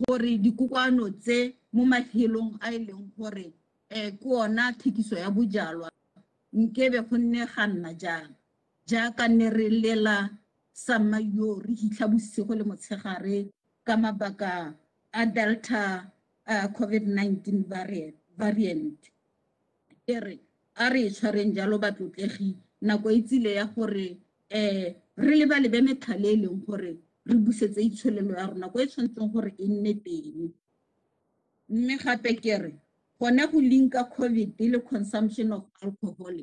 gore dikokoano tse mo mahelong a e leng gore ke ona thekiso ya bojalwa nkebe go nne ga nna jang jaaka ne re lela sama yo re hitlha bosigo le motshegare ka mabaka a Delta COVID-19 variant re a re tshwareng jalo batlotlegi nako e tsile ya gore re lebe methale e leng gore re busetse itsholelo ya rona go e tshwanetseng gore e nne teng mme gape ke re gone go linka COVID le consumption of alcohol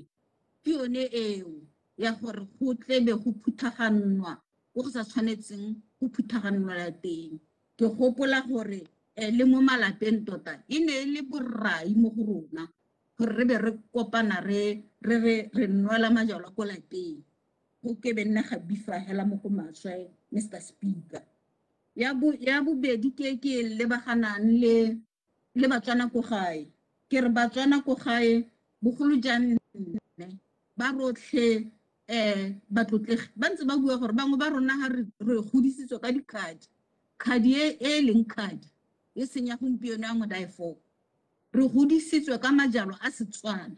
ke yone eo ya gore go tlebe go phuthaganwa go sa tshwanetseng go phuthaganwa teng ke gopola gore le mo malapeng tota e ne le borai mo go rona gore re be re kopana re nwala majalwa ko lapeng go kebe nna ga bifa hela mo go maswe Mr. Speaker ya bobedi ke lebaganang le Batswana ko gae ke re Batswana ko gae bogolo jang ba rotlhe batlotlegi ba ntse ba bua gore bangwe ba rona ga re godisitswe ka khadi e leng khadi e senya gompieno ya modaefo re godisitswe ka majalwa a Setswana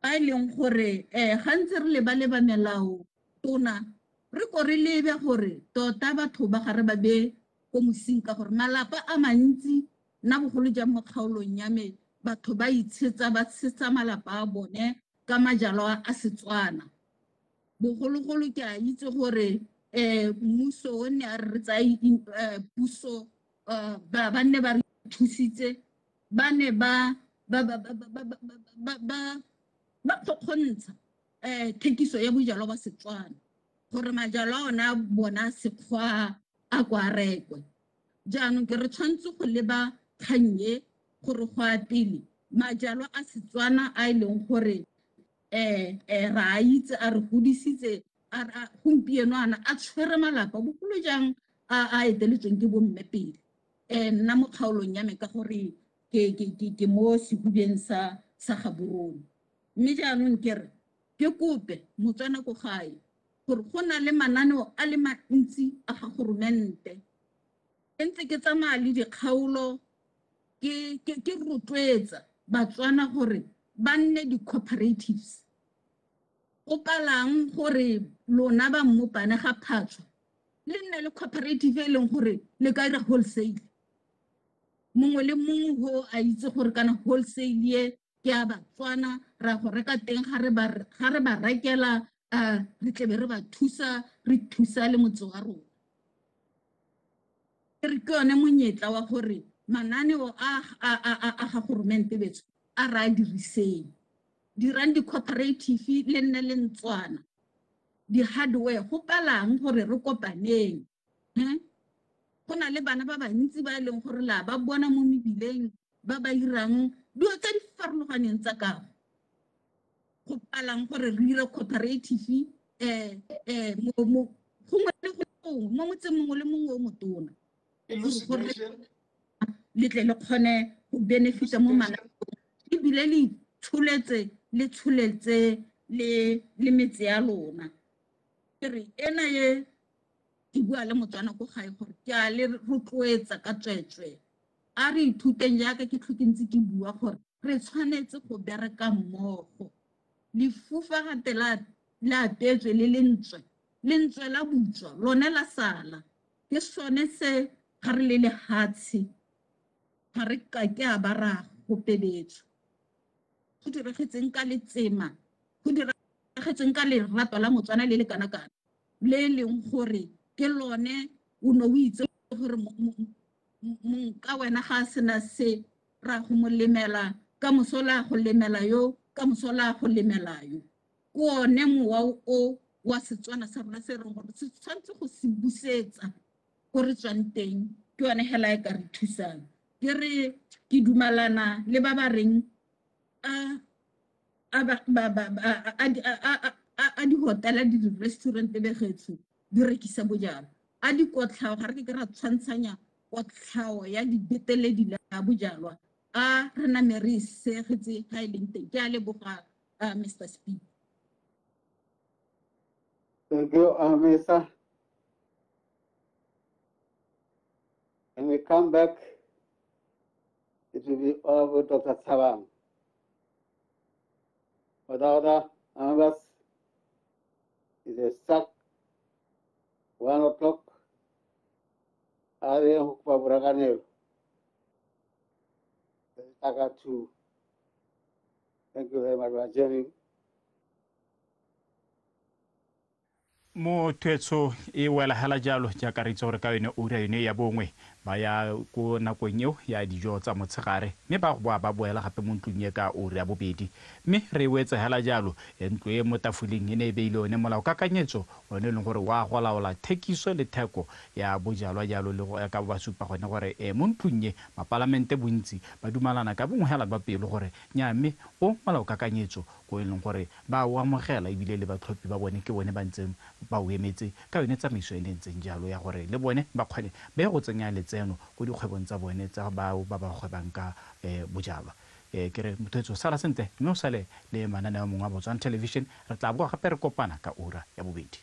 ba e leng gore gantse re leba melao tona re ko re lebe gore tota batho ba gare ba be ko mosing ka gore malapa a mantsi nna bogolo jang mo kgaolong ya me batho ba tshetsa malapa a bone ka majalwa a Setswana bogologolo ke a itse gore mmuso o ne a re tsaya puso ba ne ba re thusitse ba ne ba tlhogontsha thekiso ya bojalwa ba Setswana gore majalwa ona bona sekgwa a kwa rekwe jaanong ke re tshwanetse go leba kganye gore go a pele majalwa a Setswana a e leng gore ra itse a re godisitse gompieno ana a tshwere malapa bogolo jang a eteletsweng ke bomme pele nna mo kgaolong ya me ka gore ke mo sehubeng sa Gaborone mme jaanong ke re ke kope Motswana ko gae gore go na le mananeo a le mantsi a ga goromente ntse ke tsamaya le dikgaolo ke rotloetsa Batswana gore ba nne di-cooperatives o palang gore lona ba mmopane ga phatswa le nne le cooperative e leng gore le ka ira wholesale mongwe le mongwe ho a itse gore kana wholesale ye ke a Batswana ra go reka teng ga re ba rekela re tlebe re ba thusa re thusa le motse wa rona re ke yone monyetla wa gore mananeo a ga goromente betso a ra diriseng dirang di-cooperative le nne le ntswana di-hardware go palang gore re kopaneng go na le bana ba bantsi ba e leng gore la ba bona mo mebileng ba ba irang dilo tse di farologaneng tsa kago go palang gore re ire cooperative gongwe le gongwe mo motseng mongwe le mongwe o motona gore le tle le kgone go benefita mo manakong ebile le tsholetse le metse ya lona kere ena ye ke bua le motswana ko gae gore ke a le rotloetsa ka tswetswe a re ithuteng jaaka ke tlhoke ntse ke bua gore re tshwanetse go bereka mmogo lefufa gate la apetswe le lentswe la butswa lone la sala ke sone se ga re le lehatshe ga re ka ke a ba ra go pebetswe go diragetseng ka letsema go diragetseng ka lerato la motswana le le kana-kana le leng gore ke lone o ne o itse gore ka wena ga a sena se ra go mo lemela ka mosola go lemela yo ka mosola go lemela yo ke one mowa o wa Setswana sa rona se reng gore se tshwanetse go se busetsa go re tswang teng ke yone hela e ka re thusang ke re ke dumalana le ba ba reng a di-hotela di di-restaurant begetso di rekisa bojalwa a dikotlhao ga re ke ra tshwantshanya kotlhao ya dibeteledi la bojalwa a re name re segetse ga e leng teng ke a leboga Mr. Speaker. Thank you, Mesa. When we come back, it will be over Dr. Thabang. Without members, it is stuck 1 o'clock. Area Hukpa Buraganel. Thank you very much for joining. mo twetso e wela hela jalo jaaka re itse gore ka yone ura yone ya bongwe ba ya ko nakong eo ya dijo tsa motshegare mme ba go ba boela gape mo ntlong ye ka ura ya bobedi mme re wetse hela jalo ntlo e mo tafoleng e ne e beile one molao kakanyetso one leng gore wa go laola thekiso le theko ya bojalwa jalo le go ka ba supa gone gore mo ntlong ye mapalamente bontsi ba dumalana ka bongwe hela ba pelo gore nya mme o molao kakanyetso go leng gore ba o amogela ebile le batlhophi ba bone ke bone ba ntseng ba o emetse ka yone tsamaiso e ntseng jalo ya gore le bone ba kgone be go tsenya letseno go dikgwebong tsa bone tsa bao ba ba kgwebang ka bojalwa ke re motho sala sentle mme o sale le mananeo mongwe a Botswana Television re tla boga gape re kopana ka ura ya bobedi.